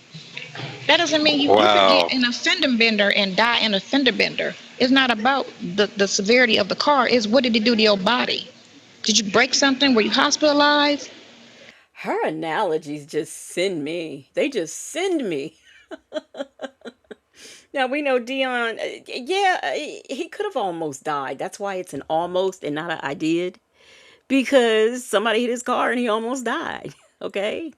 That doesn't mean you could get in a fender bender and die in a fender bender. It's not about the severity of the car. It's what did it do to your body? Did you break something? Were you hospitalized? Her analogies just send me. They just send me. Now, we know Dion, he could have almost died. That's why it's an almost and not an I did. Because somebody hit his car and he almost died. Okay?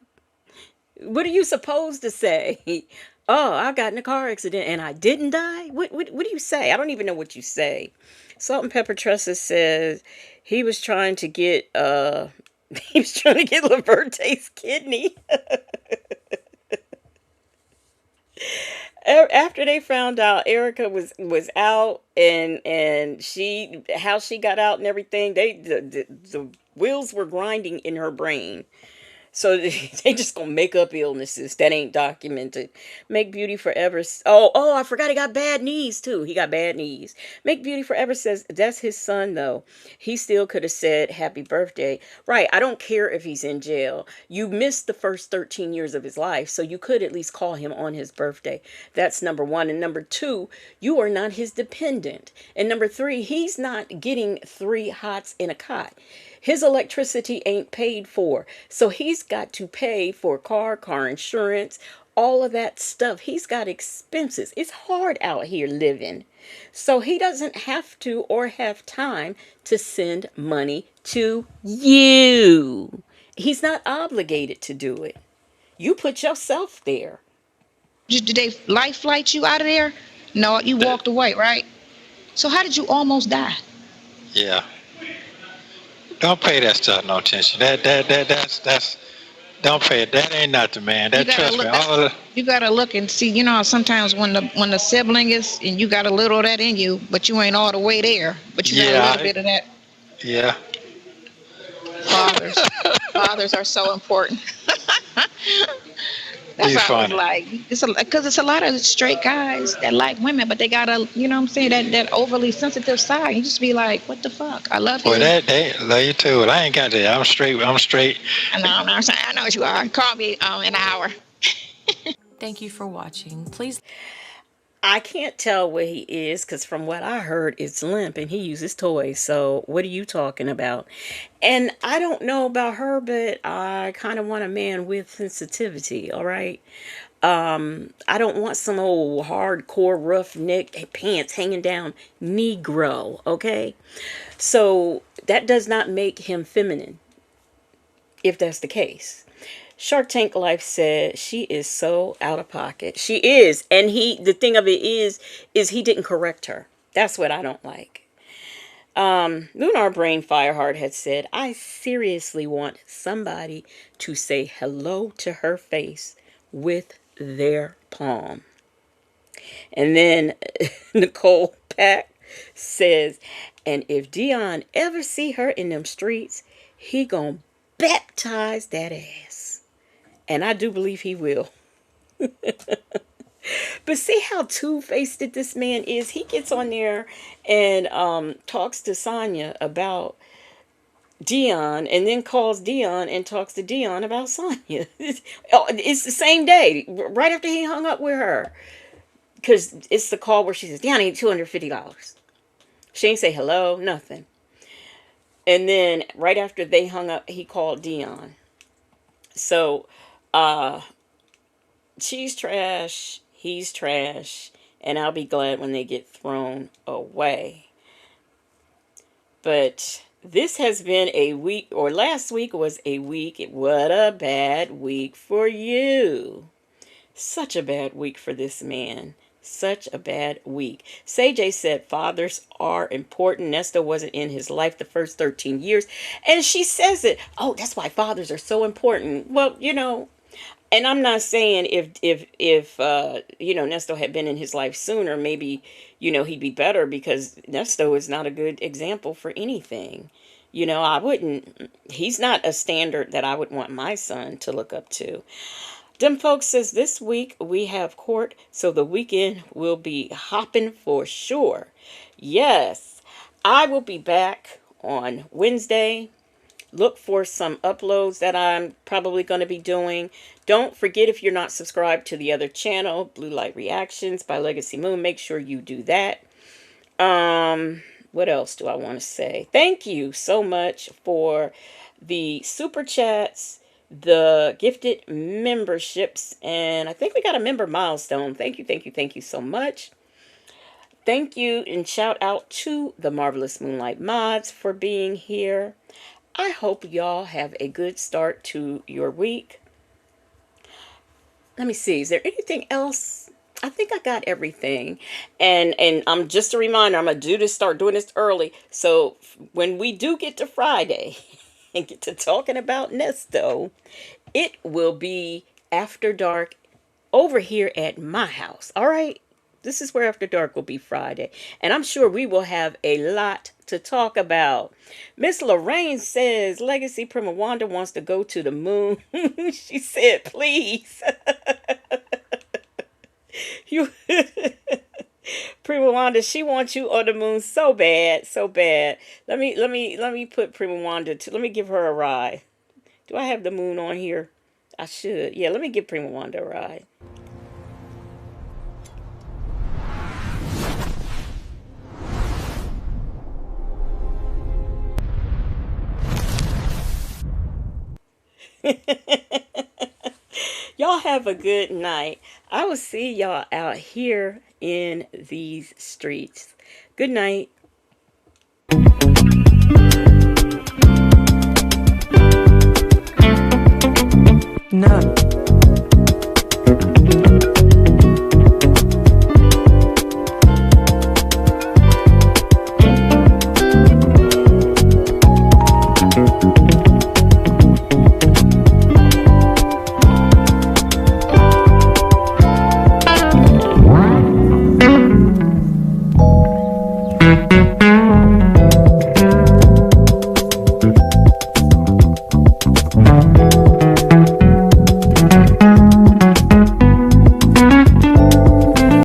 What are you supposed to say? Oh, I got in a car accident and I didn't die? What do you say? I don't even know what you say. Salt and Pepper Tressa says he was trying to get Laverte's kidney. After they found out Erica was out and how she got out and everything, the wheels were grinding in her brain. So they just gonna make up illnesses that ain't documented. Make Beauty Forever. Oh, I forgot he got bad knees too. He got bad knees. Make Beauty Forever says that's his son though. He still could have said happy birthday. Right. I don't care if he's in jail. You missed the first 13 years of his life. So you could at least call him on his birthday. That's number one. And number two, you are not his dependent. And number three, he's not getting 3 hots in a cot. His electricity ain't paid for. So he's got to pay for car insurance, all of that stuff. He's got expenses. It's hard out here living. So he doesn't have to or have time to send money to you. He's not obligated to do it. You put yourself there. Did they life flight you out of there? No, you walked away, right? So how did you almost die? Yeah. Don't pay that stuff no attention. That's don't pay it. That ain't nothing, man. You That gotta trust me. look. All of the, You gotta look and see. You know, sometimes when the sibling is, and you got a little of that in you, but you ain't all the way there. But you got a little bit of that. Yeah. Fathers are so important. That's You why I was funny. like, because it's a lot of straight guys that like women, but they got a, you know what I'm saying, that overly sensitive side. You just be like, what the fuck? I love you. Well, they love you too. Well, I ain't got that. I'm straight. I know, I know what you are. Call me in an hour. Thank you for watching. Please. I can't tell what he is because from what I heard, it's limp and he uses toys. So what are you talking about? And I don't know about her, but I kind of want a man with sensitivity. All right. I don't want some old hardcore rough neck pants hanging down Negro. Okay. So that does not make him feminine if that's the case. Shark Tank Life said she is so out of pocket. She is. And the thing of it is he didn't correct her. That's what I don't like. Lunar Brain Fireheart had said, I seriously want somebody to say hello to her face with their palm. And then Nicole Pack says, and if Dion ever see her in them streets, he gonna baptize that ass. And I do believe he will. But see how two-faced this man is? He gets on there and talks to Sonya about Dion and then calls Dion and talks to Dion about Sonya. It's the same day, right after he hung up with her. Because it's the call where she says, Dion, I need $250. She ain't say hello, nothing. And then right after they hung up, he called Dion. So, she's trash, he's trash, and I'll be glad when they get thrown away. But this has been a week, or last week was a week. What a bad week for you. Such a bad week for this man. Such a bad week. Say said fathers are important. Nesto wasn't in his life the first 13 years. And she says it. Oh, that's why fathers are so important. Well, you know, and I'm not saying if Nesto had been in his life sooner, maybe, he'd be better, because Nesto is not a good example for anything. He's not a standard that I would want my son to look up to. Dem folks says this week we have court, so the weekend will be hopping for sure. Yes, I will be back on Wednesday. Look for some uploads that I'm probably going to be doing. Don't forget, if you're not subscribed to the other channel, Blue Light Reactions by Legacy Moon, make sure you do that. What else do I want to say? Thank you so much for the super chats, the gifted memberships, and I think we got a member milestone. Thank you so much. Thank you and shout out to the Marvelous Moonlight Mods for being here. I hope y'all have a good start to your week. Let me see. Is there anything else? I think I got everything. And I'm just a reminder, I'm going to start doing this early. So when we do get to Friday and get to talking about Nesto, it will be after dark over here at my house. All right? This is where After Dark will be Friday. And I'm sure we will have a lot to talk about. Miss Lorraine says Legacy Prima Wanda wants to go to the moon. She said, please. Prima Wanda, she wants you on the moon so bad, so bad. Let me put Prima Wanda let me give her a ride. Do I have the moon on here? I should. Yeah, let me give Prima Wanda a ride. Y'all have a good night. I will see y'all out here in these streets. Good night. None.